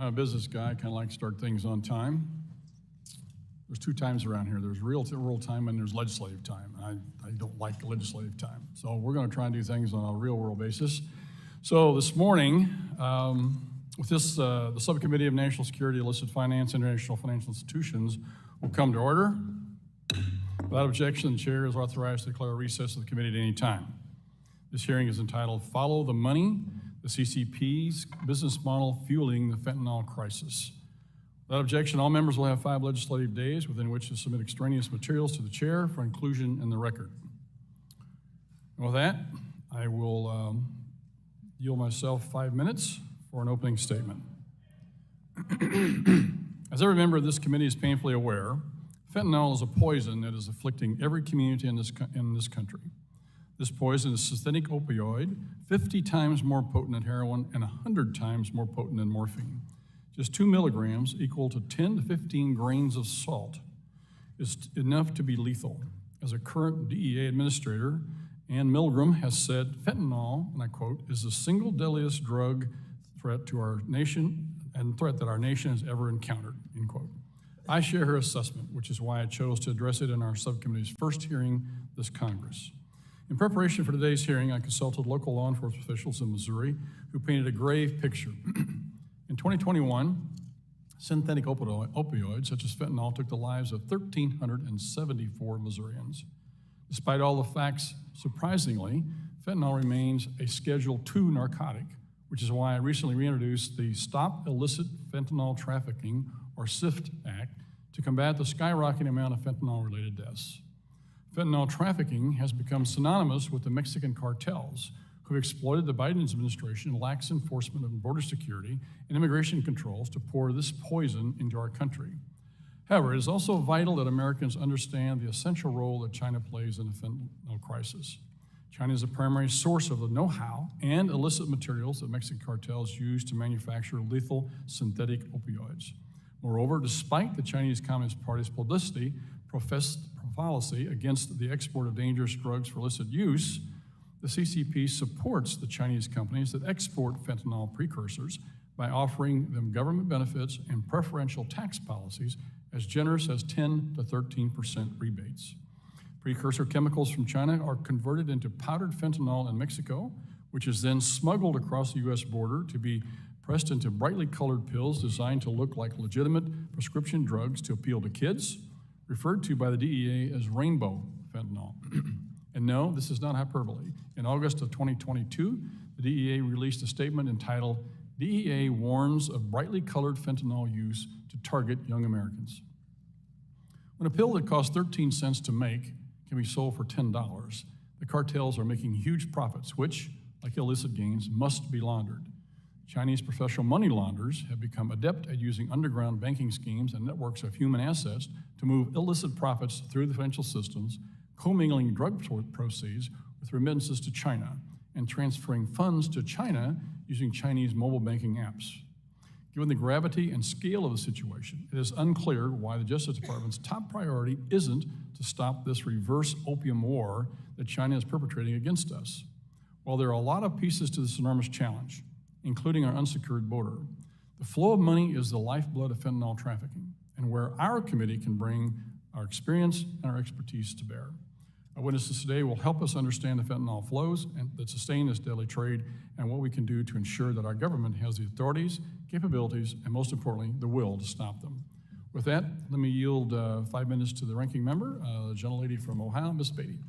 I'm a business guy. I kind of like to start things on time. There's two times around here. There's real world time and there's legislative time. And I don't like legislative time. So we're going to try and do things on a real world basis. So this morning, with this, the Subcommittee of National Security, Illicit Finance, International Financial Institutions will come to order. Without objection, the chair is authorized to declare a recess of the committee at any time. This hearing is entitled Follow the Money, the CCP's business model fueling the fentanyl crisis. Without objection, all members will have 5 legislative days within which to submit extraneous materials to the chair for inclusion in the record. And with that, I will yield myself 5 minutes for an opening statement. As every member of this committee is painfully aware, fentanyl is a poison that is afflicting every community in this country. This poison is a synthetic opioid, 50 times more potent than heroin and 100 times more potent than morphine. Just 2 milligrams, equal to 10 to 15 grains of salt, is enough to be lethal. As a current DEA administrator, Ann Milgram has said, fentanyl, and I quote, is the single deadliest drug threat to our nation and threat that our nation has ever encountered, end quote. I share her assessment, which is why I chose to address it in our subcommittee's first hearing this Congress. In preparation for today's hearing, I consulted local law enforcement officials in Missouri who painted a grave picture. In 2021, synthetic opioids such as fentanyl took the lives of 1,374 Missourians. Despite all the facts, surprisingly, fentanyl remains a Schedule II narcotic, which is why I recently reintroduced the Stop Illicit Fentanyl Trafficking, or SIFT Act, to combat the skyrocketing amount of fentanyl-related deaths. Fentanyl trafficking has become synonymous with the Mexican cartels, who exploited the Biden administration's lax enforcement of border security and immigration controls to pour this poison into our country. However, it is also vital that Americans understand the essential role that China plays in the fentanyl crisis. China is the primary source of the know-how and illicit materials that Mexican cartels use to manufacture lethal synthetic opioids. Moreover, despite the Chinese Communist Party's publicity, professed policy against the export of dangerous drugs for illicit use, the CCP supports the Chinese companies that export fentanyl precursors by offering them government benefits and preferential tax policies as generous as 10 to 13% rebates. Precursor chemicals from China are converted into powdered fentanyl in Mexico, which is then smuggled across the U.S. border to be pressed into brightly colored pills designed to look like legitimate prescription drugs to appeal to kids, referred to by the DEA as rainbow fentanyl. And no, this is not hyperbole. In August of 2022, the DEA released a statement entitled, DEA warns of brightly colored fentanyl use to target young Americans. When a pill that costs 13 cents to make can be sold for $10, the cartels are making huge profits, which, like illicit gains, must be laundered. Chinese professional money launderers have become adept at using underground banking schemes and networks of human assets to move illicit profits through the financial systems, commingling drug proceeds with remittances to China and transferring funds to China using Chinese mobile banking apps. Given the gravity and scale of the situation, it is unclear why the Justice Department's top priority isn't to stop this reverse opium war that China is perpetrating against us. While there are a lot of pieces to this enormous challenge, including our unsecured border, the flow of money is the lifeblood of fentanyl trafficking, and where our committee can bring our experience and our expertise to bear. Our witnesses today will help us understand the fentanyl flows and that sustain this deadly trade and what we can do to ensure that our government has the authorities, capabilities, and most importantly, the will to stop them. With that, let me yield 5 minutes to the ranking member, the gentlelady from Ohio, Ms. Beatty.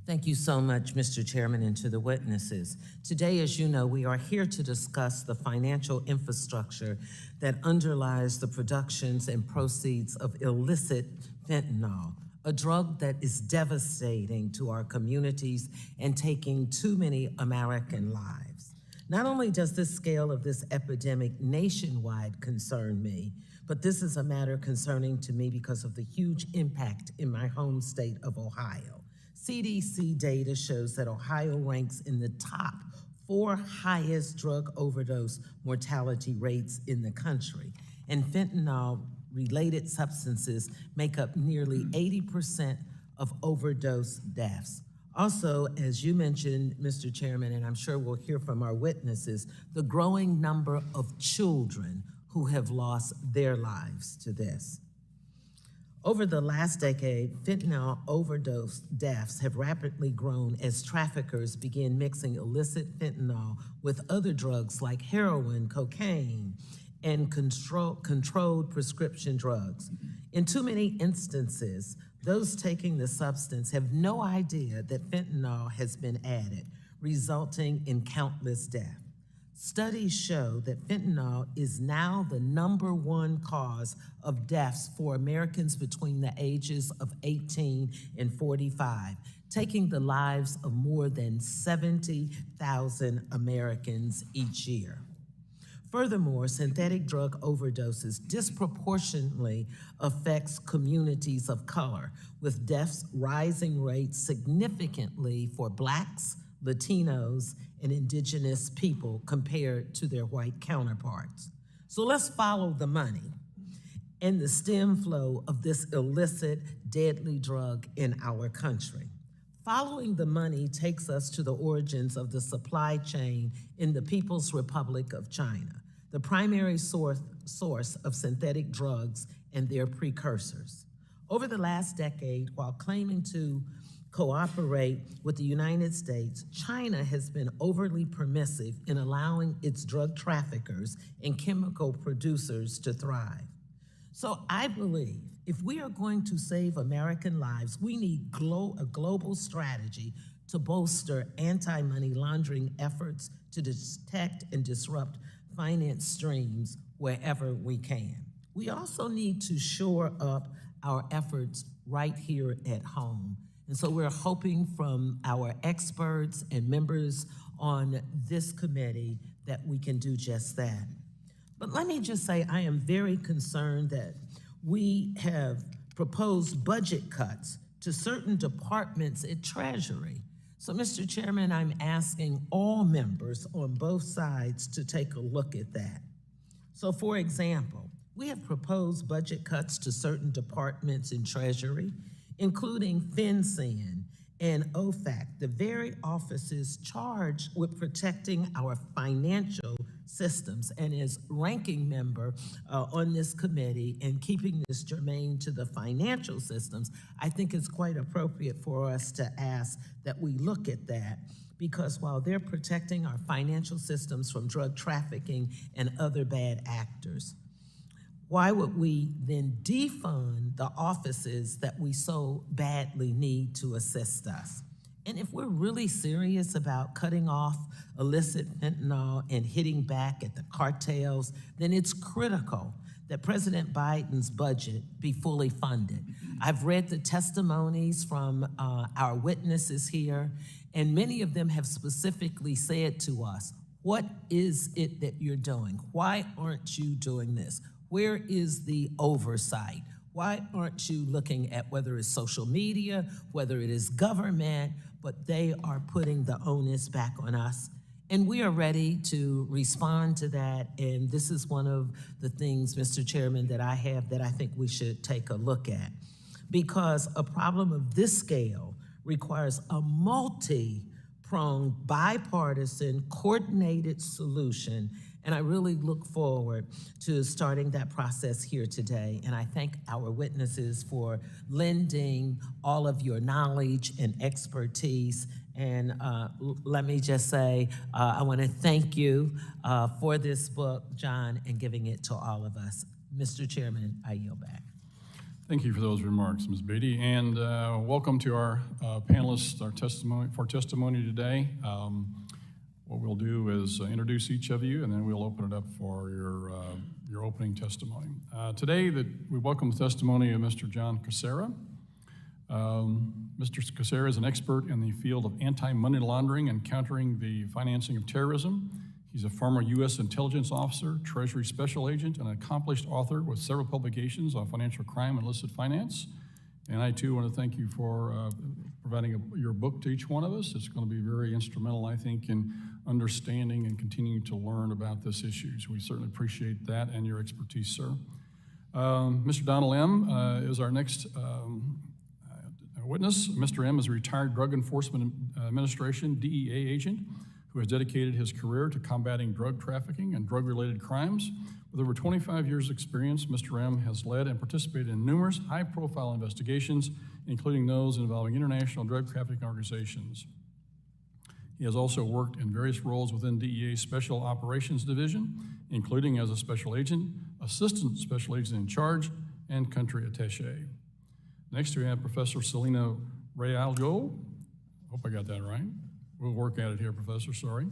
Thank you so much, Mr. Chairman, and to the witnesses. Today, as you know, we are here to discuss the financial infrastructure that underlies the productions and proceeds of illicit fentanyl, a drug that is devastating to our communities and taking too many American lives. Not only does the scale of this epidemic nationwide concern me, but this is a matter concerning to me because of the huge impact in my home state of Ohio. CDC data shows that Ohio ranks in the top 4 highest drug overdose mortality rates in the country, and fentanyl-related substances make up nearly 80% of overdose deaths. Also, as you mentioned, Mr. Chairman, and I'm sure we'll hear from our witnesses, the growing number of children who have lost their lives to this. Over the last decade, fentanyl overdose deaths have rapidly grown as traffickers begin mixing illicit fentanyl with other drugs like heroin, cocaine, and controlled prescription drugs. In too many instances, those taking the substance have no idea that fentanyl has been added, resulting in countless deaths. Studies show that fentanyl is now the #1 cause of deaths for Americans between the ages of 18 and 45, taking the lives of more than 70,000 Americans each year. Furthermore, synthetic drug overdoses disproportionately affects communities of color, with deaths rising rates significantly for Blacks, Latinos, and indigenous people compared to their white counterparts. So let's follow the money and the stem flow of this illicit, deadly drug in our country. Following the money takes us to the origins of the supply chain in the People's Republic of China, the primary source of synthetic drugs and their precursors. Over the last decade, while claiming to cooperate with the United States, China has been overly permissive in allowing its drug traffickers and chemical producers to thrive. So I believe if we are going to save American lives, we need a global strategy to bolster anti-money laundering efforts to detect and disrupt finance streams wherever we can. We also need to shore up our efforts right here at home. And so we're hoping from our experts and members on this committee that we can do just that. But let me just say, I am very concerned that we have proposed budget cuts to certain departments at Treasury. So, Mr. Chairman, I'm asking all members on both sides to take a look at that. So, for example, we have proposed budget cuts to certain departments in Treasury, including FinCEN and OFAC, the very offices charged with protecting our financial systems. And as ranking member on this committee and keeping this germane to the financial systems, I think it's quite appropriate for us to ask that we look at that, because while they're protecting our financial systems from drug trafficking and other bad actors, why would we then defund the offices that we so badly need to assist us? And if we're really serious about cutting off illicit fentanyl and hitting back at the cartels, then it's critical that President Biden's budget be fully funded. I've read the testimonies from our witnesses here, and many of them have specifically said to us, what is it that you're doing? Why aren't you doing this? Where is the oversight? Why aren't you looking at whether it's social media, whether it is government, but they are putting the onus back on us. And we are ready to respond to that. And this is one of the things, Mr. Chairman, that I have that I think we should take a look at. Because a problem of this scale requires a multi-pronged, bipartisan, coordinated solution. And I really look forward to starting that process here today. And I thank our witnesses for lending all of your knowledge and expertise. And let me just say, I want to thank you for this book, John, and giving it to all of us. Mr. Chairman, I yield back. Thank you for those remarks, Ms. Beatty, and welcome to our panelists, our testimony today. What we'll do is introduce each of you, and then we'll open it up for your opening testimony. Today, we welcome the testimony of Mr. John Cassara. Mr. Cassara is an expert in the field of anti-money laundering and countering the financing of terrorism. He's a former U.S. intelligence officer, Treasury special agent, and an accomplished author with several publications on financial crime and illicit finance. And I, too, want to thank you for providing your book to each one of us. It's going to be very instrumental, I think, in understanding and continuing to learn about this issue. So we certainly appreciate that and your expertise, sir. Mr. Donald M. Is our next Witness, Mr. M is a retired Drug Enforcement Administration, DEA agent, who has dedicated his career to combating drug trafficking and drug-related crimes. With over 25 years' experience, Mr. M has led and participated in numerous high-profile investigations, including those involving international drug trafficking organizations. He has also worked in various roles within DEA's Special Operations Division, including as a special agent, assistant special agent in charge, and country attaché. Next, we have Professor Celina Realuyo. Hope I got that right. We'll work at it here, Professor, sorry.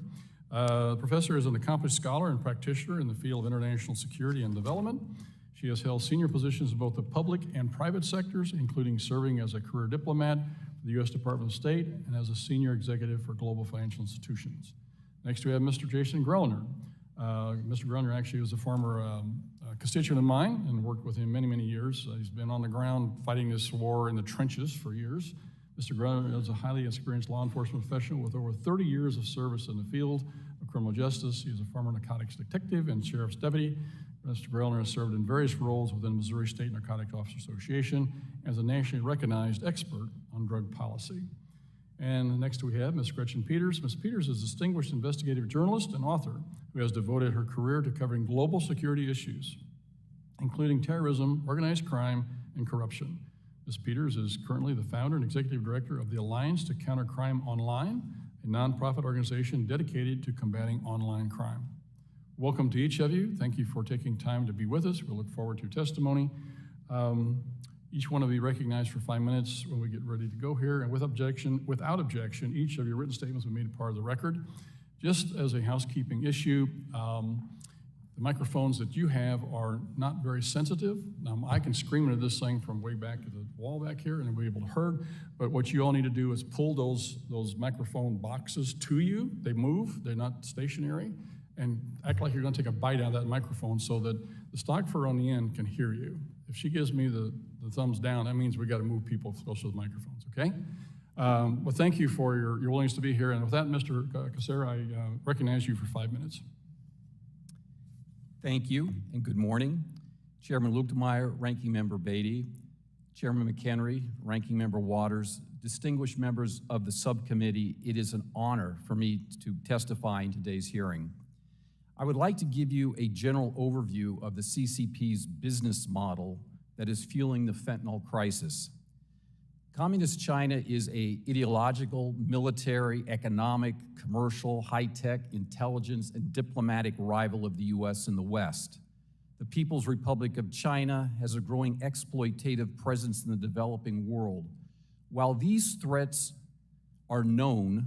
The professor is an accomplished scholar and practitioner in the field of international security and development. She has held senior positions in both the public and private sectors, including serving as a career diplomat for the U.S. Department of State and as a senior executive for global financial institutions. Next, we have Mr. Jason Grellner. Mr. Grellner actually was a former constituent of mine and worked with him many, many years. He's been on the ground fighting this war in the trenches for years. Mr. Grellner is a highly experienced law enforcement professional with over 30 years of service in the field of criminal justice. He is a former narcotics detective and sheriff's deputy. Mr. Grellner has served in various roles within the Missouri State Narcotic Officers Association as a nationally recognized expert on drug policy. And next we have Ms. Gretchen Peters. Ms. Peters is a distinguished investigative journalist and author who has devoted her career to covering global security issues, including terrorism, organized crime, and corruption. Ms. Peters is currently the founder and executive director of the Alliance to Counter Crime Online, a nonprofit organization dedicated to combating online crime. Welcome to each of you. Thank you for taking time to be with us. We look forward to your testimony. Each one of you recognized for 5 minutes when we get ready to go here, and without objection, each of your written statements will be made a part of the record. Just as a housekeeping issue, the microphones that you have are not very sensitive. I can scream into this thing from way back to the wall back here and it'll be able to heard, but what you all need to do is pull those microphone boxes to you. They move, they're not stationary, and act like you're gonna take a bite out of that microphone so that the stock fur on the end can hear you. If she gives me the thumbs down, that means we gotta move people close to the microphones, okay? Well, thank you for your willingness to be here, and with that, Mr. Cassara, I recognize you for 5 minutes. Thank you, and good morning. Chairman Luetkemeyer, Ranking Member Beatty, Chairman McHenry, Ranking Member Waters, distinguished members of the subcommittee, it is an honor for me to testify in today's hearing. I would like to give you a general overview of the CCP's business model that is fueling the fentanyl crisis. Communist China is an ideological, military, economic, commercial, high-tech, intelligence, and diplomatic rival of the U.S. in the West. The People's Republic of China has a growing exploitative presence in the developing world. While these threats are known,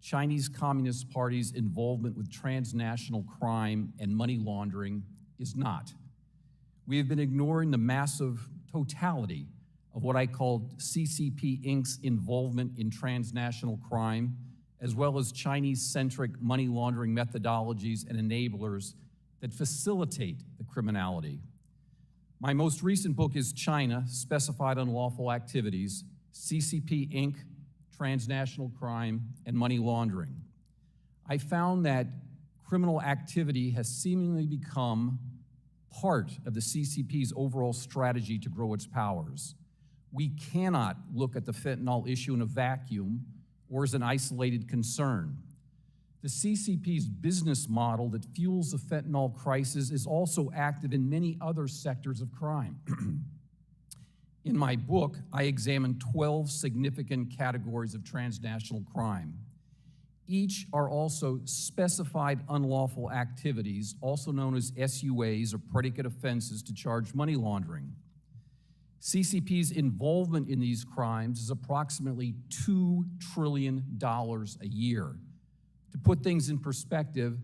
Chinese Communist Party's involvement with transnational crime and money laundering is not. We have been ignoring the massive totality of what I called CCP Inc.'s involvement in transnational crime, as well as Chinese-centric money laundering methodologies and enablers that facilitate the criminality. My most recent book is China, Specified Unlawful Activities, CCP Inc., Transnational Crime, and Money Laundering. I found that criminal activity has seemingly become part of the CCP's overall strategy to grow its powers. We cannot look at the fentanyl issue in a vacuum or as an isolated concern. The CCP's business model that fuels the fentanyl crisis is also active in many other sectors of crime. In my book, I examined 12 significant categories of transnational crime. Each are also specified unlawful activities, also known as SUAs, or predicate offenses to charge money laundering. CCP's involvement in these crimes is approximately $2 trillion a year. To put things in perspective,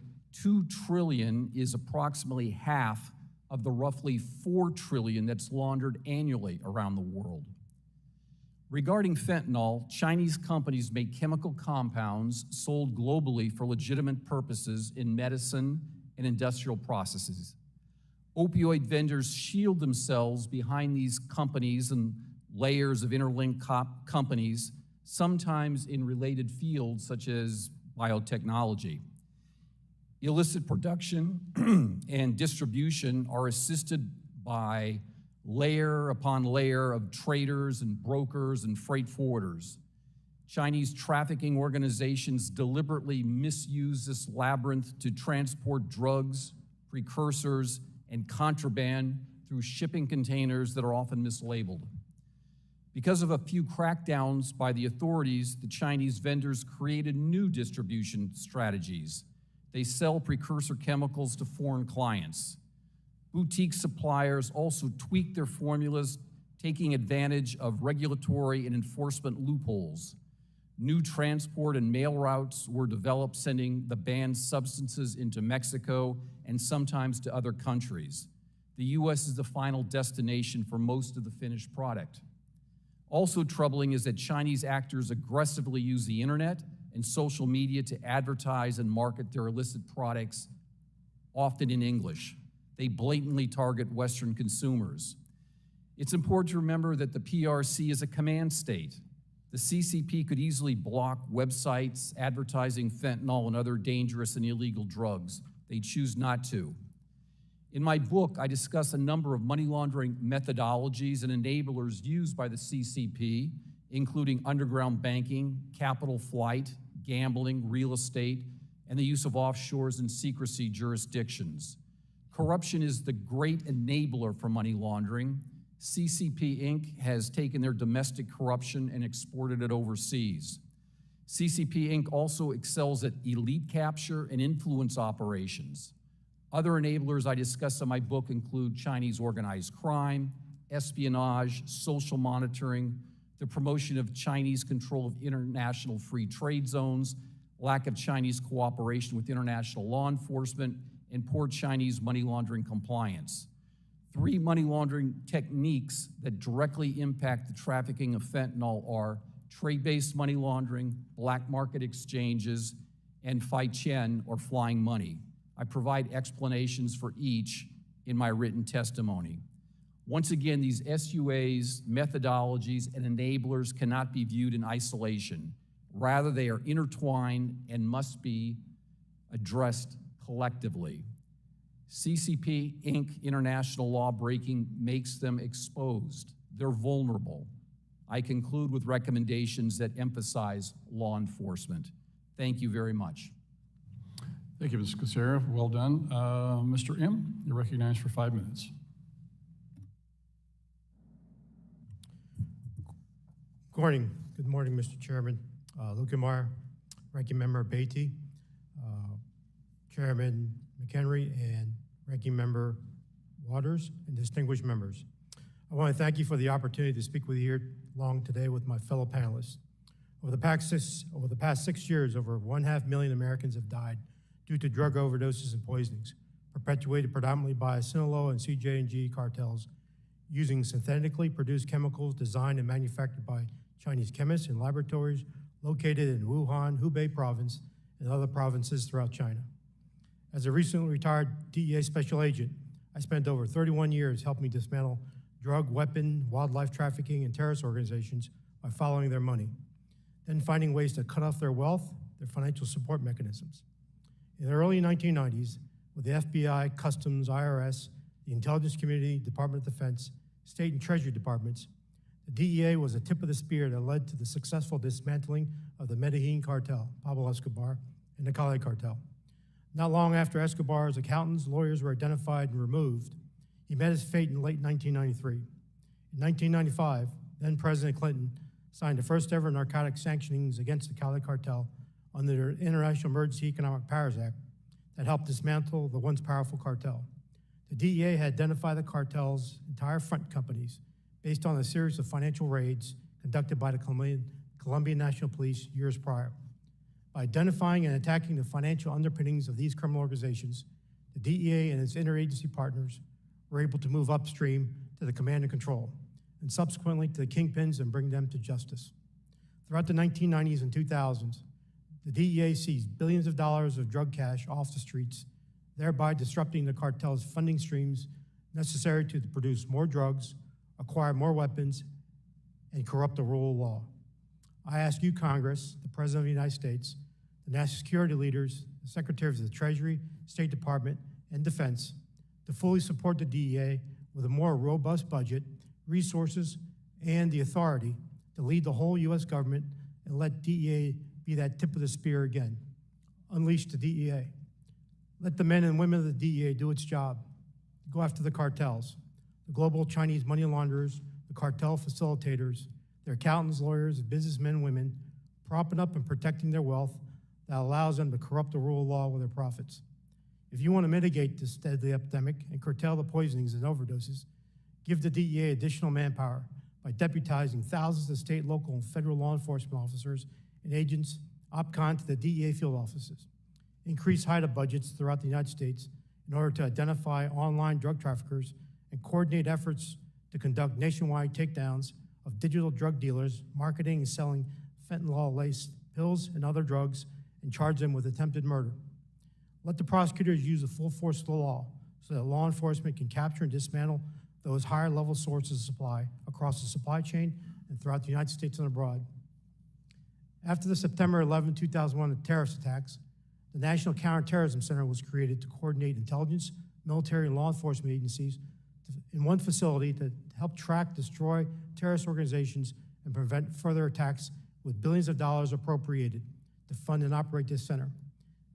$2 trillion is approximately half of the roughly $4 trillion that's laundered annually around the world. Regarding fentanyl, Chinese companies make chemical compounds sold globally for legitimate purposes in medicine and industrial processes. Opioid vendors shield themselves behind these companies and layers of interlinked companies, sometimes in related fields such as biotechnology. Illicit production and distribution are assisted by layer upon layer of traders and brokers and freight forwarders. Chinese trafficking organizations deliberately misuse this labyrinth to transport drugs, precursors, and contraband through shipping containers that are often mislabeled. Because of a few crackdowns by the authorities, the Chinese vendors created new distribution strategies. They sell precursor chemicals to foreign clients. Boutique suppliers also tweak their formulas, taking advantage of regulatory and enforcement loopholes. New transport and mail routes were developed, sending the banned substances into Mexico and sometimes to other countries. The U.S. is the final destination for most of the finished product. Also troubling is that Chinese actors aggressively use the internet and social media to advertise and market their illicit products, often in English. They blatantly target Western consumers. It's important to remember that the PRC is a command state. The CCP could easily block websites advertising fentanyl and other dangerous and illegal drugs. They choose not to. In my book, I discuss a number of money laundering methodologies and enablers used by the CCP, including underground banking, capital flight, gambling, real estate, and the use of offshores and secrecy jurisdictions. Corruption is the great enabler for money laundering. CCP Inc. has taken their domestic corruption and exported it overseas. CCP Inc. also excels at elite capture and influence operations. Other enablers I discuss in my book include Chinese organized crime, espionage, social monitoring, the promotion of Chinese control of international free trade zones, lack of Chinese cooperation with international law enforcement, and poor Chinese money laundering compliance. 3 money laundering techniques that directly impact the trafficking of fentanyl are trade-based money laundering, black market exchanges, and fai qian, or flying money. I provide explanations for each in my written testimony. Once again, these SUAs, methodologies, and enablers cannot be viewed in isolation. Rather, they are intertwined and must be addressed collectively. CCP Inc. international law breaking makes them exposed. They're vulnerable. I conclude with recommendations that emphasize law enforcement. Thank you very much. Thank you, Ms. Cassara. Well done. Mr. M., you're recognized for 5 minutes. Good morning, Mr. Chairman. Lukemire, Ranking Member Beatty, Chairman McHenry, and Ranking Member Waters, and distinguished members. I want to thank you for the opportunity to speak with you here long today with my fellow panelists. Over the past 6 years, over 1.5 million Americans have died due to drug overdoses and poisonings, perpetuated predominantly by Sinaloa and CJ&G cartels, using synthetically produced chemicals designed and manufactured by Chinese chemists in laboratories located in Wuhan, Hubei province, and other provinces throughout China. As a recently retired DEA special agent, I spent over 31 years helping dismantle drug, weapon, wildlife trafficking, and terrorist organizations by following their money, then finding ways to cut off their wealth, their financial support mechanisms. In the early 1990s, with the FBI, Customs, IRS, the intelligence community, Department of Defense, state and treasury departments, the DEA was a tip of the spear that led to the successful dismantling of the Medellin cartel, Pablo Escobar, and the Cali cartel. Not long after Escobar's accountants, lawyers were identified and removed, he met his fate in late 1993. In 1995, then President Clinton signed the first ever narcotic sanctionings against the Cali cartel under the International Emergency Economic Powers Act that helped dismantle the once powerful cartel. The DEA had identified the cartel's entire front companies based on a series of financial raids conducted by the Colombian National Police years prior. By identifying and attacking the financial underpinnings of these criminal organizations, the DEA and its interagency partners were able to move upstream to the command and control, and subsequently to the kingpins and bring them to justice. Throughout the 1990s and 2000s, the DEA seized billions of dollars of drug cash off the streets, thereby disrupting the cartel's funding streams necessary to produce more drugs, acquire more weapons, and corrupt the rule of law. I ask you, Congress, the President of the United States, the national security leaders, the Secretaries of the Treasury, State Department, and Defense to fully support the DEA with a more robust budget, resources, and the authority to lead the whole U.S. government and let DEA be that tip of the spear again. Unleash the DEA. Let the men and women of the DEA do its job. Go after the cartels, the global Chinese money launderers, the cartel facilitators, their accountants, lawyers, businessmen and women, propping up and protecting their wealth that allows them to corrupt the rule of law with their profits. If you want to mitigate this deadly epidemic and curtail the poisonings and overdoses, give the DEA additional manpower by deputizing thousands of state, local, and federal law enforcement officers and agents, OPCON to the DEA field offices. Increase HIDTA budgets throughout the United States in order to identify online drug traffickers and coordinate efforts to conduct nationwide takedowns of digital drug dealers marketing and selling fentanyl-laced pills and other drugs and charge them with attempted murder. Let the prosecutors use the full force of the law so that law enforcement can capture and dismantle those higher level sources of supply across the supply chain and throughout the United States and abroad. After the September 11, 2001 terrorist attacks, the National Counterterrorism Center was created to coordinate intelligence, military, and law enforcement agencies in one facility to help track, destroy terrorist organizations and prevent further attacks, with billions of dollars appropriated to fund and operate this center.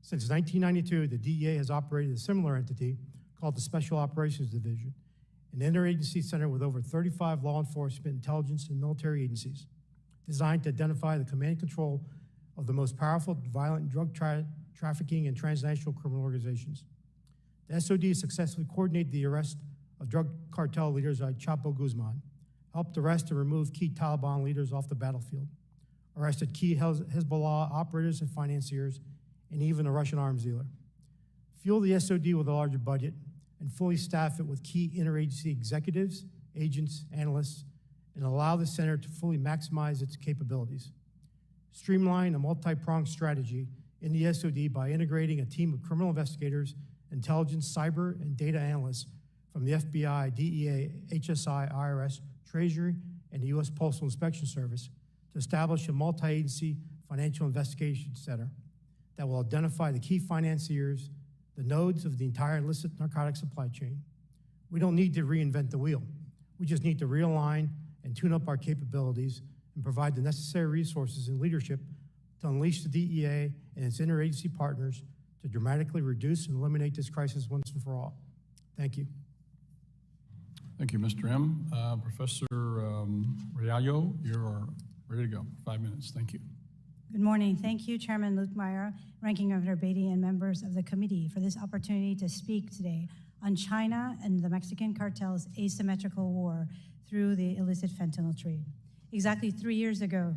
Since 1992, the DEA has operated a similar entity called the Special Operations Division, an interagency center with over 35 law enforcement, intelligence, and military agencies designed to identify the command and control of the most powerful violent drug trafficking and transnational criminal organizations. The SOD successfully coordinated the arrest of drug cartel leaders like Chapo Guzman, helped arrest and remove key Taliban leaders off the battlefield, arrested key Hezbollah operators and financiers, and even a Russian arms dealer. Fuel the SOD with a larger budget and fully staff it with key interagency executives, agents, analysts, and allow the center to fully maximize its capabilities. Streamline a multi-pronged strategy in the SOD by integrating a team of criminal investigators, intelligence, cyber, and data analysts from the FBI, DEA, HSI, IRS, Treasury, and the U.S. Postal Inspection Service to establish a multi-agency financial investigation center that will identify the key financiers, the nodes of the entire illicit narcotic supply chain. We don't need to reinvent the wheel. We just need to realign and tune up our capabilities and provide the necessary resources and leadership to unleash the DEA and its interagency partners to dramatically reduce and eliminate this crisis once and for all. Thank you. Thank you, Mr. M. Professor Realuyo, you're ready to go. 5 minutes. Thank you. Good morning. Thank you, Chairman Lukemire, Ranking Member Beatty, and members of the committee for this opportunity to speak today on China and the Mexican cartel's asymmetrical war through the illicit fentanyl trade. Exactly 3 years ago,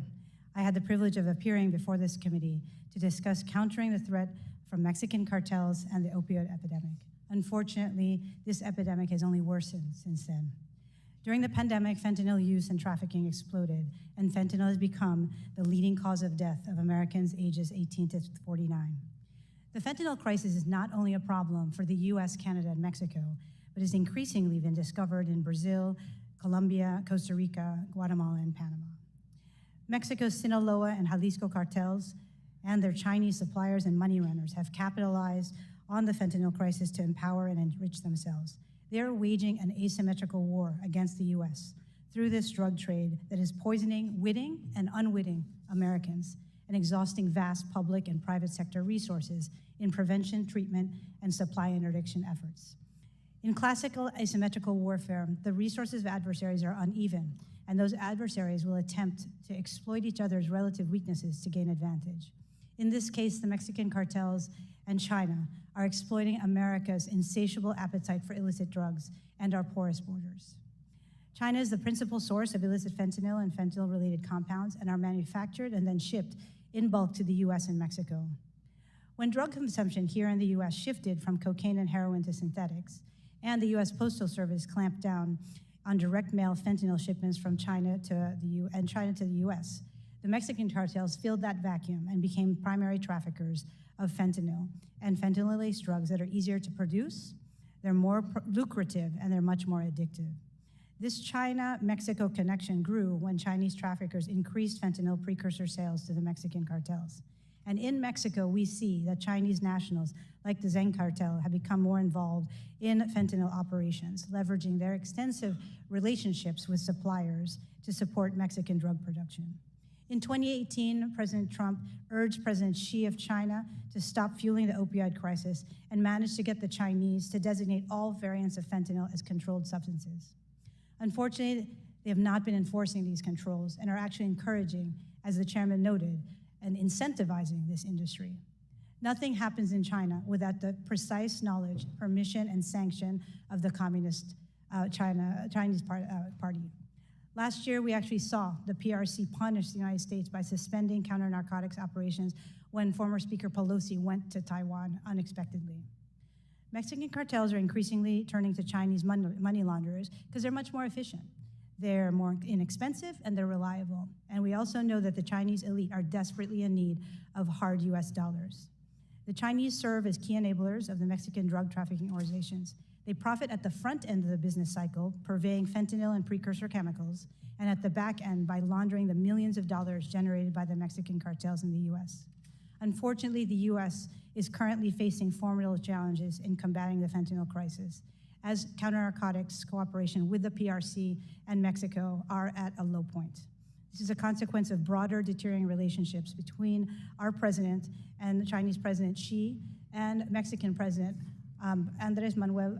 I had the privilege of appearing before this committee to discuss countering the threat from Mexican cartels and the opioid epidemic. Unfortunately, this epidemic has only worsened since then. During the pandemic, fentanyl use and trafficking exploded, and fentanyl has become the leading cause of death of Americans ages 18 to 49. The fentanyl crisis is not only a problem for the US, Canada, and Mexico, but has increasingly been discovered in Brazil, Colombia, Costa Rica, Guatemala, and Panama. Mexico's Sinaloa and Jalisco cartels and their Chinese suppliers and money runners have capitalized on the fentanyl crisis to empower and enrich themselves. They are waging an asymmetrical war against the US through this drug trade that is poisoning witting and unwitting Americans and exhausting vast public and private sector resources in prevention, treatment, and supply interdiction efforts. In classical asymmetrical warfare, the resources of adversaries are uneven, and those adversaries will attempt to exploit each other's relative weaknesses to gain advantage. In this case, the Mexican cartels and China are exploiting America's insatiable appetite for illicit drugs and our porous borders. China is the principal source of illicit fentanyl and fentanyl-related compounds and are manufactured and then shipped in bulk to the US and Mexico. When drug consumption here in the US shifted from cocaine and heroin to synthetics, and the US Postal Service clamped down on direct mail fentanyl shipments from China to the US, the Mexican cartels filled that vacuum and became primary traffickers of fentanyl and fentanyl-laced drugs that are easier to produce, they're more lucrative, and they're much more addictive. This China-Mexico connection grew when Chinese traffickers increased fentanyl precursor sales to the Mexican cartels. And in Mexico, we see that Chinese nationals like the Zeng cartel, have become more involved in fentanyl operations, leveraging their extensive relationships with suppliers to support Mexican drug production. In 2018, President Trump urged President Xi of China to stop fueling the opioid crisis and managed to get the Chinese to designate all variants of fentanyl as controlled substances. Unfortunately, they have not been enforcing these controls and are actually encouraging, as the chairman noted, and incentivizing this industry. Nothing happens in China without the precise knowledge, permission, and sanction of the Communist Chinese Party. Last year, we actually saw the PRC punish the United States by suspending counter-narcotics operations when former Speaker Pelosi went to Taiwan unexpectedly. Mexican cartels are increasingly turning to Chinese money launderers because they're much more efficient. They're more inexpensive and they're reliable. And we also know that the Chinese elite are desperately in need of hard US dollars. The Chinese serve as key enablers of the Mexican drug trafficking organizations. They profit at the front end of the business cycle, purveying fentanyl and precursor chemicals, and at the back end by laundering the millions of dollars generated by the Mexican cartels in the US. Unfortunately, the US is currently facing formidable challenges in combating the fentanyl crisis, as counter-narcotics cooperation with the PRC and Mexico are at a low point. This is a consequence of broader deteriorating relationships between our president and the Chinese President Xi and Mexican President Andrés Manuel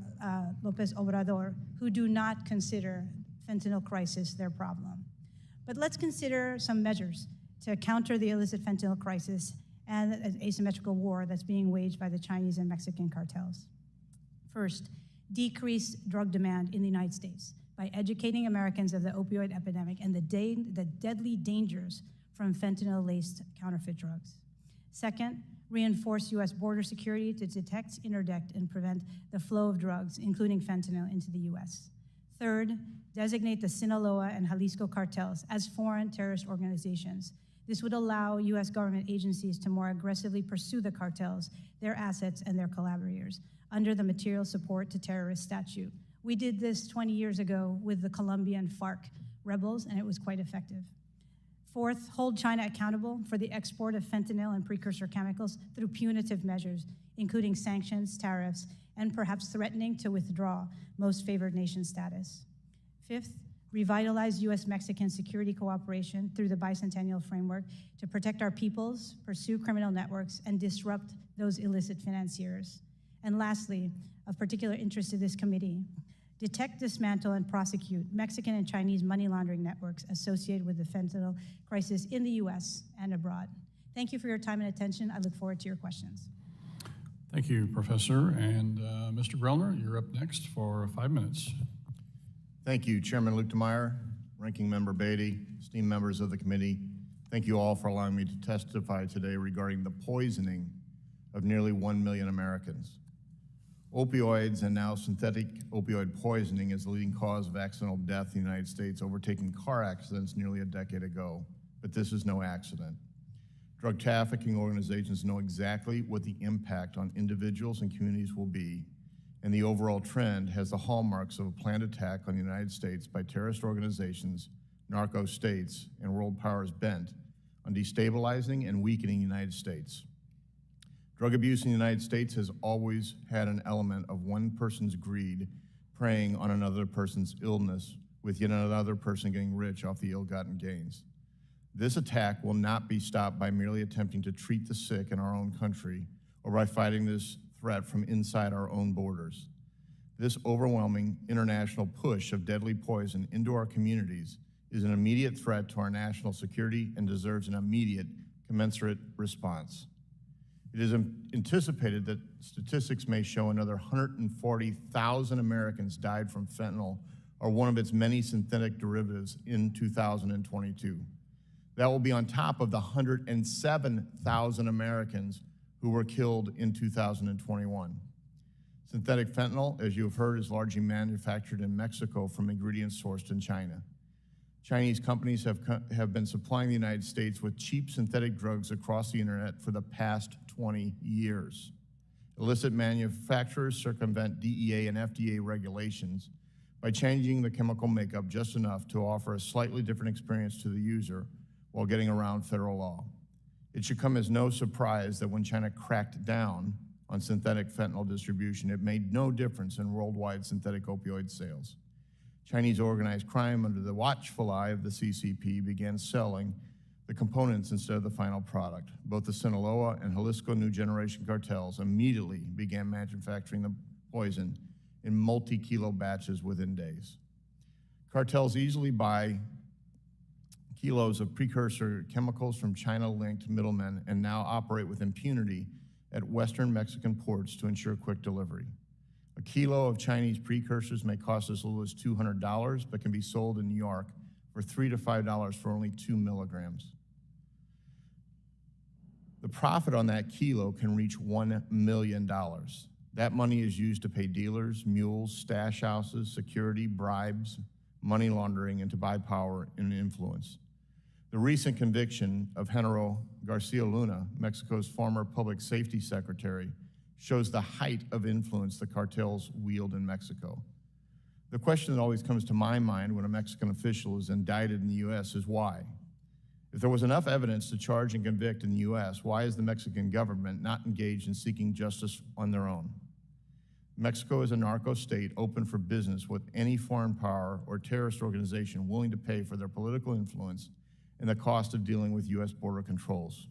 López Obrador, who do not consider fentanyl crisis their problem. But let's consider some measures to counter the illicit fentanyl crisis and an asymmetrical war that's being waged by the Chinese and Mexican cartels. First, decrease drug demand in the United States by educating Americans of the opioid epidemic and the deadly dangers from fentanyl-laced counterfeit drugs. Second, reinforce U.S. border security to detect, interdict, and prevent the flow of drugs, including fentanyl, into the U.S. Third, designate the Sinaloa and Jalisco cartels as foreign terrorist organizations. This would allow U.S. government agencies to more aggressively pursue the cartels, their assets, and their collaborators under the Material Support to Terrorists statute. We did this 20 years ago with the Colombian FARC rebels, and it was quite effective. Fourth, hold China accountable for the export of fentanyl and precursor chemicals through punitive measures, including sanctions, tariffs, and perhaps threatening to withdraw most favored nation status. Fifth, revitalize U.S.-Mexican security cooperation through the bicentennial framework to protect our peoples, pursue criminal networks, and disrupt those illicit financiers. And lastly, of particular interest to this committee, detect, dismantle, and prosecute Mexican and Chinese money laundering networks associated with the fentanyl crisis in the U.S. and abroad. Thank you for your time and attention. I look forward to your questions. Thank you, Professor. And Mr. Grellner, you're up next for 5 minutes. Thank you, Chairman Luetkemeyer, Ranking Member Beatty, esteemed members of the committee. Thank you all for allowing me to testify today regarding the poisoning of nearly 1 million Americans. Opioids and now synthetic opioid poisoning is the leading cause of accidental death in the United States, overtaking car accidents nearly a decade ago. But this is no accident. Drug trafficking organizations know exactly what the impact on individuals and communities will be, and the overall trend has the hallmarks of a planned attack on the United States by terrorist organizations, narco states, and world powers bent on destabilizing and weakening the United States. Drug abuse in the United States has always had an element of one person's greed preying on another person's illness, with yet another person getting rich off the ill-gotten gains. This attack will not be stopped by merely attempting to treat the sick in our own country or by fighting this threat from inside our own borders. This overwhelming international push of deadly poison into our communities is an immediate threat to our national security and deserves an immediate, commensurate response. It is anticipated that statistics may show another 140,000 Americans died from fentanyl or one of its many synthetic derivatives in 2022. That will be on top of the 107,000 Americans who were killed in 2021. Synthetic fentanyl, as you have heard, is largely manufactured in Mexico from ingredients sourced in China. Chinese companies have been supplying the United States with cheap synthetic drugs across the internet for the past 20 years. Illicit manufacturers circumvent DEA and FDA regulations by changing the chemical makeup just enough to offer a slightly different experience to the user while getting around federal law. It should come as no surprise that when China cracked down on synthetic fentanyl distribution, it made no difference in worldwide synthetic opioid sales. Chinese organized crime, under the watchful eye of the CCP, began selling the components instead of the final product. Both the Sinaloa and Jalisco New Generation cartels immediately began manufacturing the poison in multi-kilo batches within days. Cartels easily buy kilos of precursor chemicals from China-linked middlemen and now operate with impunity at Western Mexican ports to ensure quick delivery. A kilo of Chinese precursors may cost as little as $200, but can be sold in New York for $3 to $5 for only 2 milligrams. The profit on that kilo can reach $1 million. That money is used to pay dealers, mules, stash houses, security, bribes, money laundering, and to buy power and influence. The recent conviction of Genaro Garcia Luna, Mexico's former public safety secretary, shows the height of influence the cartels wield in Mexico. The question that always comes to my mind when a Mexican official is indicted in the U.S. is why? If there was enough evidence to charge and convict in the U.S., why is the Mexican government not engaged in seeking justice on their own? Mexico is a narco state open for business with any foreign power or terrorist organization willing to pay for their political influence and the cost of dealing with U.S. border controls.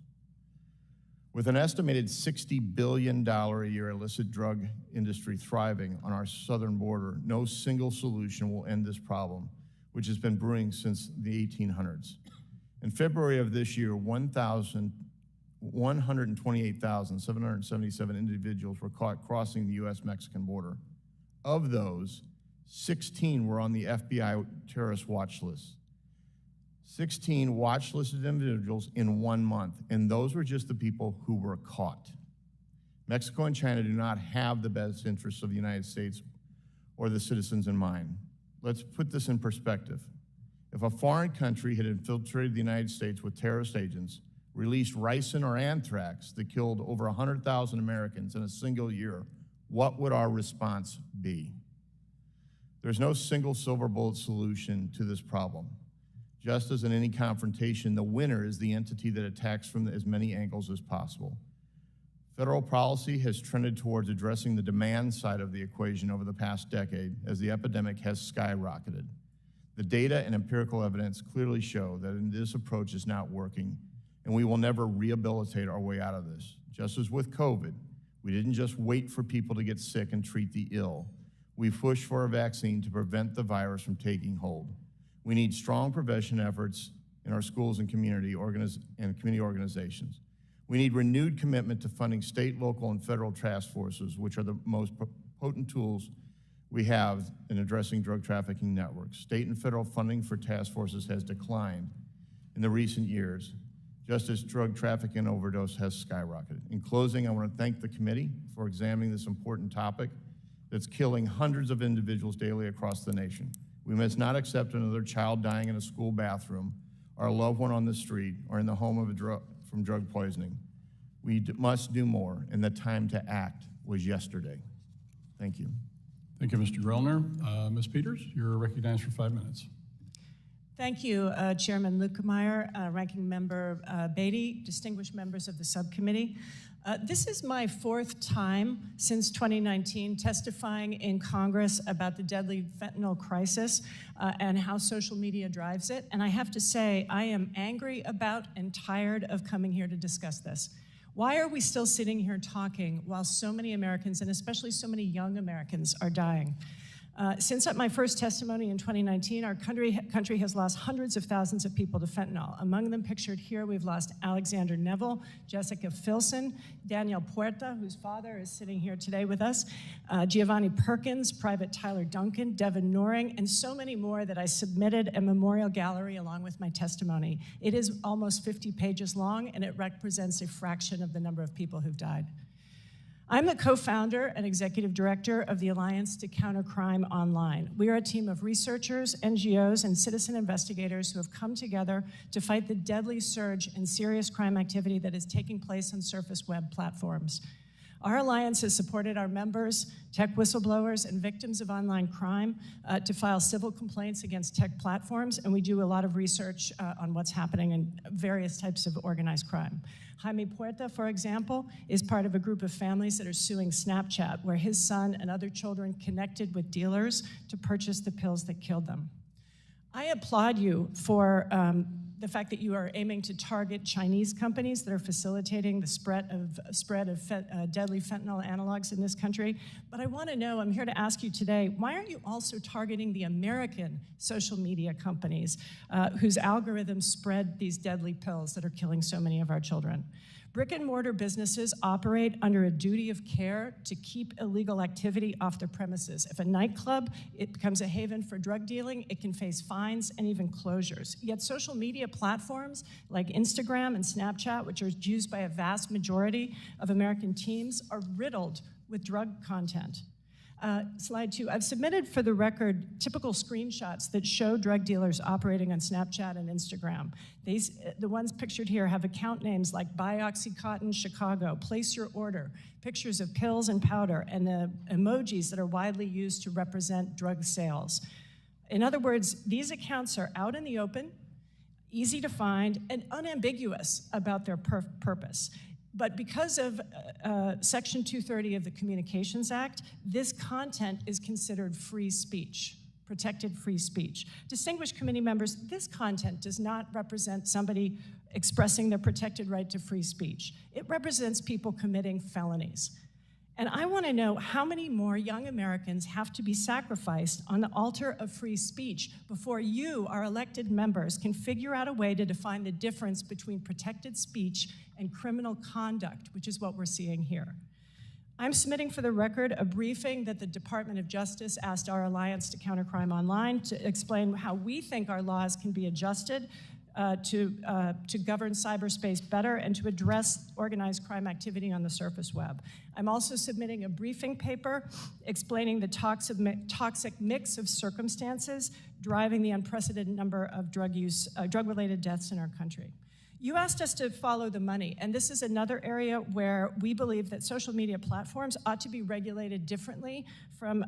With an estimated $60 billion a year illicit drug industry thriving on our southern border, no single solution will end this problem, which has been brewing since the 1800s. In February of this year, 128,777 individuals were caught crossing the U.S.-Mexican border. Of those, 16 were on the FBI terrorist watch list. 16 watch-listed individuals in 1 month, and those were just the people who were caught. Mexico and China do not have the best interests of the United States or the citizens in mind. Let's put this in perspective. If a foreign country had infiltrated the United States with terrorist agents, released ricin or anthrax that killed over 100,000 Americans in a single year, what would our response be? There's no single silver bullet solution to this problem. Just as in any confrontation, the winner is the entity that attacks from as many angles as possible. Federal policy has trended towards addressing the demand side of the equation over the past decade as the epidemic has skyrocketed. The data and empirical evidence clearly show that this approach is not working, and we will never rehabilitate our way out of this. Just as with COVID, we didn't just wait for people to get sick and treat the ill. We pushed for a vaccine to prevent the virus from taking hold. We need strong prevention efforts in our schools and community organizations. We need renewed commitment to funding state, local, and federal task forces, which are the most potent tools we have in addressing drug trafficking networks. State and federal funding for task forces has declined in the recent years, just as drug trafficking and overdose has skyrocketed. In closing, I want to thank the committee for examining this important topic that's killing hundreds of individuals daily across the nation. We must not accept another child dying in a school bathroom, or a loved one on the street, or in the home of from drug poisoning. We must do more, and the time to act was yesterday. Thank you. Thank you, Mr. Grellner. Ms. Peters, you're recognized for 5 minutes. Thank you, Chairman Lukemeyer, Ranking Member Beatty, distinguished members of the subcommittee. This is my 4th time since 2019 testifying in Congress about the deadly fentanyl crisis and how social media drives it. And I have to say, I am angry about and tired of coming here to discuss this. Why are we still sitting here talking while so many Americans, and especially so many young Americans, are dying? Since my first testimony in 2019, our country has lost hundreds of thousands of people to fentanyl. Among them pictured here, we've lost Alexander Neville, Jessica Filson, Daniel Puerta, whose father is sitting here today with us, Giovanni Perkins, Private Tyler Duncan, Devin Noring, and so many more that I submitted a memorial gallery along with my testimony. It is almost 50 pages long, and it represents a fraction of the number of people who've died. I'm the co-founder and executive director of the Alliance to Counter Crime Online. We are a team of researchers, NGOs, and citizen investigators who have come together to fight the deadly surge in serious crime activity that is taking place on surface web platforms. Our alliance has supported our members, tech whistleblowers, and victims of online crime to file civil complaints against tech platforms, and we do a lot of research on what's happening in various types of organized crime. Jaime Puerta, for example, is part of a group of families that are suing Snapchat, where his son and other children connected with dealers to purchase the pills that killed them. I applaud you for the fact that you are aiming to target Chinese companies that are facilitating the spread of deadly fentanyl analogs in this country. But I want to know, I'm here to ask you today, why aren't you also targeting the American social media companies whose algorithms spread these deadly pills that are killing so many of our children? Brick and mortar businesses operate under a duty of care to keep illegal activity off their premises. If a nightclub becomes a haven for drug dealing, it can face fines and even closures. Yet social media platforms like Instagram and Snapchat, which are used by a vast majority of American teens, are riddled with drug content. Slide 2. I've submitted for the record typical screenshots that show drug dealers operating on Snapchat and Instagram. The ones pictured here have account names like Buy Oxycontin Chicago, Place Your Order, pictures of pills and powder, and the emojis that are widely used to represent drug sales. In other words, these accounts are out in the open, easy to find, and unambiguous about their purpose. But because of Section 230 of the Communications Act, this content is considered free speech, protected free speech. Distinguished committee members, this content does not represent somebody expressing their protected right to free speech. It represents people committing felonies. And I want to know how many more young Americans have to be sacrificed on the altar of free speech before you, our elected members, can figure out a way to define the difference between protected speech and criminal conduct, which is what we're seeing here. I'm submitting for the record a briefing that the Department of Justice asked our Alliance to Counter Crime Online to explain how we think our laws can be adjusted to govern cyberspace better and to address organized crime activity on the surface web. I'm also submitting a briefing paper explaining the toxic mix of circumstances driving the unprecedented number of drug-related deaths in our country. You asked us to follow the money, and this is another area where we believe that social media platforms ought to be regulated differently from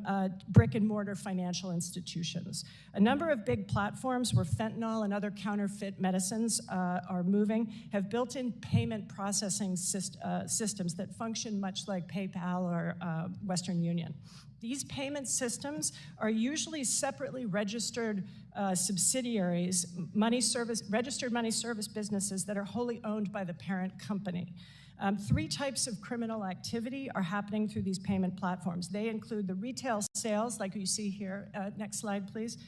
brick and mortar financial institutions. A number of big platforms where fentanyl and other counterfeit medicines are moving have built-in payment processing systems that function much like PayPal or Western Union. These payment systems are usually separately registered subsidiaries, registered money service businesses that are wholly owned by the parent company. 3 types of criminal activity are happening through these payment platforms. They include the retail sales, like you see here. Next slide, please.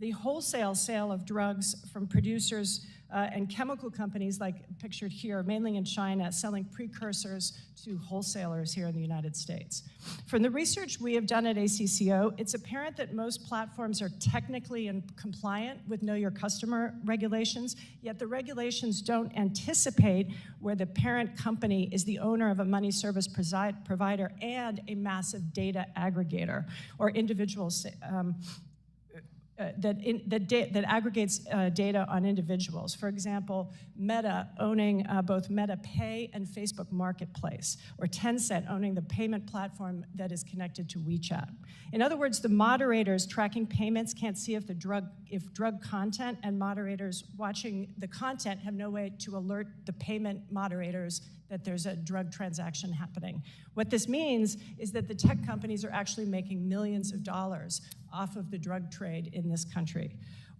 The wholesale sale of drugs from producers and chemical companies like pictured here, mainly in China, selling precursors to wholesalers here in the United States. From the research we have done at ACCO, it's apparent that most platforms are technically compliant with Know Your Customer regulations, yet the regulations don't anticipate where the parent company is the owner of a money service provider and a massive data aggregator or individuals that aggregates data on individuals. For example, Meta owning both Meta Pay and Facebook Marketplace, or Tencent owning the payment platform that is connected to WeChat. In other words, the moderators tracking payments can't see if drug content, and moderators watching the content have no way to alert the payment moderators that there's a drug transaction happening. What this means is that the tech companies are actually making millions of dollars off of the drug trade in this country.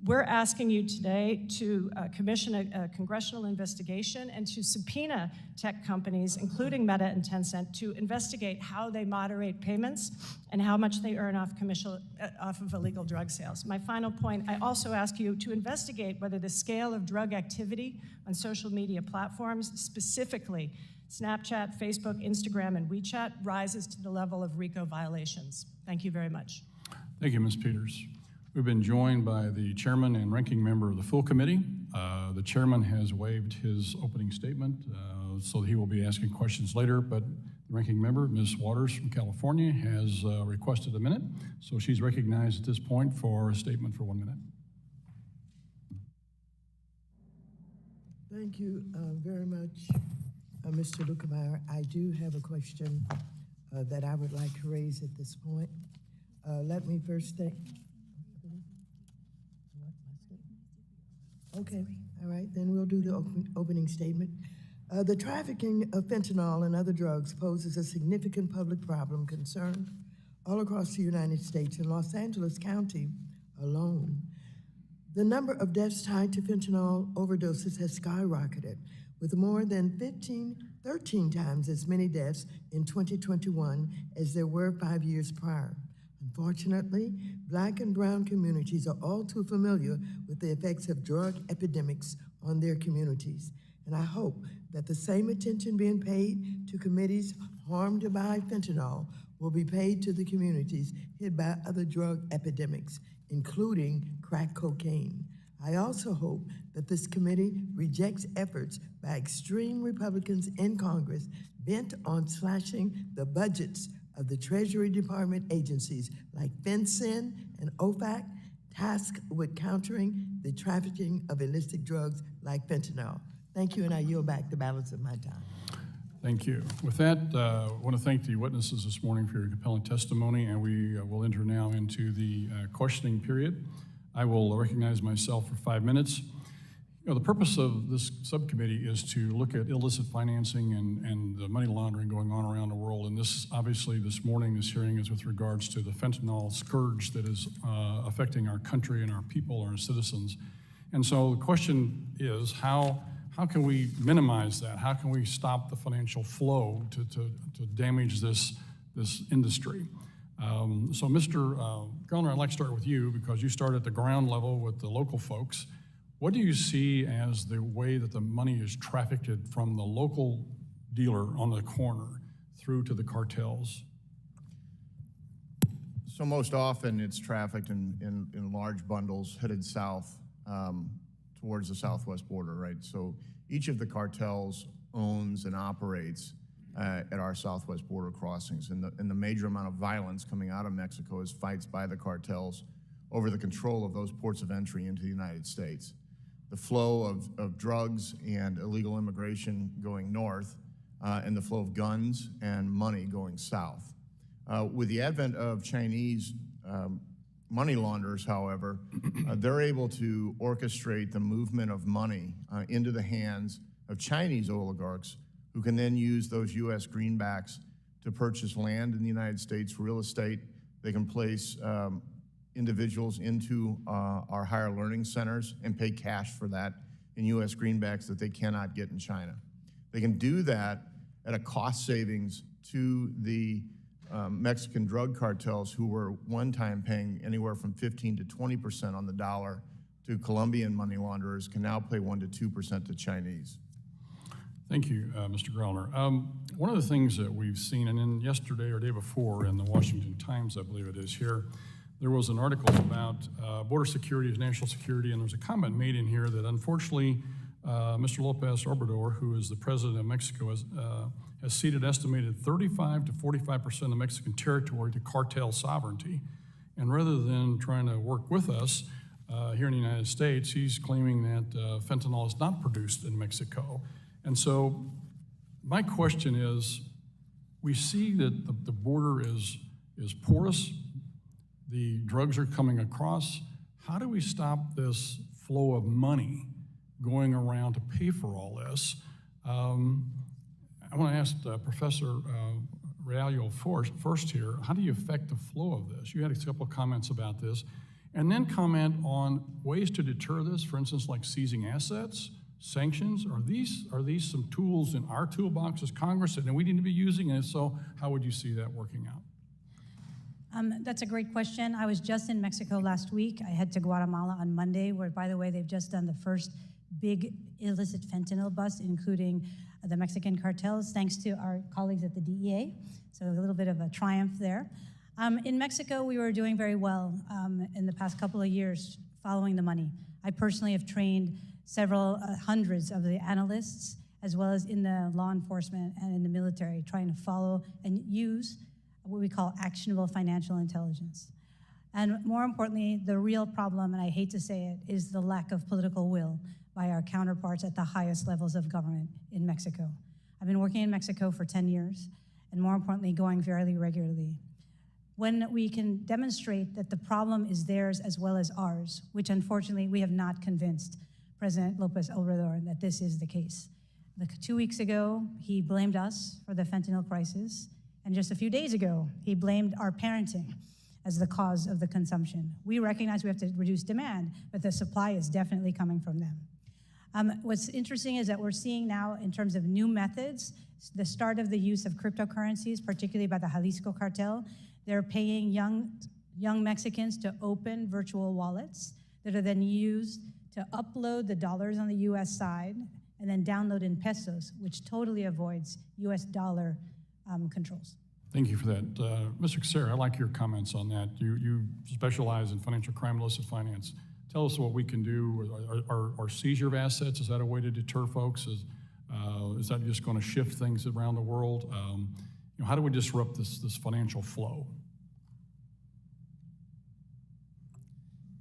We're asking you today to commission a congressional investigation and to subpoena tech companies, including Meta and Tencent, to investigate how they moderate payments and how much they earn off of illegal drug sales. My final point, I also ask you to investigate whether the scale of drug activity on social media platforms, specifically Snapchat, Facebook, Instagram, and WeChat, rises to the level of RICO violations. Thank you very much. Thank you, Ms. Peters. We've been joined by the chairman and ranking member of the full committee. The chairman has waived his opening statement, so he will be asking questions later, but the ranking member, Ms. Waters from California, has requested a minute, so she's recognized at this point for a statement for 1 minute. Thank you very much, Mr. Lukemeyer, I do have a question that I would like to raise at this point. Let me first thank. Okay, all right, then we'll do the opening statement. The trafficking of fentanyl and other drugs poses a significant public problem concern all across the United States. In Los Angeles County alone, the number of deaths tied to fentanyl overdoses has skyrocketed, with more than 13 times as many deaths in 2021 as there were 5 years prior. Unfortunately, Black and brown communities are all too familiar with the effects of drug epidemics on their communities. And I hope that the same attention being paid to communities harmed by fentanyl will be paid to the communities hit by other drug epidemics, including crack cocaine. I also hope that this committee rejects efforts by extreme Republicans in Congress bent on slashing the budgets of the Treasury Department agencies like FinCEN and OFAC, tasked with countering the trafficking of illicit drugs like fentanyl. Thank you, and I yield back the balance of my time. Thank you. With that, I want to thank the witnesses this morning for your compelling testimony, and we will enter now into the questioning period. I will recognize myself for 5 minutes. You know, the purpose of this subcommittee is to look at illicit financing and the money laundering going on around the world. And this, obviously, this morning, this hearing is with regards to the fentanyl scourge that is affecting our country and our people, our citizens. And so the question is, how can we minimize that? How can we stop the financial flow to damage this industry? So Mr. Grellner, I'd like to start with you because you start at the ground level with the local folks. What do you see as the way that the money is trafficked from the local dealer on the corner through to the cartels? So most often it's trafficked in large bundles headed south towards the southwest border, right? So each of the cartels owns and operates at our southwest border crossings. And the major amount of violence coming out of Mexico is fights by the cartels over the control of those ports of entry into the United States. The flow of drugs and illegal immigration going north, and the flow of guns and money going south. With the advent of Chinese money launderers, however, they're able to orchestrate the movement of money into the hands of Chinese oligarchs who can then use those U.S. greenbacks to purchase land in the United States, real estate. They can place individuals into our higher learning centers and pay cash for that in U.S. greenbacks that they cannot get in China. They can do that at a cost savings to the Mexican drug cartels, who were one time paying anywhere from 15 to 20% on the dollar to Colombian money launderers, can now pay 1 to 2% to Chinese. Thank you, Mr. Grellner. One of the things that we've seen, and then yesterday or day before in the Washington Times, I believe it is here, there was an article about border security as national security, and there's a comment made in here that unfortunately Mr. Lopez Obrador, who is the president of Mexico, has ceded estimated 35 to 45% of the Mexican territory to cartel sovereignty. And rather than trying to work with us here in the United States, he's claiming that fentanyl is not produced in Mexico. And so my question is, we see that the border is porous, the drugs are coming across. How do we stop this flow of money going around to pay for all this? I want to ask Professor Realuyo first here, how do you affect the flow of this? You had a couple of comments about this. And then comment on ways to deter this, for instance, like seizing assets, sanctions. Are these some tools in our toolbox as Congress and we need to be using? And if so, how would you see that working out? That's a great question. I was just in Mexico last week. I head to Guatemala on Monday, where, by the way, they've just done the first big illicit fentanyl bust, including the Mexican cartels, thanks to our colleagues at the DEA. So a little bit of a triumph there. In Mexico, we were doing very well in the past couple of years following the money. I personally have trained several hundreds of the analysts, as well as in the law enforcement and in the military, trying to follow and use what we call actionable financial intelligence. And more importantly, the real problem, and I hate to say it, is the lack of political will by our counterparts at the highest levels of government in Mexico. I've been working in Mexico for 10 years, and more importantly, going fairly regularly. When we can demonstrate that the problem is theirs as well as ours, which unfortunately we have not convinced President Lopez Obrador that this is the case. 2 weeks ago, he blamed us for the fentanyl crisis, and just a few days ago, he blamed our parenting as the cause of the consumption. We recognize we have to reduce demand, but the supply is definitely coming from them. What's interesting is that we're seeing now, in terms of new methods, the start of the use of cryptocurrencies, particularly by the Jalisco cartel. They're paying young Mexicans to open virtual wallets that are then used to upload the dollars on the US side and then download in pesos, which totally avoids US dollar controls. Thank you for that. Mr. Cassara, I like your comments on that. You specialize in financial crime, illicit finance. Tell us what we can do. Are seizure of assets, is that a way to deter folks? Is that just going to shift things around the world? How do we disrupt this financial flow?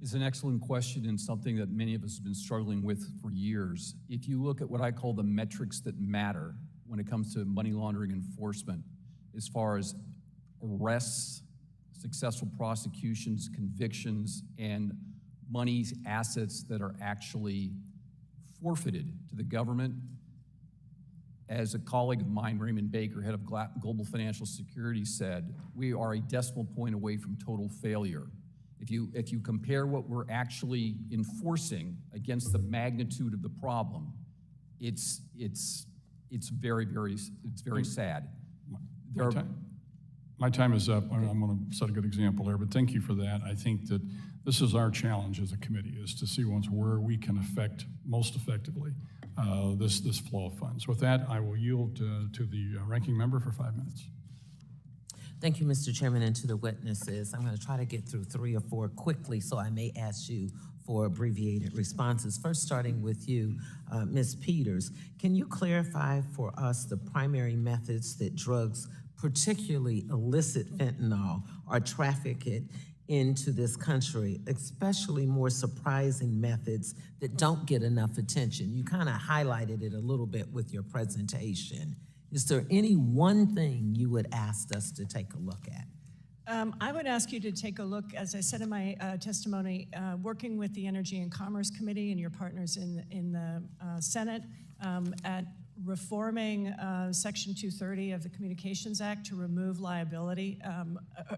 It's an excellent question and something that many of us have been struggling with for years. If you look at what I call the metrics that matter when it comes to money laundering enforcement, as far as arrests, successful prosecutions, convictions, and monies, assets that are actually forfeited to the government. As a colleague of mine, Raymond Baker, head of Global Financial Security, said, we are a decimal point away from total failure. If you compare what we're actually enforcing against the magnitude of the problem, it's very sad. My time is up. I'm going to set a good example there, but thank you for that. I think that this is our challenge as a committee, is to see where we can affect most effectively this flow of funds. With that, I will yield to the ranking member for 5 minutes. Thank you, Mr. Chairman, and to the witnesses. I'm going to try to get through 3 or 4 quickly, so I may ask you for abbreviated responses. First, starting with you, Ms. Peters, can you clarify for us the primary methods that drugs, particularly illicit fentanyl, are trafficked into this country, especially more surprising methods that don't get enough attention? You kind of highlighted it a little bit with your presentation. Is there any one thing you would ask us to take a look at? I would ask you to take a look, as I said in my testimony, working with the Energy and Commerce Committee and your partners in the Senate at reforming Section 230 of the Communications Act to remove liability,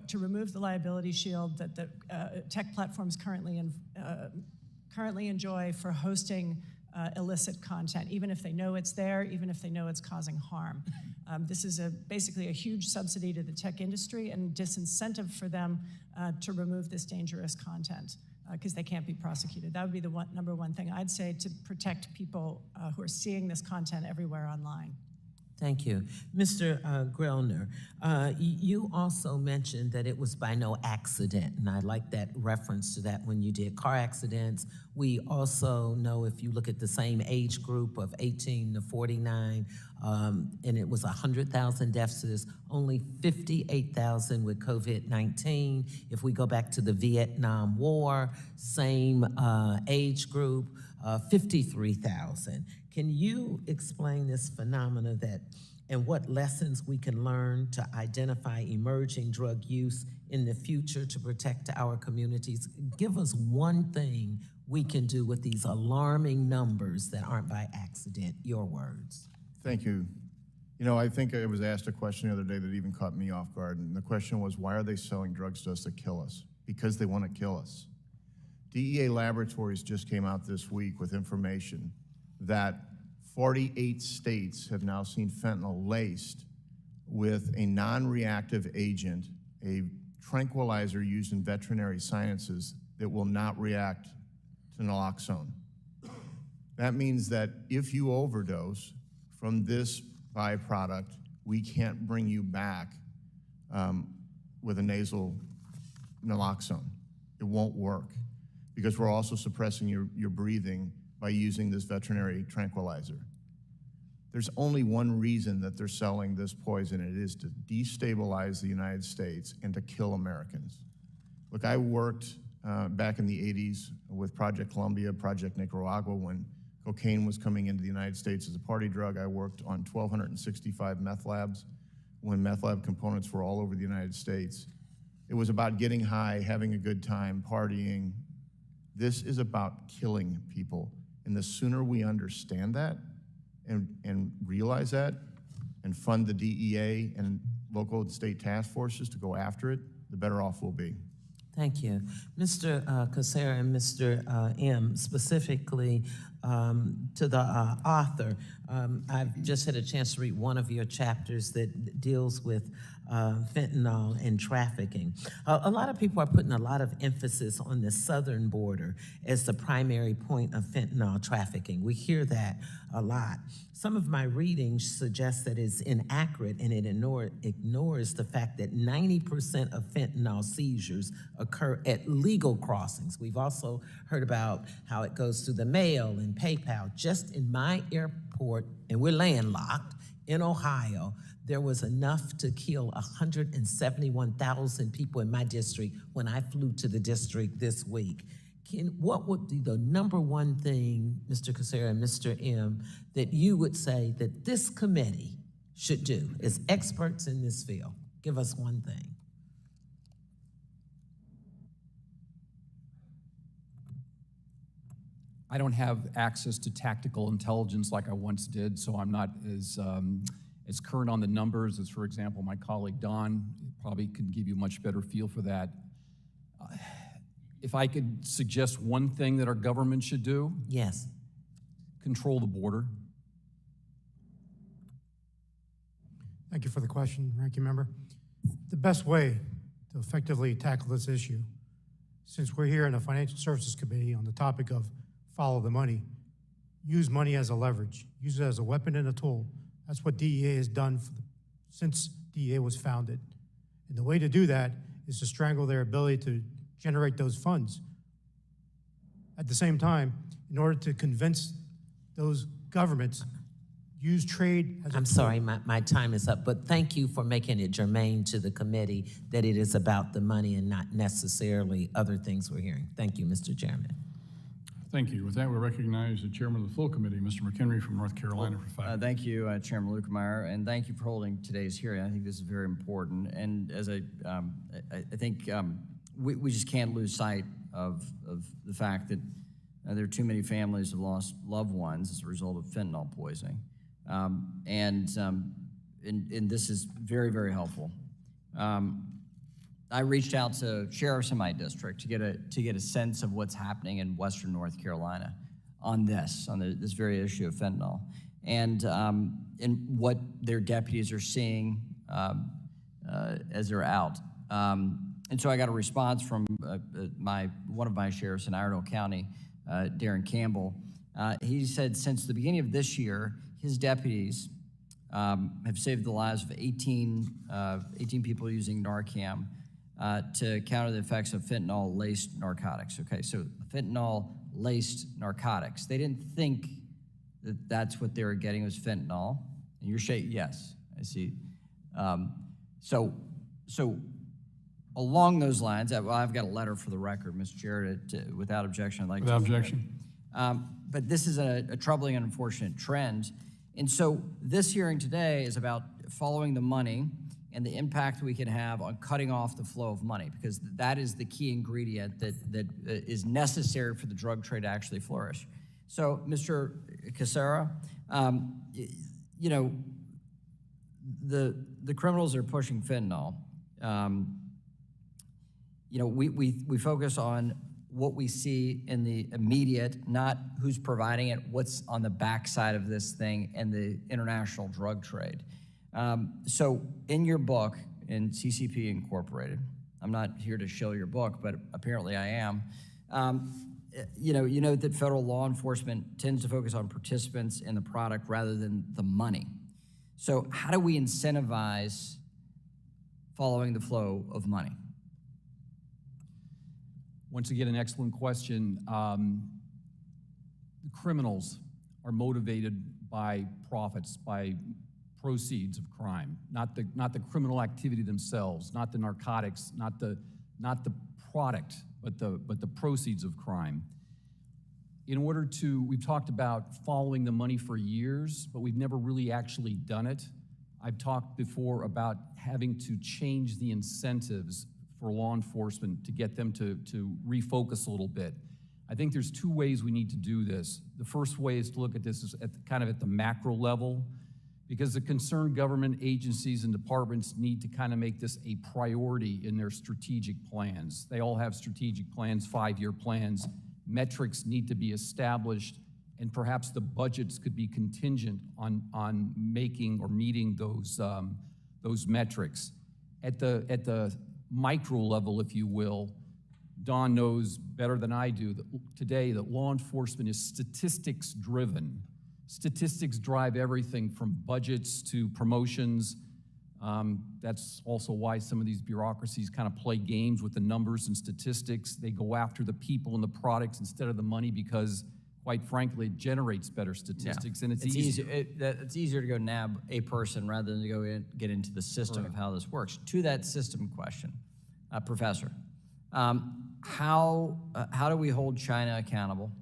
to remove the liability shield that the tech platforms currently enjoy for hosting illicit content, even if they know it's there, even if they know it's causing harm. This is basically a huge subsidy to the tech industry and disincentive for them to remove this dangerous content because they can't be prosecuted. That would be the number one thing I'd say to protect people who are seeing this content everywhere online. Thank you. Mr. Grellner, you also mentioned that it was by no accident, and I like that reference to that when you did car accidents. We also know, if you look at the same age group of 18 to 49, and it was 100,000 deaths, only 58,000 with COVID-19. If we go back to the Vietnam War, same age group, 53,000. Can you explain this phenomena and what lessons we can learn to identify emerging drug use in the future to protect our communities? Give us one thing we can do with these alarming numbers that aren't by accident. Your words. Thank you. I think I was asked a question the other day that even caught me off guard, and the question was, why are they selling drugs to us that kill us? Because they want to kill us. DEA Laboratories just came out this week with information that 48 states have now seen fentanyl laced with a non-reactive agent, a tranquilizer used in veterinary sciences that will not react to naloxone. That means that if you overdose from this byproduct, we can't bring you back with a nasal naloxone. It won't work because we're also suppressing your breathing by using this veterinary tranquilizer. There's only one reason that they're selling this poison, and it is to destabilize the United States and to kill Americans. Look, I worked back in the 80s with Project Columbia, Project Nicaragua, when cocaine was coming into the United States as a party drug. I worked on 1,265 meth labs when meth lab components were all over the United States. It was about getting high, having a good time, partying. This is about killing people. And the sooner we understand that and realize that and fund the DEA and local and state task forces to go after it, the better off we'll be. Thank you. Mr. Cassara and Mr. M, specifically to the author, I've just had a chance to read one of your chapters that deals with fentanyl and trafficking. A lot of people are putting a lot of emphasis on the southern border as the primary point of fentanyl trafficking. We hear that a lot. Some of my readings suggest that it's inaccurate and it ignores the fact that 90% of fentanyl seizures occur at legal crossings. We've also heard about how it goes through the mail and PayPal. Just in my airport, and we're landlocked, in Ohio, there was enough to kill 171,000 people in my district when I flew to the district this week. What would be the number one thing, Mr. Cassara and Mr. M, that you would say that this committee should do as experts in this field? Give us one thing. I don't have access to tactical intelligence like I once did, so I'm not as current on the numbers as, for example, my colleague Don probably could give you a much better feel for that. If I could suggest one thing that our government should do, Yes. control the border. Thank you for the question, Ranking Member. The best way to effectively tackle this issue, since we're here in the Financial Services Committee on the topic of follow the money, use money as a leverage, use it as a weapon and a tool. That's what DEA has done since DEA was founded. And the way to do that is to strangle their ability to generate those funds. At the same time, in order to convince those governments, use trade as a I'm tool. sorry, my time is up, but thank you for making it germane to the committee that it is about the money and not necessarily other things we're hearing. Thank you, Mr. Chairman. Thank you. With that, we recognize the chairman of the full committee, Mr. McHenry from North Carolina, for 5 minutes. Thank you, Chairman Lukemeyer, and thank you for holding today's hearing. I think this is very important, and as I think we just can't lose sight of the fact that there are too many families that have lost loved ones as a result of fentanyl poisoning, and this is very, very helpful. I reached out to sheriffs in my district to get a sense of what's happening in Western North Carolina on this very issue of fentanyl, and what their deputies are seeing as they're out. And so I got a response from one of my sheriffs in Iredell County, Darren Campbell. He said since the beginning of this year, his deputies have saved the lives of 18 people using Narcan to counter the effects of fentanyl-laced narcotics. Okay, so fentanyl-laced narcotics. They didn't think that that's what they were getting was fentanyl. And you're shaking, yes, I see. So along those lines, I've got a letter for the record, Mr. Chair, without objection, I'd like Without to. objection. But this is a troubling and unfortunate trend. And so this hearing today is about following the money and the impact we can have on cutting off the flow of money, because that is the key ingredient that is necessary for the drug trade to actually flourish. So, Mr. Cassara, you know, the criminals are pushing fentanyl. You know, we focus on what we see in the immediate, not who's providing it, what's on the backside of this thing and the international drug trade. So in your book, in CCP Incorporated, I'm not here to show your book, but apparently I am, you know that federal law enforcement tends to focus on participants in the product rather than the money. So how do we incentivize following the flow of money? Once again, an excellent question. The criminals are motivated by profits, by proceeds of crime, not the criminal activity themselves, not the narcotics, not the product, but the proceeds of crime. in order to, we've talked about following the money for years, but we've never really actually done it. I've talked before about having to change the incentives for law enforcement to get them to refocus a little bit. I think there's two ways we need to do this. The first way is to look at this at the macro level, because the concerned government agencies and departments need to kind of make this a priority in their strategic plans. They all have strategic plans, 5-year plans. Metrics need to be established, and perhaps the budgets could be contingent on making or meeting those metrics. At the micro level, if you will, Don knows better than I do today that law enforcement is statistics driven. Statistics drive everything from budgets to promotions. That's also why some of these bureaucracies kind of play games with the numbers and statistics. They go after the people and the products instead of the money because, quite frankly, it generates better statistics. And it's easier. It's easier to go nab a person rather than to get into the system of how this works. To that system question, Professor, how do we hold China accountable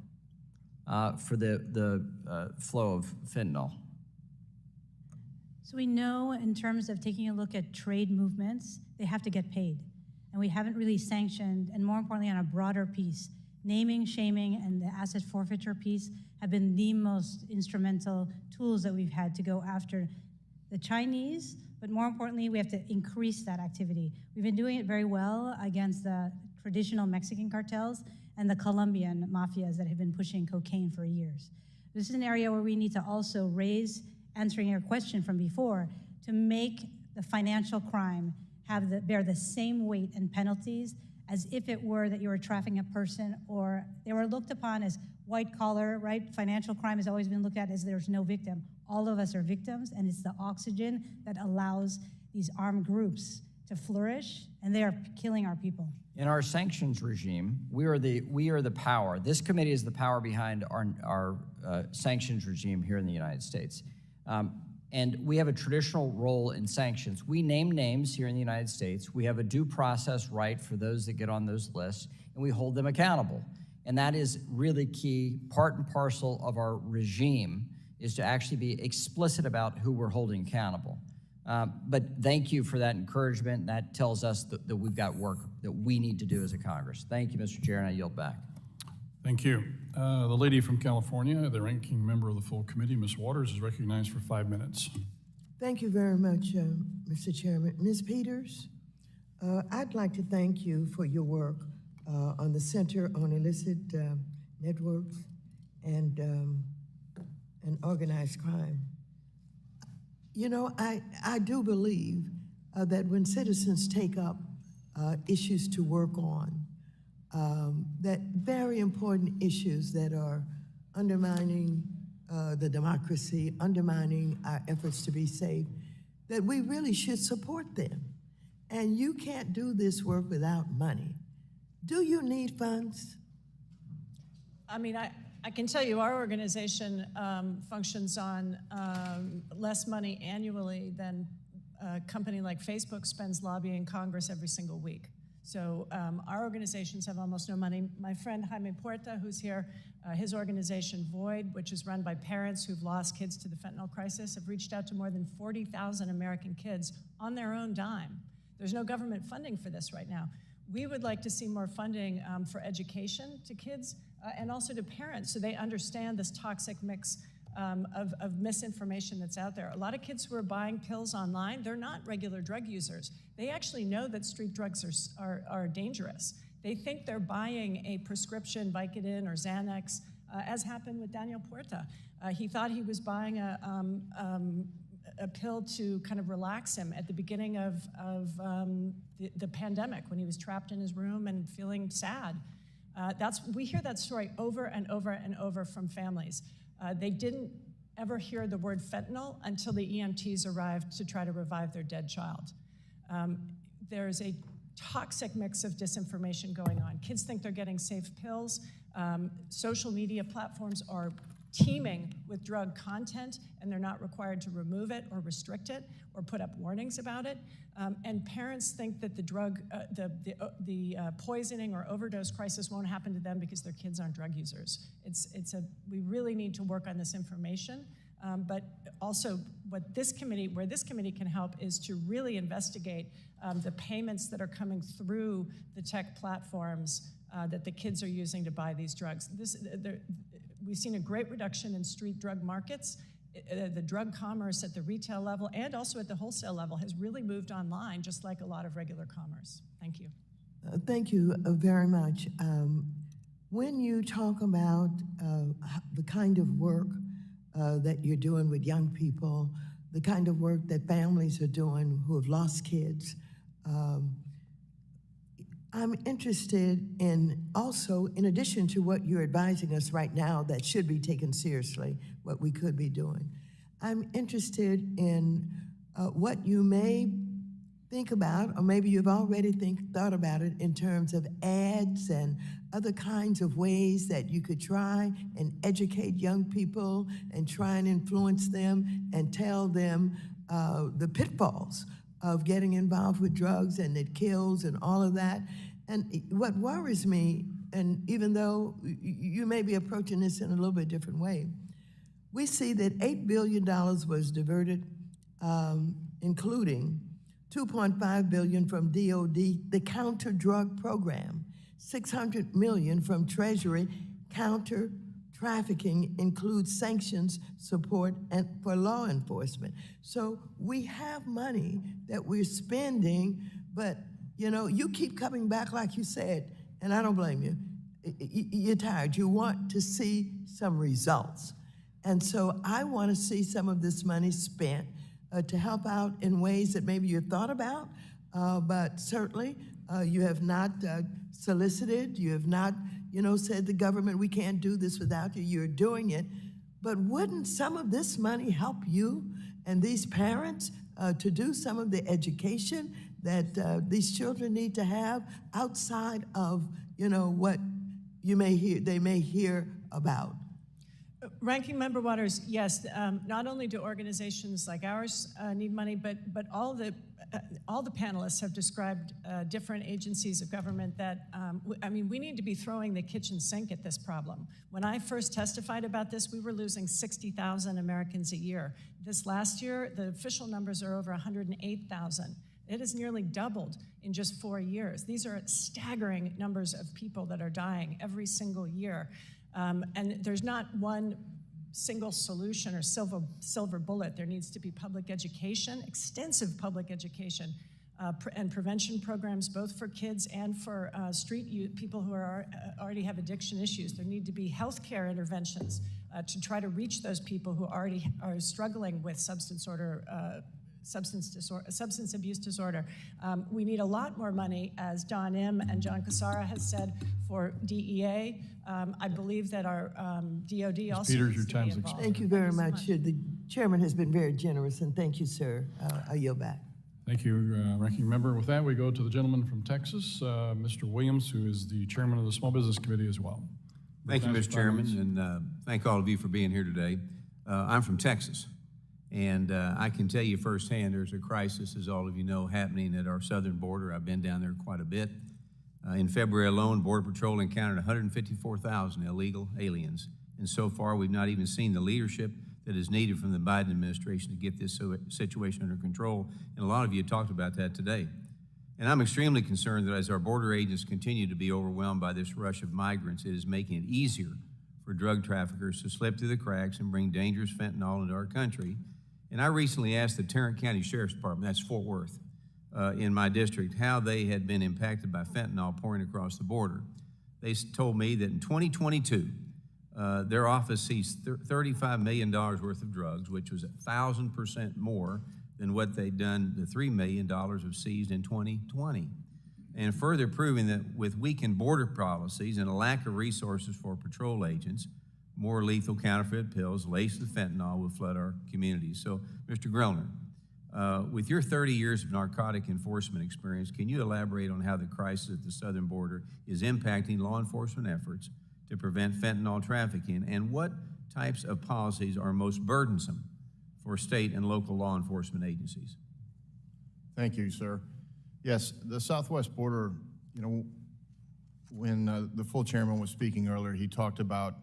for the flow of fentanyl? So we know in terms of taking a look at trade movements, they have to get paid. And we haven't really sanctioned, and more importantly on a broader piece, naming, shaming, and the asset forfeiture piece have been the most instrumental tools that we've had to go after the Chinese, but more importantly, we have to increase that activity. We've been doing it very well against the traditional Mexican cartels and the Colombian mafias that have been pushing cocaine for years. This is an area where we need to also raise, answering your question from before, to make the financial crime bear the same weight and penalties as if it were that you were trafficking a person or they were looked upon as white collar, right? Financial crime has always been looked at as there's no victim. All of us are victims, and it's the oxygen that allows these armed groups to flourish, and they are killing our people. In our sanctions regime, we are the power. This committee is the power behind our sanctions regime here in the United States. And we have a traditional role in sanctions. We name names here in the United States. We have a due process right for those that get on those lists, and we hold them accountable. And that is really key, part and parcel of our regime, is to actually be explicit about who we're holding accountable. But thank you for that encouragement. That tells us that we've got work that we need to do as a Congress. Thank you, Mr. Chair, and I yield back. Thank you. The lady from California, the ranking member of the full committee, Ms. Waters, is recognized for 5 minutes. Thank you very much, Mr. Chairman. Ms. Peters, I'd like to thank you for your work on the Center on Illicit Networks and Organized Crime. You know, I do believe that when citizens take up issues to work on, that very important issues that are undermining the democracy, undermining our efforts to be safe, that we really should support them. And you can't do this work without money. Do you need funds? I mean, I can tell you our organization functions on less money annually than a company like Facebook spends lobbying Congress every single week. So our organizations have almost no money. My friend Jaime Puerta, who's here, his organization Void, which is run by parents who've lost kids to the fentanyl crisis, have reached out to more than 40,000 American kids on their own dime. There's no government funding for this right now. We would like to see more funding for education to kids and also to parents so they understand this toxic mix of misinformation that's out there. A lot of kids who are buying pills online, they're not regular drug users. They actually know that street drugs are dangerous. They think they're buying a prescription Vicodin or Xanax, as happened with Daniel Puerta. He thought he was buying a pill to kind of relax him at the beginning of the pandemic when he was trapped in his room and feeling sad. We hear that story over and over and over from families. They didn't ever hear the word fentanyl until the EMTs arrived to try to revive their dead child. There's a toxic mix of disinformation going on. Kids think they're getting safe pills. Social media platforms are teeming with drug content, and they're not required to remove it or restrict it or put up warnings about it. And parents think that the drug, the poisoning or overdose crisis won't happen to them because their kids aren't drug users. We really need to work on this information. But also where this committee can help is to really investigate the payments that are coming through the tech platforms that the kids are using to buy these drugs. We've seen a great reduction in street drug markets. The drug commerce at the retail level and also at the wholesale level has really moved online, just like a lot of regular commerce. Thank you. Thank you very much. When you talk about the kind of work that you're doing with young people, the kind of work that families are doing who have lost kids, I'm interested in also, in addition to what you're advising us right now that should be taken seriously, what we could be doing, I'm interested in what you may think about, or maybe you've already thought about it in terms of ads and other kinds of ways that you could try and educate young people and try and influence them and tell them the pitfalls of getting involved with drugs and it kills and all of that. And what worries me, and even though you may be approaching this in a little bit different way, we see that $8 billion was diverted, including $2.5 billion from DOD, the counter drug program, $600 million from Treasury. Counter trafficking includes sanctions support and for law enforcement. So we have money that we're spending, but you know, you keep coming back like you said, and I don't blame you. You're tired. You want to see some results. And so I want to see some of this money spent to help out in ways that maybe you've thought about, but certainly you have not solicited, you have not, said the government, we can't do this without you, you're doing it. But wouldn't some of this money help you and these parents to do some of the education that these children need to have outside of, what they may hear about? Ranking Member Waters, yes, not only do organizations like ours need money, but all the panelists have described different agencies of government that, we need to be throwing the kitchen sink at this problem. When I first testified about this, we were losing 60,000 Americans a year. This last year, the official numbers are over 108,000. It has nearly doubled in just 4 years. These are staggering numbers of people that are dying every single year. And there's not one single solution or silver bullet. There needs to be public education, extensive public education, and prevention programs, both for kids and for street youth, people who already have addiction issues. There need to be healthcare interventions to try to reach those people who already are struggling with substance abuse disorder. We need a lot more money, as Don M. and John Cassara has said, for DEA. I believe that our DOD also Peters, needs your to time's be involved. Thank you very much. The chairman has been very generous, and thank you, sir. I yield back. Thank you, Ranking Member. With that, we go to the gentleman from Texas, Mr. Williams, who is the chairman of the Small Business Committee as well. Thank you, Mr. Chairman, and thank all of you for being here today. I'm from Texas, and I can tell you firsthand there's a crisis, as all of you know, happening at our southern border. I've been down there quite a bit. In February alone, Border Patrol encountered 154,000 illegal aliens, and so far we've not even seen the leadership that is needed from the Biden administration to get this situation under control, and a lot of you talked about that today. And I'm extremely concerned that as our border agents continue to be overwhelmed by this rush of migrants, it is making it easier for drug traffickers to slip through the cracks and bring dangerous fentanyl into our country. And I recently asked the Tarrant County Sheriff's Department, that's Fort Worth, in my district, how they had been impacted by fentanyl pouring across the border. They told me that in 2022, their office seized $35 million worth of drugs, which was 1,000% more than what they'd done, the $3 million of seized in 2020. And further proving that with weakened border policies and a lack of resources for patrol agents, more lethal counterfeit pills laced with fentanyl will flood our communities. So, Mr. Grellner, with your 30 years of narcotic enforcement experience, can you elaborate on how the crisis at the southern border is impacting law enforcement efforts to prevent fentanyl trafficking, and what types of policies are most burdensome for state and local law enforcement agencies? Thank you, sir. Yes, the southwest border, you know, when the full chairman was speaking earlier, he talked about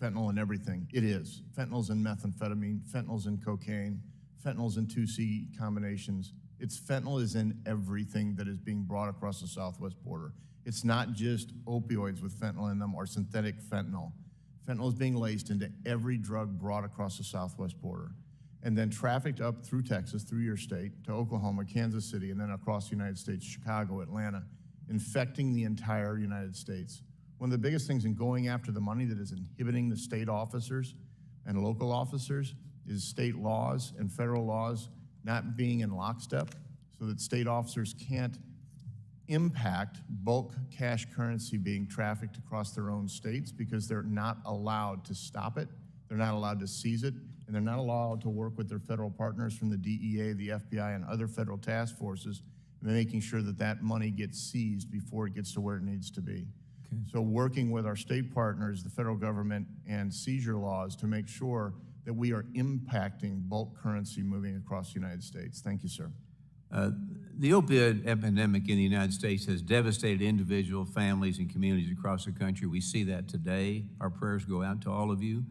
fentanyl in everything. It is. Fentanyl's in methamphetamine, fentanyl's in cocaine, fentanyl's in 2C combinations. Fentanyl is in everything that is being brought across the southwest border. It's not just opioids with fentanyl in them or synthetic fentanyl. Fentanyl is being laced into every drug brought across the southwest border and then trafficked up through Texas, through your state, to Oklahoma, Kansas City, and then across the United States, Chicago, Atlanta, infecting the entire United States. One of the biggest things in going after the money that is inhibiting the state officers and local officers is state laws and federal laws not being in lockstep so that state officers can't impact bulk cash currency being trafficked across their own states because they're not allowed to stop it, they're not allowed to seize it, and they're not allowed to work with their federal partners from the DEA, the FBI, and other federal task forces in making sure that that money gets seized before it gets to where it needs to be. Okay. So working with our state partners, the federal government, and seizure laws to make sure that we are impacting bulk currency moving across the United States. Thank you, sir. The opioid epidemic in the United States has devastated individual families and communities across the country. We see that today. Our prayers go out to all of you.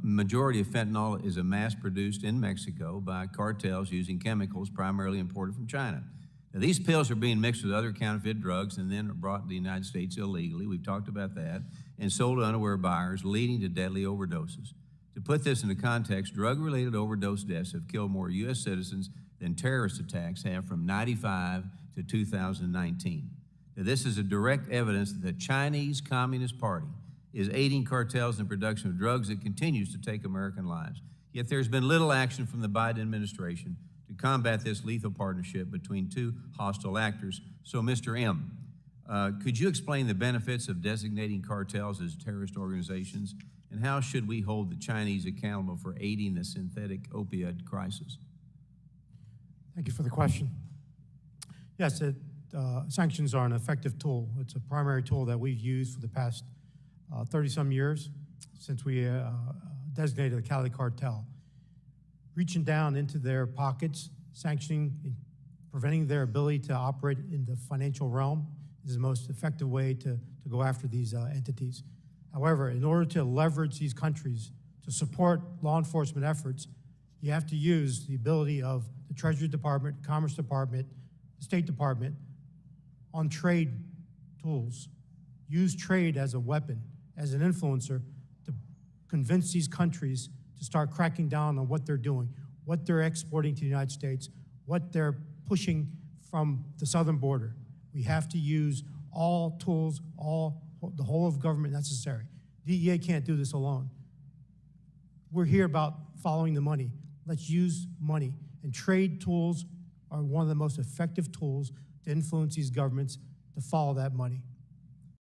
Majority of fentanyl is mass-produced in Mexico by cartels using chemicals primarily imported from China. Now, these pills are being mixed with other counterfeit drugs and then are brought to the United States illegally. We've talked about that, and sold to unaware buyers, leading to deadly overdoses. To put this into context, drug-related overdose deaths have killed more U.S. citizens than terrorist attacks have from 1995 to 2019. Now, this is a direct evidence that the Chinese Communist Party is aiding cartels in the production of drugs that continues to take American lives. Yet there's been little action from the Biden administration to combat this lethal partnership between two hostile actors. So, Mr. M., could you explain the benefits of designating cartels as terrorist organizations, and how should we hold the Chinese accountable for aiding the synthetic opioid crisis? Thank you for the question. Yes, sanctions are an effective tool. It's a primary tool that we've used for the past 30-some years since we designated the Cali cartel. Reaching down into their pockets, sanctioning, preventing their ability to operate in the financial realm is the most effective way to go after these entities. However, in order to leverage these countries to support law enforcement efforts, you have to use the ability of the Treasury Department, Commerce Department, the State Department on trade tools. Use trade as a weapon, as an influencer, to convince these countries to start cracking down on what they're doing, what they're exporting to the United States, what they're pushing from the southern border. We have to use all tools, the whole of government necessary. DEA can't do this alone. We're here about following the money. Let's use money. And trade tools are one of the most effective tools to influence these governments to follow that money.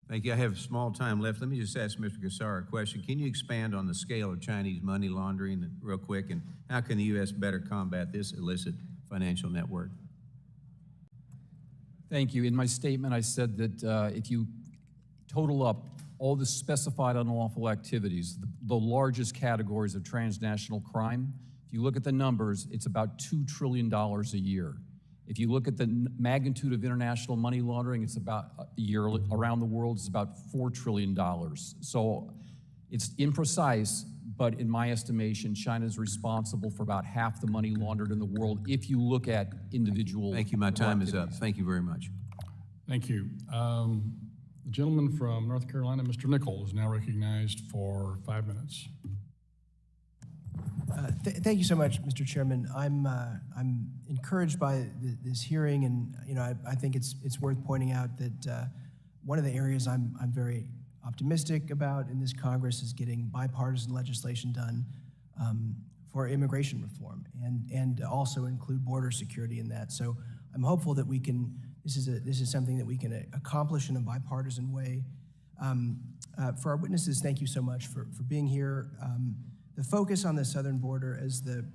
Thank you. I have small time left. Let me just ask Mr. Cassara a question. Can you expand on the scale of Chinese money laundering real quick, and how can the U.S. better combat this illicit financial network? Thank you. In my statement, I said that if you total up all the specified unlawful activities, the largest categories of transnational crime, if you look at the numbers, it's about $2 trillion a year. If you look at the magnitude of international money laundering, it's about a year around the world, it's about $4 trillion. So it's imprecise, but in my estimation, China is responsible for about half the money laundered in the world if you look at individual. Thank you. My time is up. Thank you very much. Thank you. The gentleman from North Carolina, Mr. Nickel, is now recognized for 5 minutes. Thank you so much, Mr. Chairman. I'm encouraged by this hearing, and I think it's worth pointing out that one of the areas I'm very optimistic about in this Congress is getting bipartisan legislation done for immigration reform, and also include border security in that. So I'm hopeful that we can. This is something that we can accomplish in a bipartisan way. For our witnesses, thank you so much for being here. The focus on the southern border as the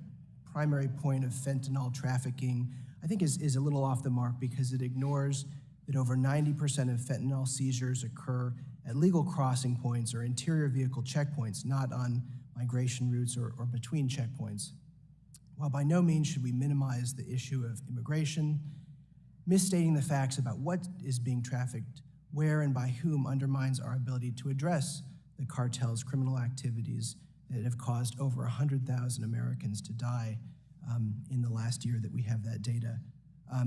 primary point of fentanyl trafficking, I think is a little off the mark, because it ignores that over 90% of fentanyl seizures occur at legal crossing points or interior vehicle checkpoints, not on migration routes or between checkpoints. While by no means should we minimize the issue of immigration, misstating the facts about what is being trafficked, where and by whom undermines our ability to address the cartel's criminal activities that have caused over 100,000 Americans to die in the last year that we have that data.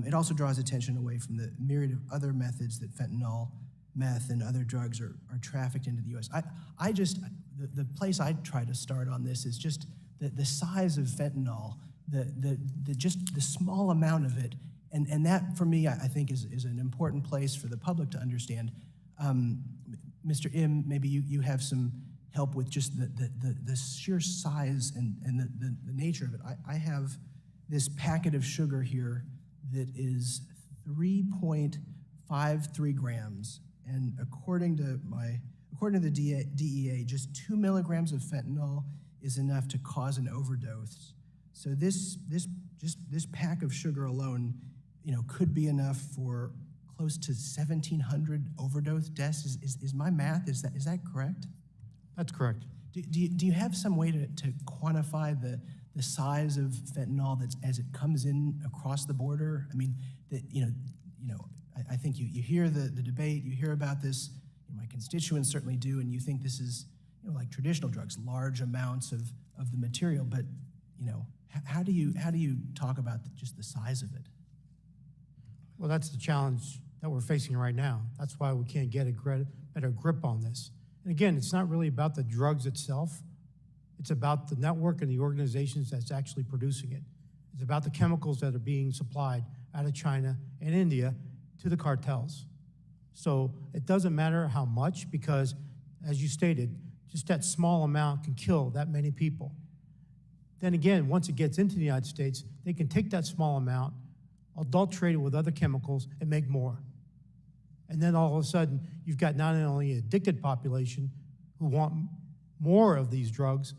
It also draws attention away from the myriad of other methods that fentanyl, meth, and other drugs are trafficked into the U.S. The place I try to start on this is just the size of fentanyl, just the small amount of it, and that for me I think is an important place for the public to understand. Mr. Im, maybe you have some help with just the sheer size and the nature of it. I have this packet of sugar here that is 3.53 grams, and according to the DEA, just 2 milligrams of fentanyl is enough to cause an overdose. So this pack of sugar alone, could be enough for close to 1,700 overdose deaths. Is my math, is that correct? That's correct. Do you have some way to quantify the size of fentanyl that's as it comes in across the border? I mean, I think you hear the debate, you hear about this. My constituents certainly do, and you think this is like traditional drugs, large amounts of the material. But how do you talk about just the size of it? Well, that's the challenge that we're facing right now. That's why we can't get a better grip on this. And again, it's not really about the drugs itself. It's about the network and the organizations that's actually producing it. It's about the chemicals that are being supplied out of China and India to the cartels. So it doesn't matter how much, because as you stated, just that small amount can kill that many people. Then again, once it gets into the United States, they can take that small amount, adulterate it with other chemicals, and make more. And then all of a sudden, you've got not only an addicted population who want more of these drugs,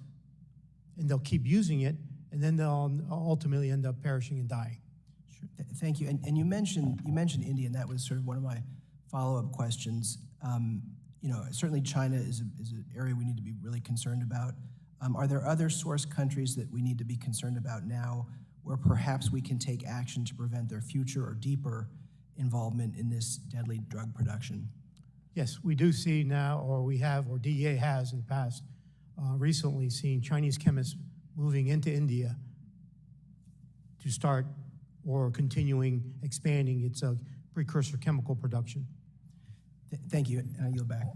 and they'll keep using it, and then they'll ultimately end up perishing and dying. Sure. Thank you. And you mentioned India, and that was sort of one of my follow-up questions. Certainly China is an area we need to be really concerned about. Are there other source countries that we need to be concerned about now, where perhaps we can take action to prevent their future or deeper involvement in this deadly drug production? Yes, we do see now, or DEA has in the past, recently seen Chinese chemists moving into India to start or continuing expanding its precursor chemical production. Thank you, and I yield back.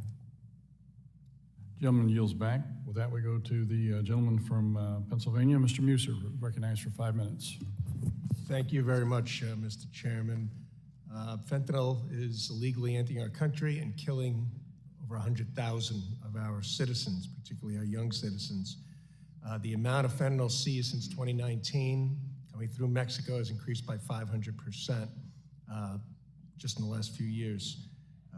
Gentleman yields back. With that, we go to the gentleman from Pennsylvania, Mr. Muser, recognized for 5 minutes. Thank you very much, Mr. Chairman. Fentanyl is illegally entering our country and killing over 100,000 of our citizens, particularly our young citizens. The amount of fentanyl seized since 2019 coming through Mexico has increased by 500% just in the last few years.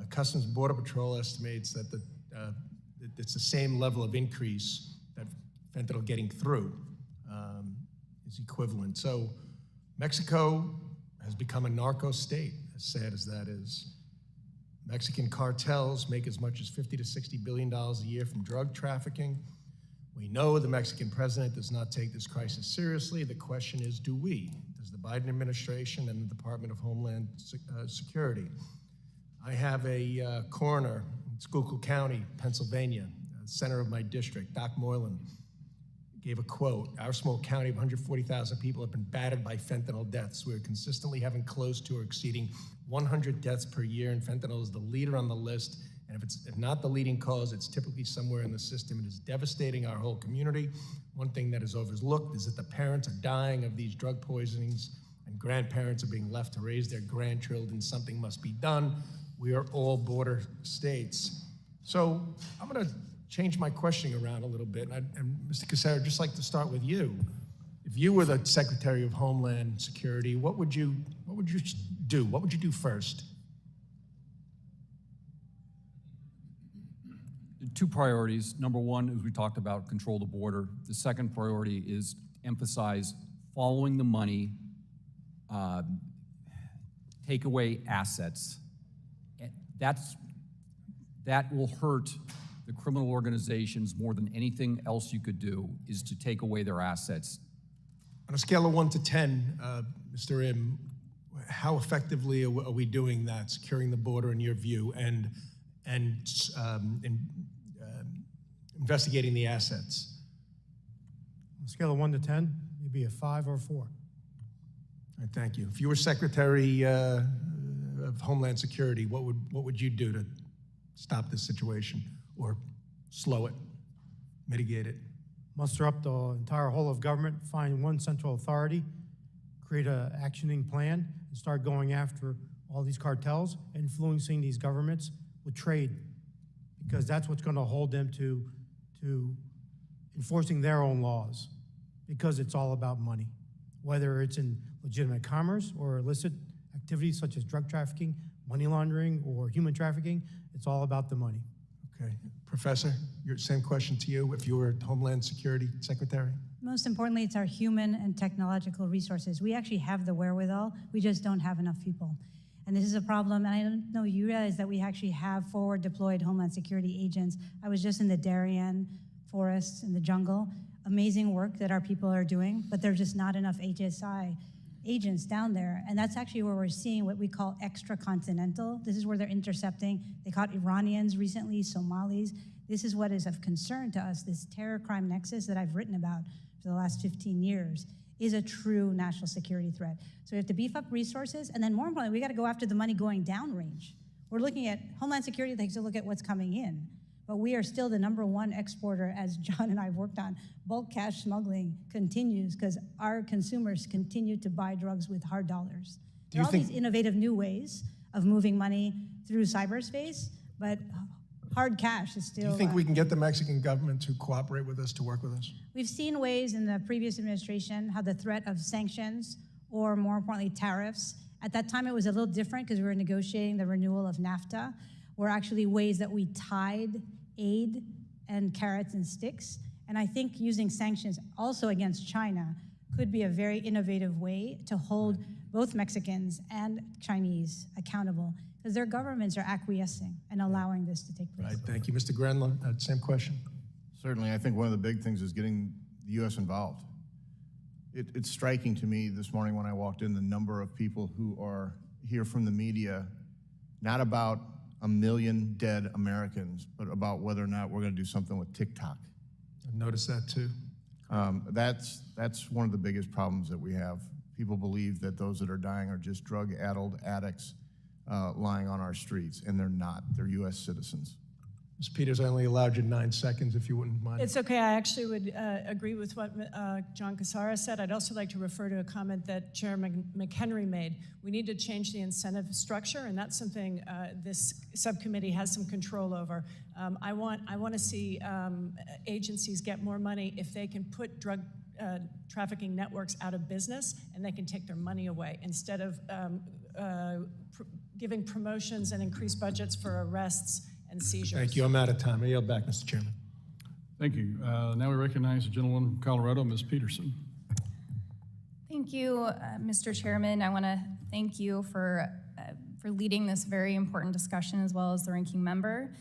Customs and Border Patrol estimates that it's the same level of increase that fentanyl getting through is equivalent. So Mexico has become a narco state, as sad as that is. Mexican cartels make as much as $50 to $60 billion a year from drug trafficking. We know the Mexican president does not take this crisis seriously. The question is, do we? Does the Biden administration and the Department of Homeland Security? I have a coroner in Schuylkill County, Pennsylvania, center of my district, Doc Moylan, gave a quote: "Our small county of 140,000 people have been battered by fentanyl deaths. We're consistently having close to or exceeding 100 deaths per year, and fentanyl is the leader on the list. And if not the leading cause, it's typically somewhere in the system. It is devastating our whole community. One thing that is overlooked is that the parents are dying of these drug poisonings, and grandparents are being left to raise their grandchildren. Something must be done. We are all border states." So I'm going to change my questioning around a little bit. And Mr. Cassara, I'd just like to start with you. If you were the Secretary of Homeland Security, what would you do? What would you do first? Two priorities. Number one, as we talked about, control the border. The second priority is emphasize following the money, take away assets. That will hurt the criminal organizations more than anything else you could do is to take away their assets. On a scale of 1 to 10, Mr. Im, how effectively are we doing that, securing the border in your view, and investigating the assets? On a scale of 1 to 10, maybe a 5 or a 4. All right, thank you. If you were Secretary of Homeland Security, what would you do to stop this situation or slow it, mitigate it? Muster up the entire whole of government, find one central authority, create an actioning plan, and start going after all these cartels, influencing these governments with trade, because that's what's going to hold them to enforcing their own laws, because it's all about money, whether it's in legitimate commerce or illicit activities such as drug trafficking, money laundering, or human trafficking. It's all about the money. Okay. Professor, same question to you if you were Homeland Security Secretary. Most importantly, it's our human and technological resources. We actually have the wherewithal, we just don't have enough people. And this is a problem, and I don't know you realize that we actually have forward deployed Homeland Security agents. I was just in the Darien forests, in the jungle. Amazing work that our people are doing, but there's just not enough HSI agents down there. And that's actually where we're seeing what we call extracontinental. This is where they're intercepting. They caught Iranians recently, Somalis. This is what is of concern to us. This terror crime nexus that I've written about for the last 15 years is a true national security threat. So we have to beef up resources, and then more importantly, we got to go after the money going downrange. We're looking at Homeland Security takes a look at what's coming in, but we are still the #1 exporter, as John and I have worked on. Bulk cash smuggling continues because our consumers continue to buy drugs with hard dollars. There are all these innovative new ways of moving money through cyberspace, but hard cash is still. Do you think we can get the Mexican government to cooperate with us, to work with us? We've seen ways in the previous administration how the threat of sanctions, or more importantly, tariffs, at that time it was a little different because we were negotiating the renewal of NAFTA, were actually ways that we tied aid and carrots and sticks. And I think using sanctions also against China could be a very innovative way to hold both Mexicans and Chinese accountable, because their governments are acquiescing and allowing this to take place. Right, thank you. Mr. Grellner, same question. Certainly, I think one of the big things is getting the U.S. involved. It's striking to me this morning when I walked in the number of people who are here from the media, not about 1 million dead Americans, but about whether or not we're going to do something with TikTok. I've noticed that too. That's one of the biggest problems that we have. People believe that those that are dying are just drug-addled addicts lying on our streets, and they're not. They're U.S. citizens. Ms. Peters, I only allowed you 9 seconds, if you wouldn't mind. It's okay. I actually would agree with what John Cassara said. I'd also like to refer to a comment that Chairman McHenry made. We need to change the incentive structure, and that's something this subcommittee has some control over. I want to see agencies get more money if they can put drug trafficking networks out of business, and they can take their money away instead of giving promotions and increased budgets for arrests and seizures. Thank you. I'm out of time. I yield back, Mr. Chairman. Thank you. Now we recognize the gentleman from Colorado, Ms. Peterson. Thank you, Mr. Chairman. I want to thank you for leading this very important discussion, as well as the ranking member.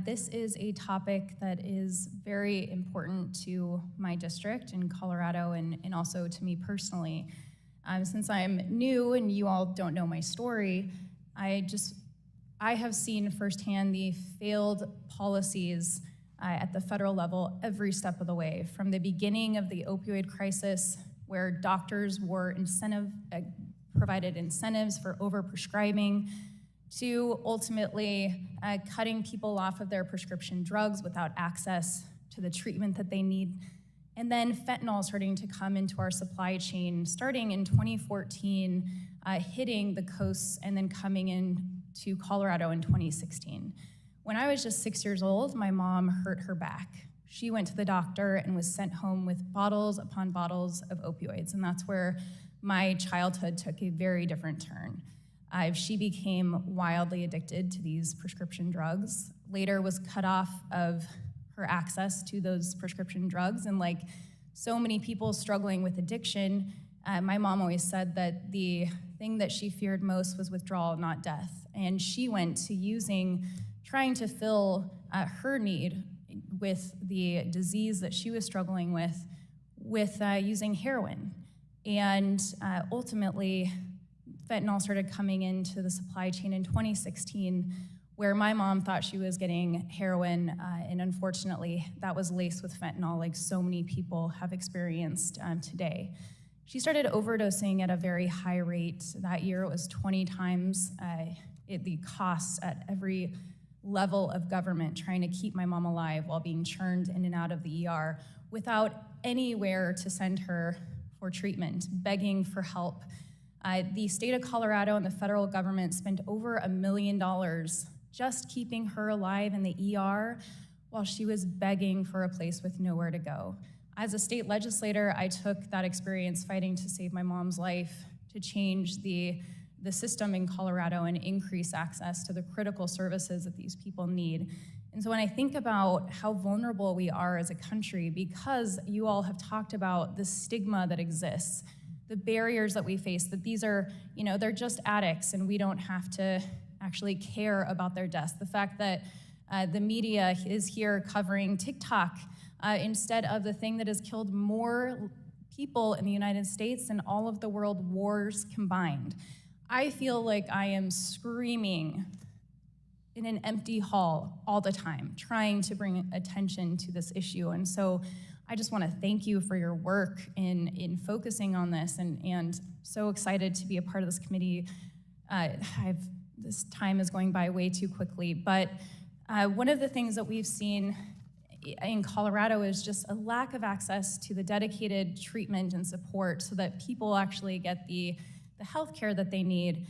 This is a topic that is very important to my district in Colorado, and also to me personally. Since I'm new and you all don't know my story, I have seen firsthand the failed policies at the federal level every step of the way, from the beginning of the opioid crisis, where doctors were provided incentives for overprescribing, to ultimately cutting people off of their prescription drugs without access to the treatment that they need. And then fentanyl starting to come into our supply chain, starting in 2014, hitting the coasts and then coming in to Colorado in 2016. When I was just 6 years old, my mom hurt her back. She went to the doctor and was sent home with bottles upon bottles of opioids, and that's where my childhood took a very different turn. She became wildly addicted to these prescription drugs, later was cut off of her access to those prescription drugs, and like so many people struggling with addiction, my mom always said that the thing that she feared most was withdrawal, not death. And she went to using trying to fill her need with the disease that she was struggling with using heroin. And ultimately, fentanyl started coming into the supply chain in 2016, where my mom thought she was getting heroin, and unfortunately, that was laced with fentanyl, like so many people have experienced today. She started overdosing at a very high rate. That year, it was 20 times the costs at every level of government trying to keep my mom alive while being churned in and out of the ER without anywhere to send her for treatment, begging for help. The state of Colorado and the federal government spent over $1 million just keeping her alive in the ER while she was begging for a place with nowhere to go. As a state legislator, I took that experience fighting to save my mom's life to change the system in Colorado and increase access to the critical services that these people need. And so when I think about how vulnerable we are as a country, because you all have talked about the stigma that exists, the barriers that we face, that these are, they're just addicts and we don't have to actually care about their deaths. The fact that the media is here covering TikTok instead of the thing that has killed more people in the United States than all of the world wars combined. I feel like I am screaming in an empty hall all the time, trying to bring attention to this issue. And so I just want to thank you for your work in focusing on this, and so excited to be a part of this committee. This time is going by way too quickly, but one of the things that we've seen in Colorado is just a lack of access to the dedicated treatment and support so that people actually get the health care that they need.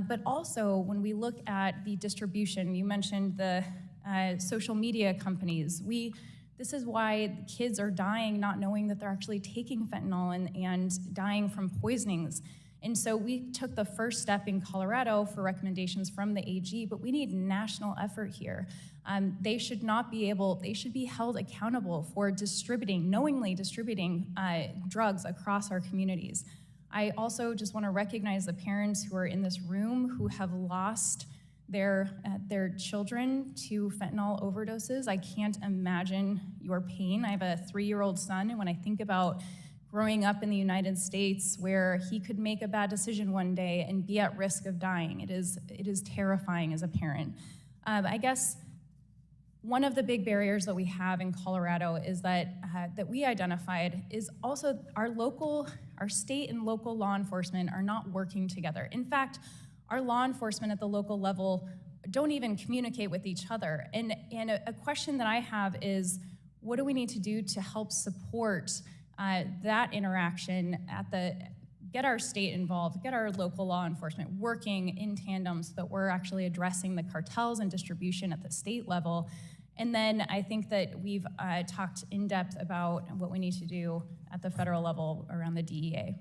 But also, when we look at the distribution, you mentioned the social media companies. This is why kids are dying not knowing that they're actually taking fentanyl and dying from poisonings. And so we took the first step in Colorado for recommendations from the AG, but we need national effort here. They should be held accountable for knowingly distributing drugs across our communities. I also just want to recognize the parents who are in this room who have lost their children to fentanyl overdoses. I can't imagine your pain. I have a 3-year-old son, and when I think about growing up in the United States where he could make a bad decision one day and be at risk of dying, it is terrifying as a parent. I guess one of the big barriers that we have in Colorado is that we identified is also our state and local law enforcement are not working together. In fact, our law enforcement at the local level don't even communicate with each other. And a question that I have is, what do we need to do to help support that interaction get our state involved, get our local law enforcement working in tandem so that we're actually addressing the cartels and distribution at the state level. And then I think that we've talked in depth about what we need to do at the federal level around the DEA.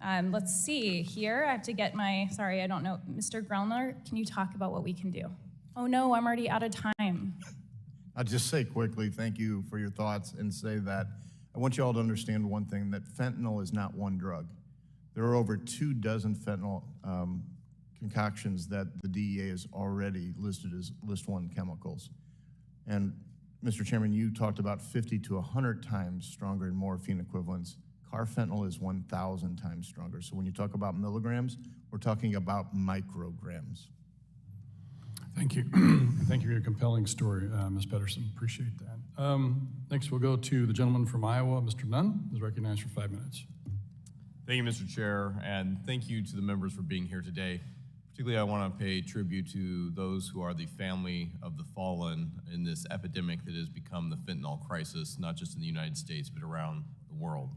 Let's see here, I have to get sorry, I don't know. Mr. Grellner, can you talk about what we can do? Oh no, I'm already out of time. I'll just say quickly, thank you for your thoughts, and say that I want you all to understand one thing, that fentanyl is not one drug. There are over 24 fentanyl concoctions that the DEA has already listed as List 1 chemicals. And Mr. Chairman, you talked about 50 to 100 times stronger in morphine equivalents. Carfentanil is 1,000 times stronger. So when you talk about milligrams, we're talking about micrograms. Thank you. Thank you for your compelling story, Ms. Pedersen. Appreciate that. Next, we'll go to the gentleman from Iowa, Mr. Nunn, who's recognized for 5 minutes. Thank you, Mr. Chair, and thank you to the members for being here today. Particularly, I want to pay tribute to those who are the family of the fallen in this epidemic that has become the fentanyl crisis, not just in the United States, but around the world.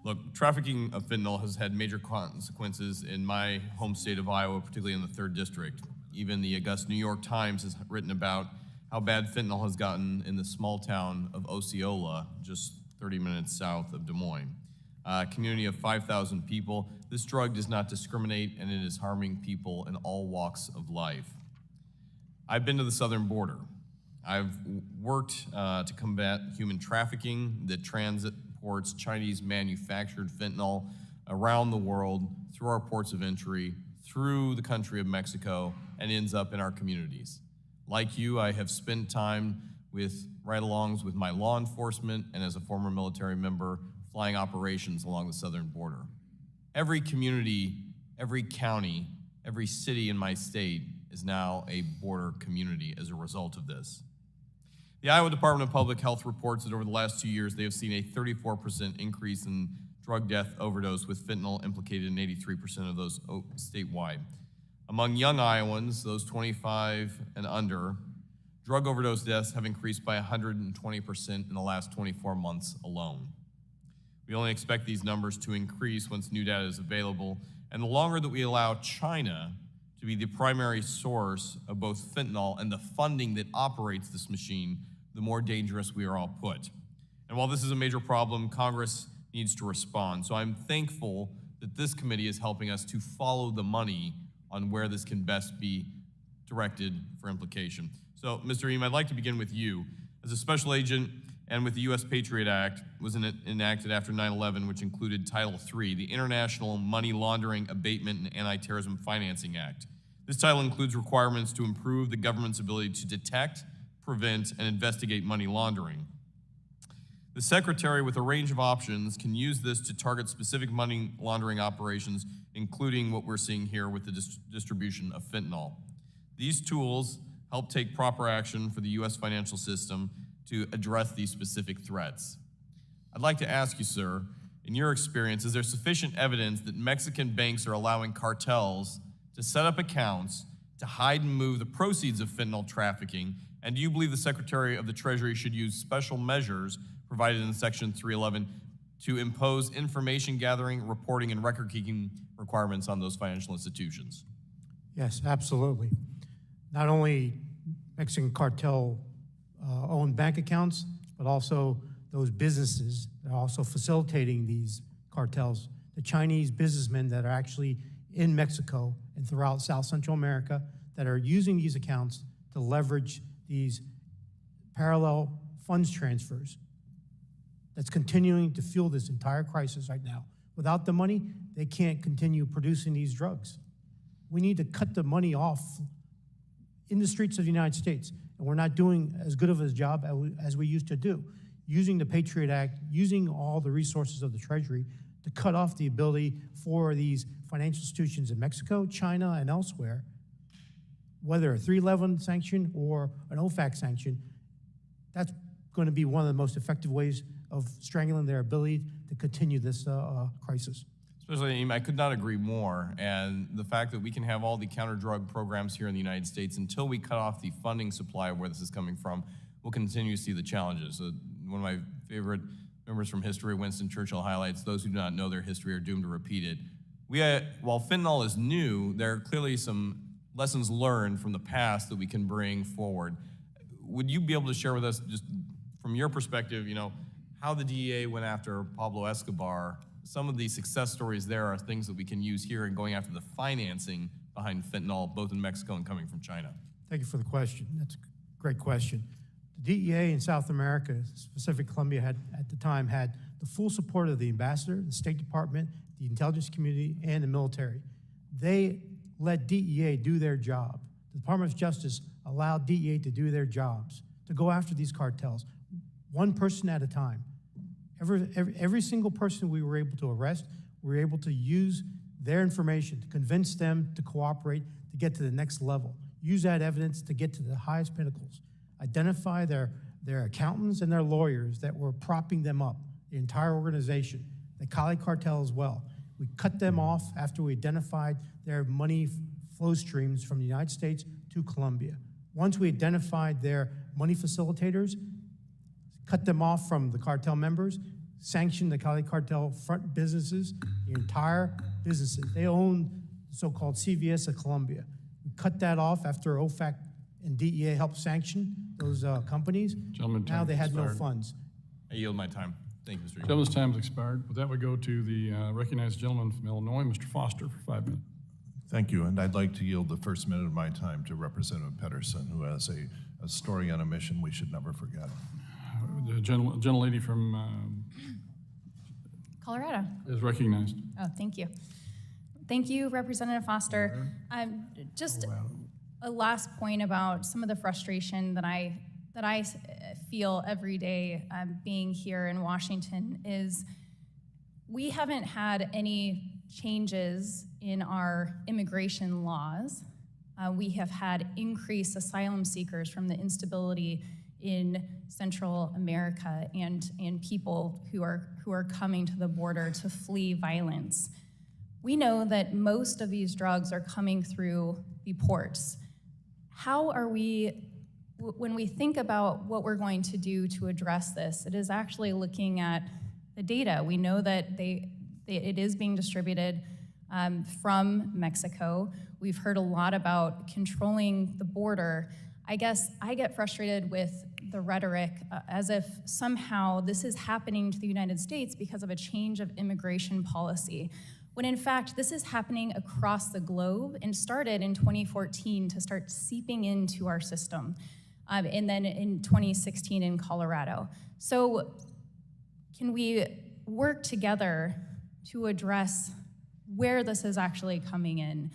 Look, trafficking of fentanyl has had major consequences in my home state of Iowa, particularly in the 3rd District. Even the august New York Times has written about how bad fentanyl has gotten in the small town of Osceola, just 30 minutes south of Des Moines. A community of 5,000 people. This drug does not discriminate, and it is harming people in all walks of life. I've been to the southern border. I've worked to combat human trafficking that transports Chinese manufactured fentanyl around the world through our ports of entry, through the country of Mexico, and ends up in our communities. Like you, I have spent time with ride-alongs with my law enforcement and as a former military member flying operations along the southern border. Every community, every county, every city in my state is now a border community as a result of this. The Iowa Department of Public Health reports that over the last 2 years, they have seen a 34% increase in drug death overdose with fentanyl implicated in 83% of those statewide. Among young Iowans, those 25 and under, drug overdose deaths have increased by 120% in the last 24 months alone. We only expect these numbers to increase once new data is available, and the longer that we allow China to be the primary source of both fentanyl and the funding that operates this machine, the more dangerous we are all put. And while this is a major problem, Congress needs to respond. So I'm thankful that this committee is helping us to follow the money on where this can best be directed for implication. So, Mr. Eam, I'd like to begin with you. As a special agent and with the U.S. Patriot Act was enacted after 9/11, which included Title III, the International Money Laundering Abatement and Anti-Terrorism Financing Act. This title includes requirements to improve the government's ability to detect, prevent, and investigate money laundering. The Secretary, with a range of options, can use this to target specific money laundering operations, including what we're seeing here with the distribution of fentanyl. These tools help take proper action for the U.S. financial system to address these specific threats. I'd like to ask you, sir, in your experience, is there sufficient evidence that Mexican banks are allowing cartels to set up accounts to hide and move the proceeds of fentanyl trafficking? And do you believe the Secretary of the Treasury should use special measures provided in Section 311 to impose information gathering, reporting, and record-keeping requirements on those financial institutions? Yes, absolutely. Not only Mexican cartel owned bank accounts, but also those businesses that are also facilitating these cartels, the Chinese businessmen that are actually in Mexico and throughout South Central America that are using these accounts to leverage these parallel funds transfers that's continuing to fuel this entire crisis right now. Without the money, they can't continue producing these drugs. We need to cut the money off in the streets of the United States, and we're not doing as good of a job as we used to do, using the Patriot Act, using all the resources of the Treasury to cut off the ability for these financial institutions in Mexico, China, and elsewhere, whether a 311 sanction or an OFAC sanction. That's going to be one of the most effective ways of strangling their ability to continue this crisis. Especially, I could not agree more. And the fact that we can have all the counter-drug programs here in the United States, until we cut off the funding supply of where this is coming from, we'll continue to see the challenges. One of my favorite members from history, Winston Churchill, highlights, those who do not know their history are doomed to repeat it. While fentanyl is new, there are clearly some lessons learned from the past that we can bring forward. Would you be able to share with us, just from your perspective, how the DEA went after Pablo Escobar? Some of the success stories there are things that we can use here in going after the financing behind fentanyl, both in Mexico and coming from China. Thank you for the question. That's a great question. The DEA in South America, specifically Colombia, at the time had the full support of the ambassador, the State Department, the intelligence community, and the military. They let DEA do their job. The Department of Justice allowed DEA to do their jobs, to go after these cartels, one person at a time. Every single person we were able to arrest, we were able to use their information to convince them to cooperate, to get to the next level, use that evidence to get to the highest pinnacles, identify their accountants and their lawyers that were propping them up, the entire organization, the Cali cartel as well. We cut them off after we identified their money flow streams from the United States to Colombia. Once we identified their money facilitators, cut them off from the cartel members, sanctioned the Cali cartel front businesses, the entire businesses. They own the so-called CVS of Colombia. We cut that off after OFAC and DEA helped sanction those companies. Now they had no funds. I yield my time. Thank you, Mr. Eam. Gentleman's time has expired. With that, we go to the recognized gentleman from Illinois, Mr. Foster, for 5 minutes. Thank you, and I'd like to yield the first minute of my time to Representative Pedersen, who has a story on a mission we should never forget. The gentlelady from Colorado is recognized. Oh, thank you. Thank you, Representative Foster. a last point about some of the frustration that I feel every day being here in Washington is we haven't had any changes in our immigration laws. We have had increased asylum seekers from the instability in Central America and people who are coming to the border to flee violence. We know that most of these drugs are coming through the ports. How are we, when we think about what we're going to do to address this, it is actually looking at the data. We know that it is being distributed from Mexico. We've heard a lot about controlling the border. I guess I get frustrated with the rhetoric as if somehow this is happening to the United States because of a change of immigration policy, when in fact this is happening across the globe and started in 2014 to start seeping into our system, and then in 2016 in Colorado. So can we work together to address where this is actually coming in,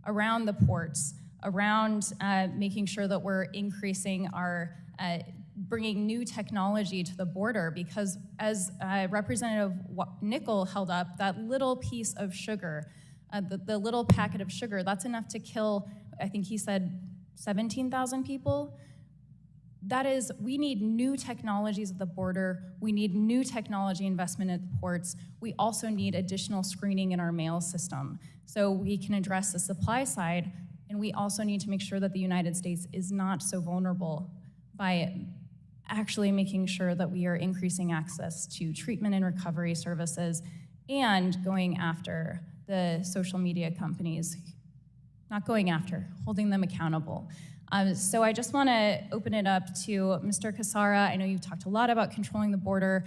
around the ports, around making sure that we're increasing our, bringing new technology to the border, because as Representative Nickel held up, that little piece of sugar, the little packet of sugar, that's enough to kill, I think he said 17,000 people. That is, we need new technologies at the border. We need new technology investment at the ports. We also need additional screening in our mail system so we can address the supply side, and we also need to make sure that the United States is not so vulnerable by actually making sure that we are increasing access to treatment and recovery services and going after the social media companies, not going after, holding them accountable. So I just want to open it up to Mr. Cassara. I know you've talked a lot about controlling the border.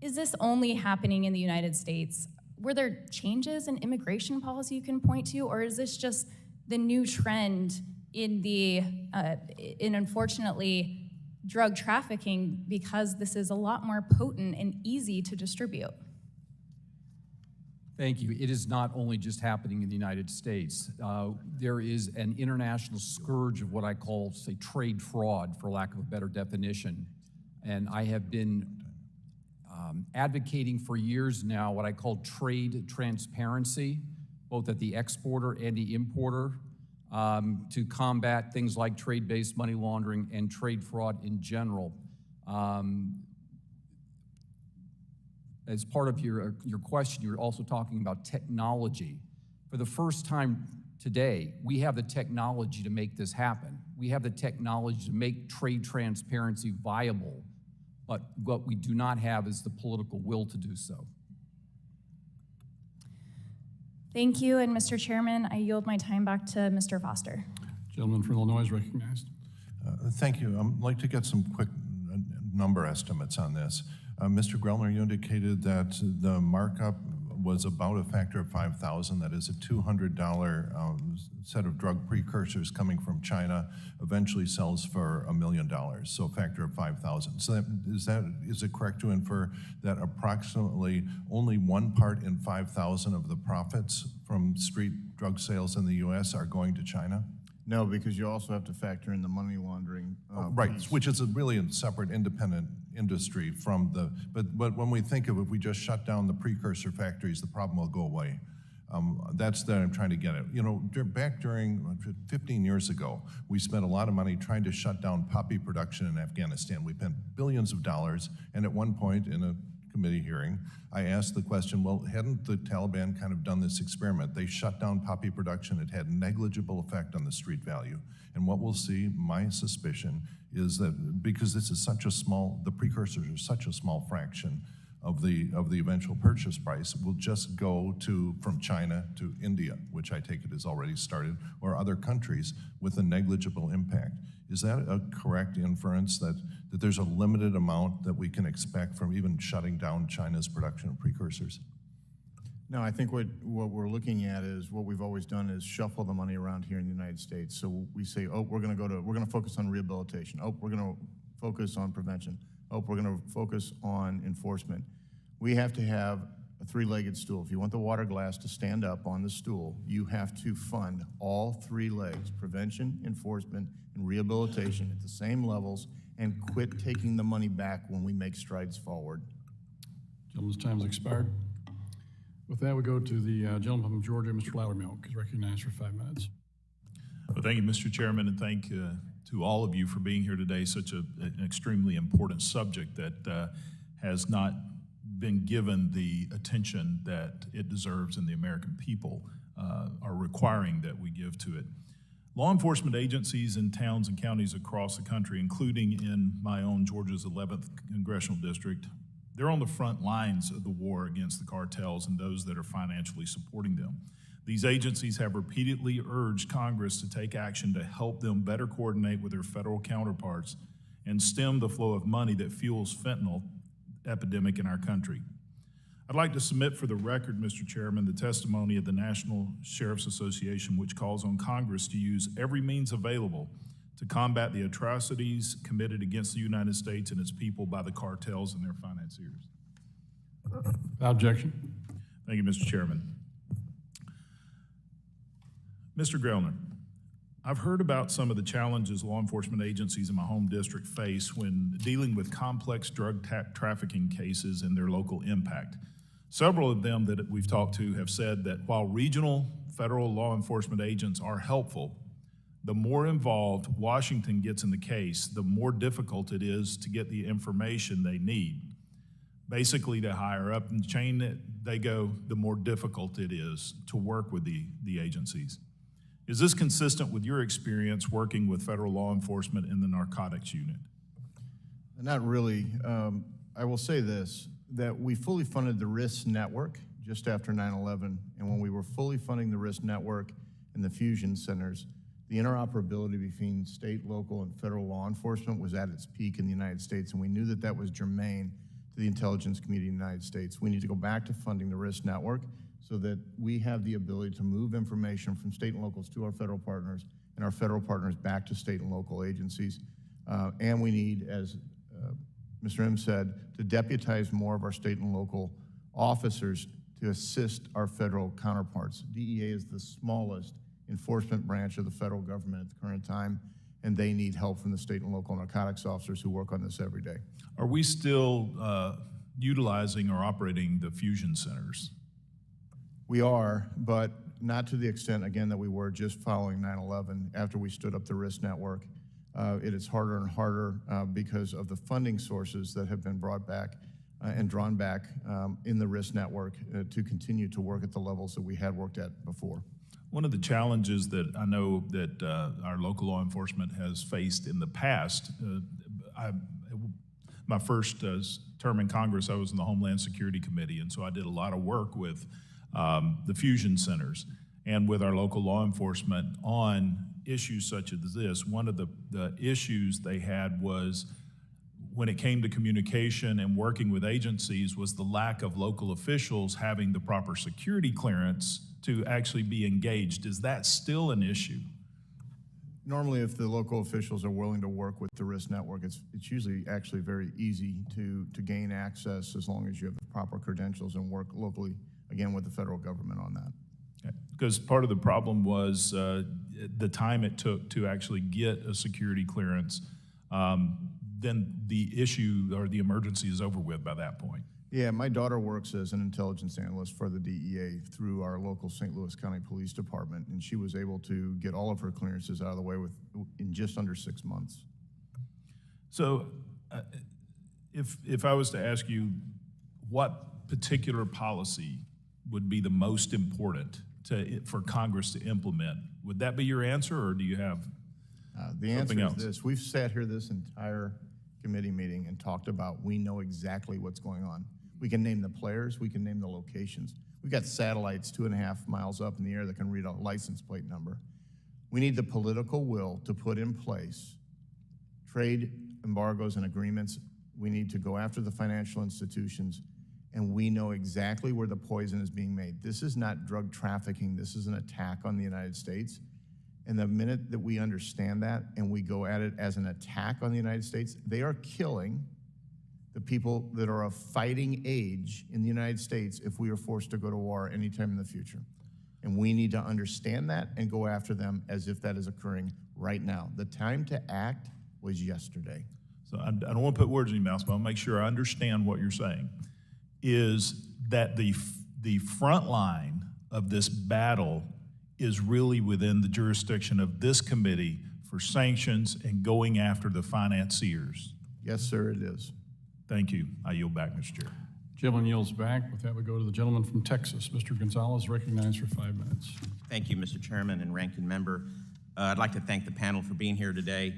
Is this only happening in the United States? Were there changes in immigration policy you can point to, or is this just the new trend in unfortunately drug trafficking because this is a lot more potent and easy to distribute? Thank you. It is not only just happening in the United States. There is an international scourge of what I call, say, trade fraud, for lack of a better definition. And I have been advocating for years now what I call trade transparency, both at the exporter and the importer, to combat things like trade-based money laundering and trade fraud in general. As part of your question, you're also talking about technology. For the first time today, we have the technology to make this happen. We have the technology to make trade transparency viable, but what we do not have is the political will to do so. Thank you, and Mr. Chairman, I yield my time back to Mr. Foster. Gentleman from Illinois is recognized. Thank you. I'd like to get some quick number estimates on this. Mr. Grellner, you indicated that the markup was about a factor of 5,000. That is a $200 set of drug precursors coming from China eventually sells for $1 million, so a factor of 5,000. So is it correct to infer that approximately only 1 part in 5,000 of the profits from street drug sales in the U.S. are going to China? No, because you also have to factor in the money laundering. Right, which is really a separate independent industry from the, but when we think of if we just shut down the precursor factories, the problem will go away. That's that I'm trying to get at. You know, back during 15 years ago, we spent a lot of money trying to shut down poppy production in Afghanistan. We spent billions of dollars, and at one point in a committee hearing, I asked the question, well, hadn't the Taliban kind of done this experiment? They shut down poppy production. It had negligible effect on the street value. And what we'll see, my suspicion, is that because this is such a small, the precursors are such a small fraction of the eventual purchase price, will just go from China to India, which I take it has already started, or other countries with a negligible impact. Is that a correct inference that there's a limited amount that we can expect from even shutting down China's production of precursors? No, I think what we're looking at is what we've always done is shuffle the money around here in the United States. So we say, oh, we're going to focus on rehabilitation. Oh, we're going to focus on prevention. Oh, we're going to focus on enforcement. We have to have three-legged stool. If you want the water glass to stand up on the stool, you have to fund all three legs, prevention, enforcement, and rehabilitation at the same levels, and quit taking the money back when we make strides forward. Gentleman's time has expired. With that, we go to the gentleman from Georgia, Mr. Loudermilk, is recognized for 5 minutes. Well, thank you, Mr. Chairman, and thank to all of you for being here today. Such an extremely important subject that has not been given the attention that it deserves and the American people are requiring that we give to it. Law enforcement agencies in towns and counties across the country, including in my own Georgia's 11th Congressional District, they're on the front lines of the war against the cartels and those that are financially supporting them. These agencies have repeatedly urged Congress to take action to help them better coordinate with their federal counterparts and stem the flow of money that fuels fentanyl epidemic in our country. I'd like to submit for the record, Mr. Chairman, the testimony of the National Sheriff's Association, which calls on Congress to use every means available to combat the atrocities committed against the United States and its people by the cartels and their financiers. Without objection. Thank you, Mr. Chairman. Mr. Grellner, I've heard about some of the challenges law enforcement agencies in my home district face when dealing with complex drug trafficking cases and their local impact. Several of them that we've talked to have said that while regional federal law enforcement agents are helpful, the more involved Washington gets in the case, the more difficult it is to get the information they need. Basically, the higher up in the chain that they go, the more difficult it is to work with the agencies. Is this consistent with your experience working with federal law enforcement in the narcotics unit? Not really. I will say this, that we fully funded the RISK network just after 9/11, and when we were fully funding the RISK network and the fusion centers, the interoperability between state, local, and federal law enforcement was at its peak in the United States, and we knew that that was germane to the intelligence community in the United States. We need to go back to funding the RISK network so that we have the ability to move information from state and locals to our federal partners and our federal partners back to state and local agencies. And we need, as Mr. M said, to deputize more of our state and local officers to assist our federal counterparts. DEA is the smallest enforcement branch of the federal government at the current time, and they need help from the state and local narcotics officers who work on this every day. Are we still utilizing or operating the fusion centers? We are, but not to the extent, again, that we were just following 9/11 after we stood up the RISK network. It is harder and harder because of the funding sources that have been brought back and drawn back in the RISK network to continue to work at the levels that we had worked at before. One of the challenges that I know that our local law enforcement has faced in the past, my first term in Congress, I was in the Homeland Security Committee, and so I did a lot of work with the fusion centers and with our local law enforcement on issues such as this. One of the issues they had was when it came to communication and working with agencies was the lack of local officials having the proper security clearance to actually be engaged. Is that still an issue? Normally, if the local officials are willing to work with the RISK network, it's usually actually very easy to gain access as long as you have the proper credentials and work locally, again, with the federal government on that. Okay. Because part of the problem was the time it took to actually get a security clearance, then the issue or the emergency is over with by that point. Yeah, my daughter works as an intelligence analyst for the DEA through our local St. Louis County Police Department, and she was able to get all of her clearances out of the way in just under 6 months. So if I was to ask you what particular policy would be the most important for Congress to implement, would that be your answer, or do you have the answer something is else? this. We've sat here this entire committee meeting and talked about we know exactly what's going on. We can name the players, we can name the locations. We've got satellites 2.5 miles up in the air that can read a license plate number. We need the political will to put in place trade embargoes and agreements. We need to go after the financial institutions, and we know exactly where the poison is being made. This is not drug trafficking, this is an attack on the United States. And the minute that we understand that and we go at it as an attack on the United States, they are killing the people that are of fighting age in the United States if we are forced to go to war anytime in the future. And we need to understand that and go after them as if that is occurring right now. The time to act was yesterday. So I don't want to put words in your mouth, but I'll make sure I understand what you're saying, is that the front line of this battle is really within the jurisdiction of this committee for sanctions and going after the financiers. Yes, sir, it is. Thank you. I yield back, Mr. Chair. Gentleman yields back. With that, we go to the gentleman from Texas. Mr. Gonzalez, recognized for 5 minutes. Thank you, Mr. Chairman and Ranking Member. I'd like to thank the panel for being here today.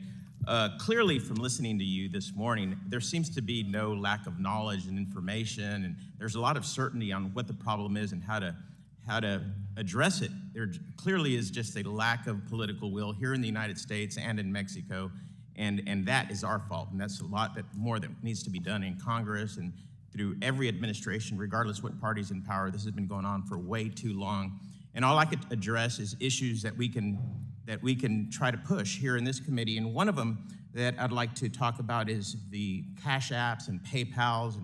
Clearly, from listening to you this morning, there seems to be no lack of knowledge and information, and there's a lot of certainty on what the problem is and how to address it. There clearly is just a lack of political will here in the United States and in Mexico, and that is our fault. And that's a lot more that needs to be done in Congress and through every administration, regardless what party's in power. This has been going on for way too long. And all I could address is issues that we can try to push here in this committee. And one of them that I'd like to talk about is the cash apps and PayPals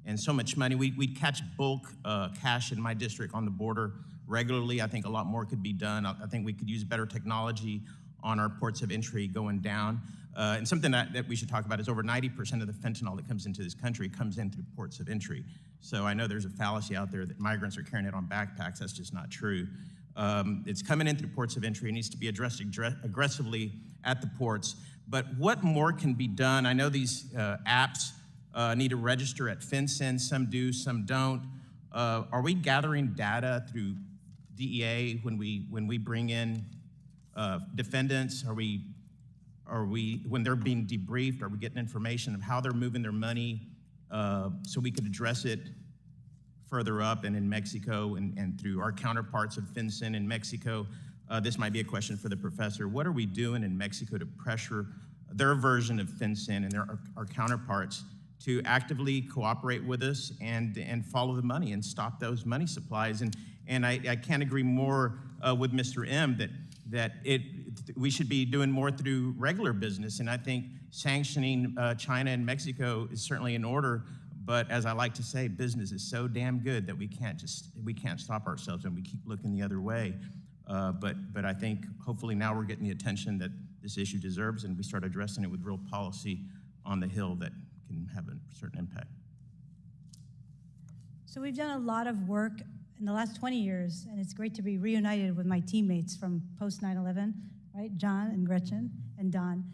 and so much money. We catch bulk cash in my district on the border regularly. I think a lot more could be done. I think we could use better technology on our ports of entry going down. And something that we should talk about is over 90% of the fentanyl that comes into this country comes in through ports of entry. So I know there's a fallacy out there that migrants are carrying it on backpacks. That's just not true. It's coming in through ports of entry. It needs to be addressed aggressively at the ports. But what more can be done? I know these apps need to register at FinCEN. Some do, some don't. Are we gathering data through DEA when we bring in defendants? Are we, when they're being debriefed, are we getting information of how they're moving their money so we could address it further up and in Mexico and through our counterparts of FinCEN in Mexico? This might be a question for the professor. What are we doing in Mexico to pressure their version of FinCEN and our counterparts to actively cooperate with us and follow the money and stop those money supplies? And I can't agree more with Mr. M that we should be doing more through regular business. And I think sanctioning China and Mexico is certainly in order. But as I like to say, business is so damn good that we can't stop ourselves and we keep looking the other way. But I think hopefully now we're getting the attention that this issue deserves, and we start addressing it with real policy on the Hill that can have a certain impact. So we've done a lot of work in the last 20 years, and it's great to be reunited with my teammates from post 9/11, right? John and Gretchen and Don.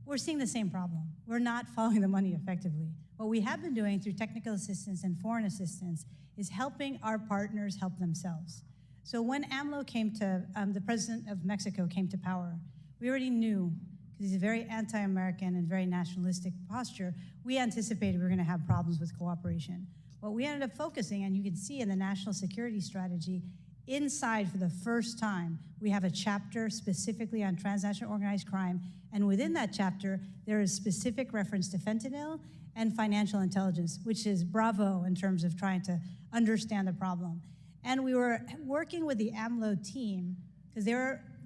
We're seeing the same problem. We're not following the money effectively. What we have been doing through technical assistance and foreign assistance is helping our partners help themselves. So when AMLO came to, the president of Mexico came to power, we already knew, because he's a very anti-American and very nationalistic posture, we anticipated we were gonna have problems with cooperation. What we ended up focusing, and you can see in the national security strategy, inside for the first time, we have a chapter specifically on transnational organized crime, and within that chapter, there is specific reference to fentanyl and financial intelligence, which is bravo in terms of trying to understand the problem. And we were working with the AMLO team, because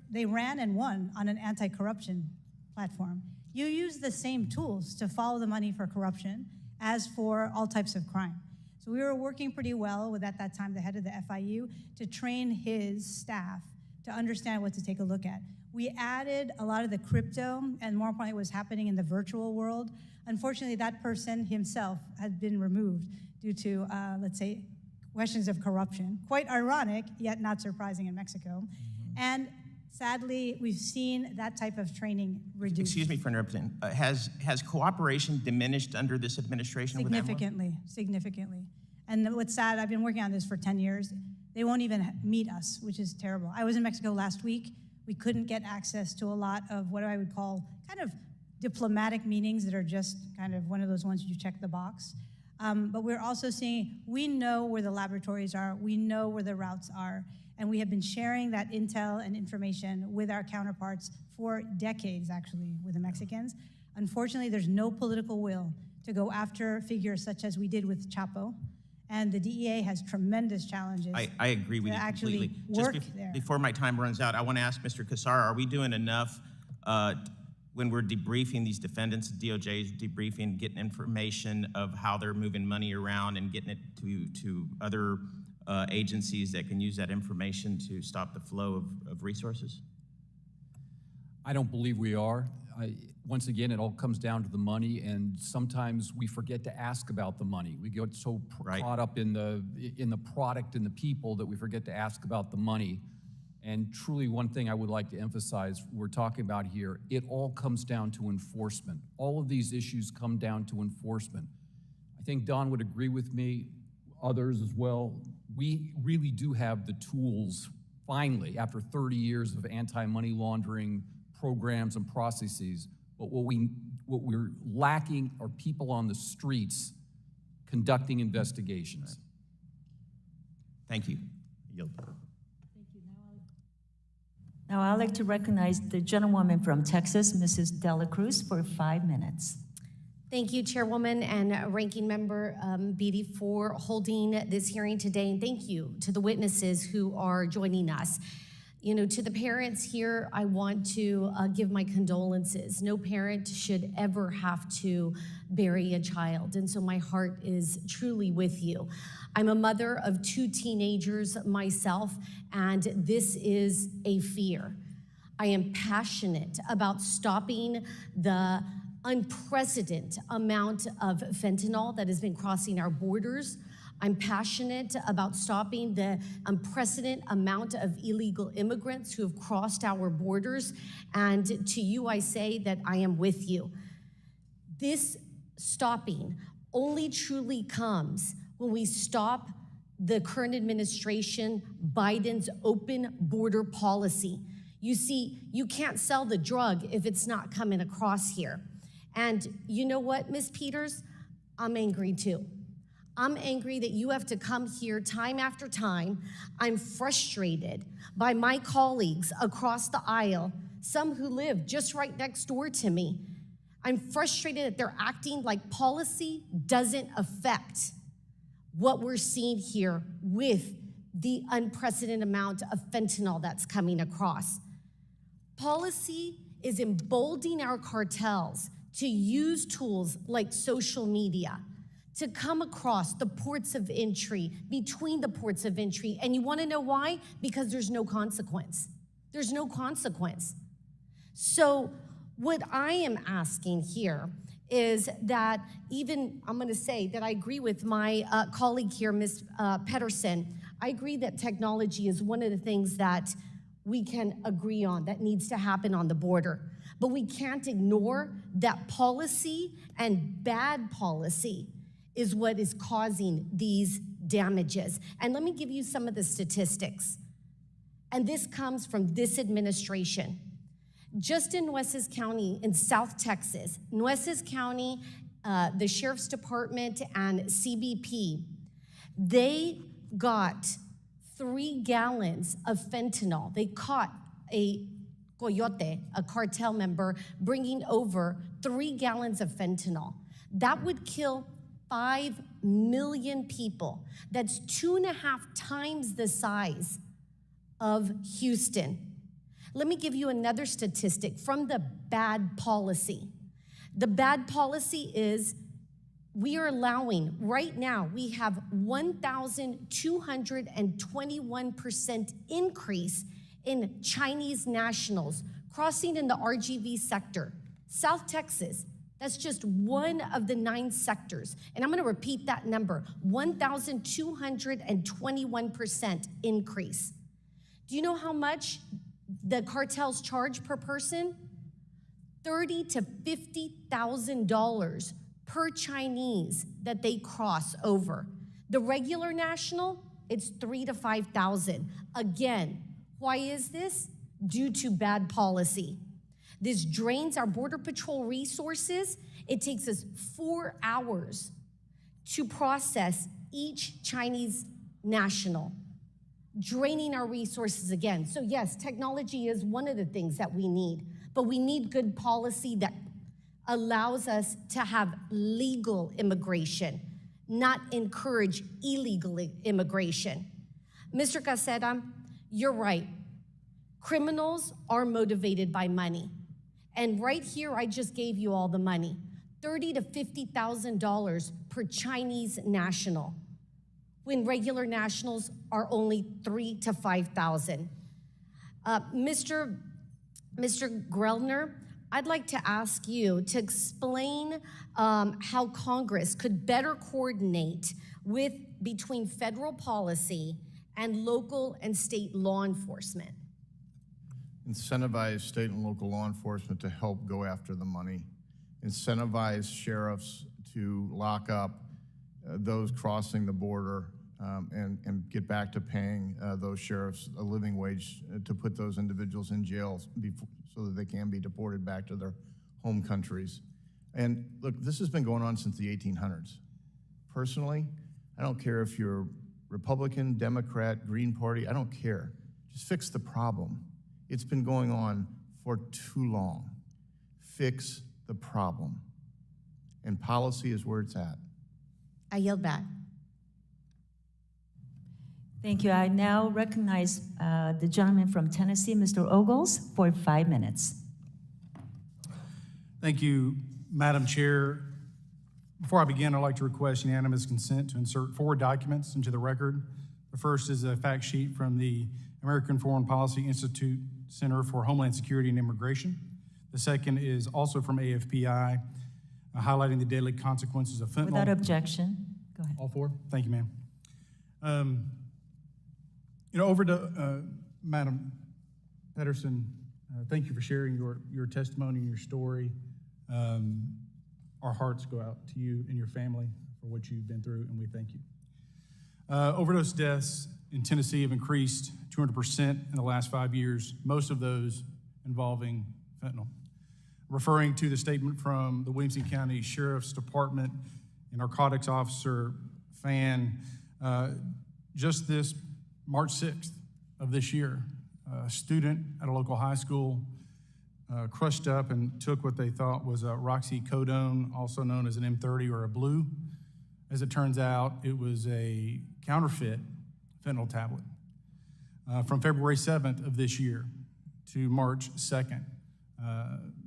they ran and won on an anti-corruption platform. You use the same tools to follow the money for corruption as for all types of crime. So we were working pretty well with, at that time, the head of the FIU to train his staff to understand what to take a look at. We added a lot of the crypto, and more importantly, what was happening in the virtual world. Unfortunately, that person himself had been removed due to, let's say, questions of corruption. Quite ironic, yet not surprising in Mexico. And sadly, we've seen that type of training reduced. Excuse me for interrupting. Has cooperation diminished under this administration? Significantly, significantly. And what's sad, I've been working on this for 10 years. They won't even meet us, which is terrible. I was in Mexico last week. We couldn't get access to a lot of what I would call kind of diplomatic meetings that are just kind of one of those ones you check the box. But we're also seeing, we know where the laboratories are, we know where the routes are, and we have been sharing that intel and information with our counterparts for decades, actually, with the Mexicans. Unfortunately, there's no political will to go after figures such as we did with Chapo, and the DEA has tremendous challenges. I agree with you completely. Just before my time runs out, I want to ask Mr. Cassara, are we doing enough when we're debriefing these defendants, DOJ is debriefing, getting information of how they're moving money around and getting it to other agencies that can use that information to stop the flow of resources? I don't believe we are. Once again, it all comes down to the money, and sometimes we forget to ask about the money. We get so caught up in the product and the people that we forget to ask about the money. And truly, one thing I would like to emphasize, we're talking about here, it all comes down to enforcement. All of these issues come down to enforcement. I think Don would agree with me, others as well. We really do have the tools, finally, after 30 years of anti-money laundering programs and processes. But what we're lacking are people on the streets conducting investigations. Thank you. Now I'd like to recognize the gentlewoman from Texas, Mrs. Dela Cruz, for 5 minutes. Thank you, Chairwoman and Ranking Member Beatty, for holding this hearing today, and thank you to the witnesses who are joining us. You know, to the parents here, I want to give my condolences. No parent should ever have to bury a child, and so my heart is truly with you. I'm a mother of 2 teenagers myself, and this is a fear. I am passionate about stopping the unprecedented amount of fentanyl that has been crossing our borders. I'm passionate about stopping the unprecedented amount of illegal immigrants who have crossed our borders. And to you, I say that I am with you. This stopping only truly comes when we stop the current administration, Biden's open border policy. You see, you can't sell the drug if it's not coming across here. And you know what, Ms. Peters? I'm angry too. I'm angry that you have to come here time after time. I'm frustrated by my colleagues across the aisle, some who live just right next door to me. I'm frustrated that they're acting like policy doesn't affect what we're seeing here with the unprecedented amount of fentanyl that's coming across. Policy is emboldening our cartels to use tools like social media to come across the ports of entry, between the ports of entry. And you wanna know why? Because there's no consequence. There's no consequence. So what I am asking here is that I'm gonna say that I agree with my colleague here, Ms. Pedersen. I agree that technology is one of the things that we can agree on that needs to happen on the border. But we can't ignore that policy and bad policy is what is causing these damages. And let me give you some of the statistics. And this comes from this administration. Just in Nueces County in South Texas, Nueces County, the Sheriff's Department and CBP, they got 3 gallons of fentanyl. They caught a coyote, a cartel member, bringing over 3 gallons of fentanyl. That would kill 5 million people. That's 2.5 times the size of Houston. Let me give you another statistic from the bad policy. The bad policy is we are allowing, right now, we have 1,221% increase in Chinese nationals crossing in the RGV sector. South Texas, that's just one of the 9 sectors. And I'm gonna repeat that number, 1,221% increase. Do you know how much the cartels charge per person? $30,000 to $50,000 per Chinese that they cross over. The regular national, it's $3,000 to $5,000. Again, why is this? Due to bad policy. This drains our Border Patrol resources. It takes us 4 hours to process each Chinese national, draining our resources again. So yes, technology is one of the things that we need, but we need good policy that allows us to have legal immigration, not encourage illegal immigration. Mr. Cassara, you're right. Criminals are motivated by money. And right here, I just gave you all the money, $30,000 to $50,000 per Chinese national, when regular nationals are only $3,000 to $5,000. Mr. Grellner, I'd like to ask you to explain how Congress could better coordinate between federal policy and local and state law enforcement. Incentivize state and local law enforcement to help go after the money. Incentivize sheriffs to lock up those crossing the border and get back to paying those sheriffs a living wage to put those individuals in jail so that they can be deported back to their home countries. And look, this has been going on since the 1800s. Personally, I don't care if you're Republican, Democrat, Green Party, I don't care. Just fix the problem. It's been going on for too long. Fix the problem. And policy is where it's at. I yield back. Thank you. I now recognize the gentleman from Tennessee, Mr. Ogles, for 5 minutes. Thank you, Madam Chair. Before I begin, I'd like to request unanimous consent to insert 4 documents into the record. The first is a fact sheet from the American Foreign Policy Institute Center for Homeland Security and Immigration. The second is also from AFPI, highlighting the deadly consequences of fentanyl. Without objection. Go ahead. All 4? Thank you, ma'am. Over to Madam Pedersen, thank you for sharing your testimony and your story. Our hearts go out to you and your family for what you've been through, and we thank you. Overdose deaths in Tennessee have increased 200% in the last 5 years, most of those involving fentanyl. Referring to the statement from the Williamson County Sheriff's Department and Narcotics Officer Fan, just this March 6th of this year, a student at a local high school crushed up and took what they thought was a roxycodone, also known as an M30 or a blue. As it turns out, it was a counterfeit fentanyl tablet. From February 7th of this year to March 2nd,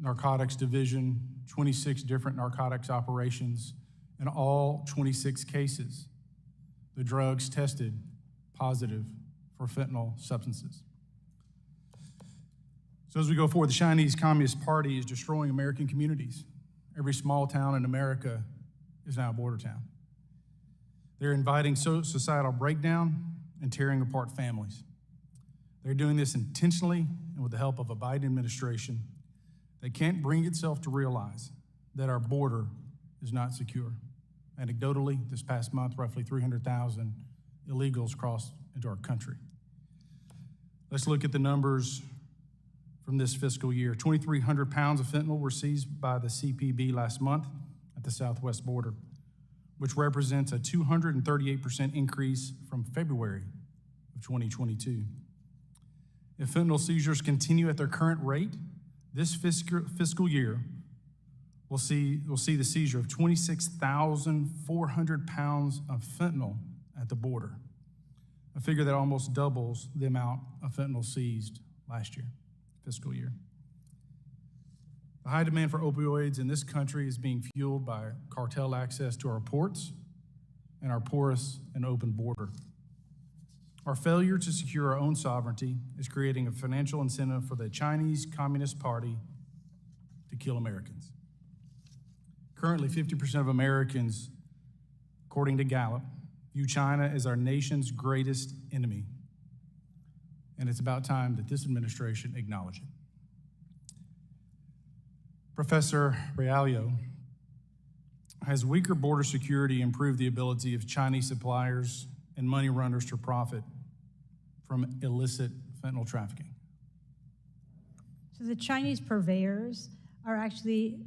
Narcotics Division, 26 different narcotics operations, in all 26 cases, the drugs tested positive for fentanyl substances. So as we go forward, the Chinese Communist Party is destroying American communities. Every small town in America is now a border town. They're inviting societal breakdown and tearing apart families. They're doing this intentionally and with the help of a Biden administration that can't bring itself to realize that our border is not secure. Anecdotally, this past month, roughly 300,000 illegals crossed into our country. Let's look at the numbers from this fiscal year. 2,300 pounds of fentanyl were seized by the CPB last month at the southwest border, which represents a 238% increase from February of 2022. If fentanyl seizures continue at their current rate, this fiscal year, we'll see the seizure of 26,400 pounds of fentanyl at the border, a figure that almost doubles the amount of fentanyl seized last year, fiscal year. The high demand for opioids in this country is being fueled by cartel access to our ports and our porous and open border. Our failure to secure our own sovereignty is creating a financial incentive for the Chinese Communist Party to kill Americans. Currently, 50% of Americans, according to Gallup, view China as our nation's greatest enemy. And it's about time that this administration acknowledge it. Professor Realuyo, has weaker border security improved the ability of Chinese suppliers and money runners to profit from illicit fentanyl trafficking? So the Chinese purveyors are actually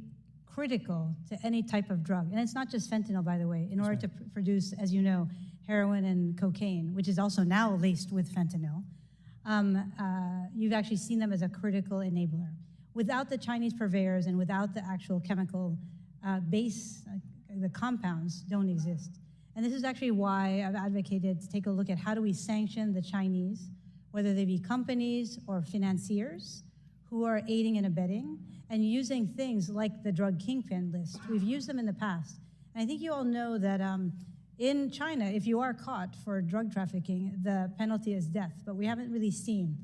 critical to any type of drug. And it's not just fentanyl, by the way, in order to produce, as you know, heroin and cocaine, which is also now laced with fentanyl. You've actually seen them as a critical enabler. Without the Chinese purveyors and without the actual chemical base, the compounds don't exist. And this is actually why I've advocated to take a look at how do we sanction the Chinese, whether they be companies or financiers who are aiding and abetting and using things like the drug kingpin list. We've used them in the past. And I think you all know that in China, if you are caught for drug trafficking, the penalty is death, but we haven't really seen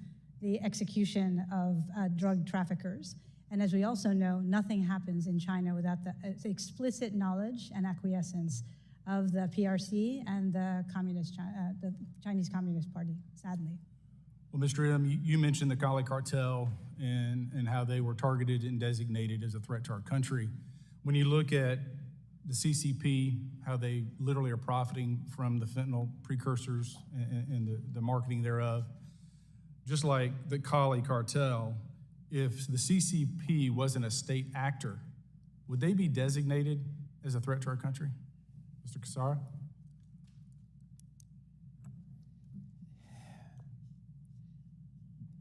the execution of drug traffickers. And as we also know, nothing happens in China without the explicit knowledge and acquiescence of the PRC and the Chinese Communist Party, sadly. Well, Mr. M, you mentioned the Cali cartel and how they were targeted and designated as a threat to our country. When you look at the CCP, how they literally are profiting from the fentanyl precursors and the marketing thereof, just like the Cali cartel, if the CCP wasn't a state actor, would they be designated as a threat to our country? Mr. Cassara?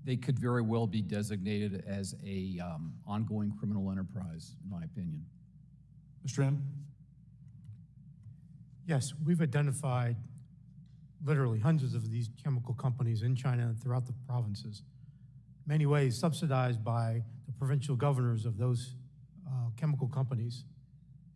They could very well be designated as a ongoing criminal enterprise, in my opinion. Mr. M? Yes, we've identified literally hundreds of these chemical companies in China and throughout the provinces, many ways subsidized by the provincial governors of those chemical companies.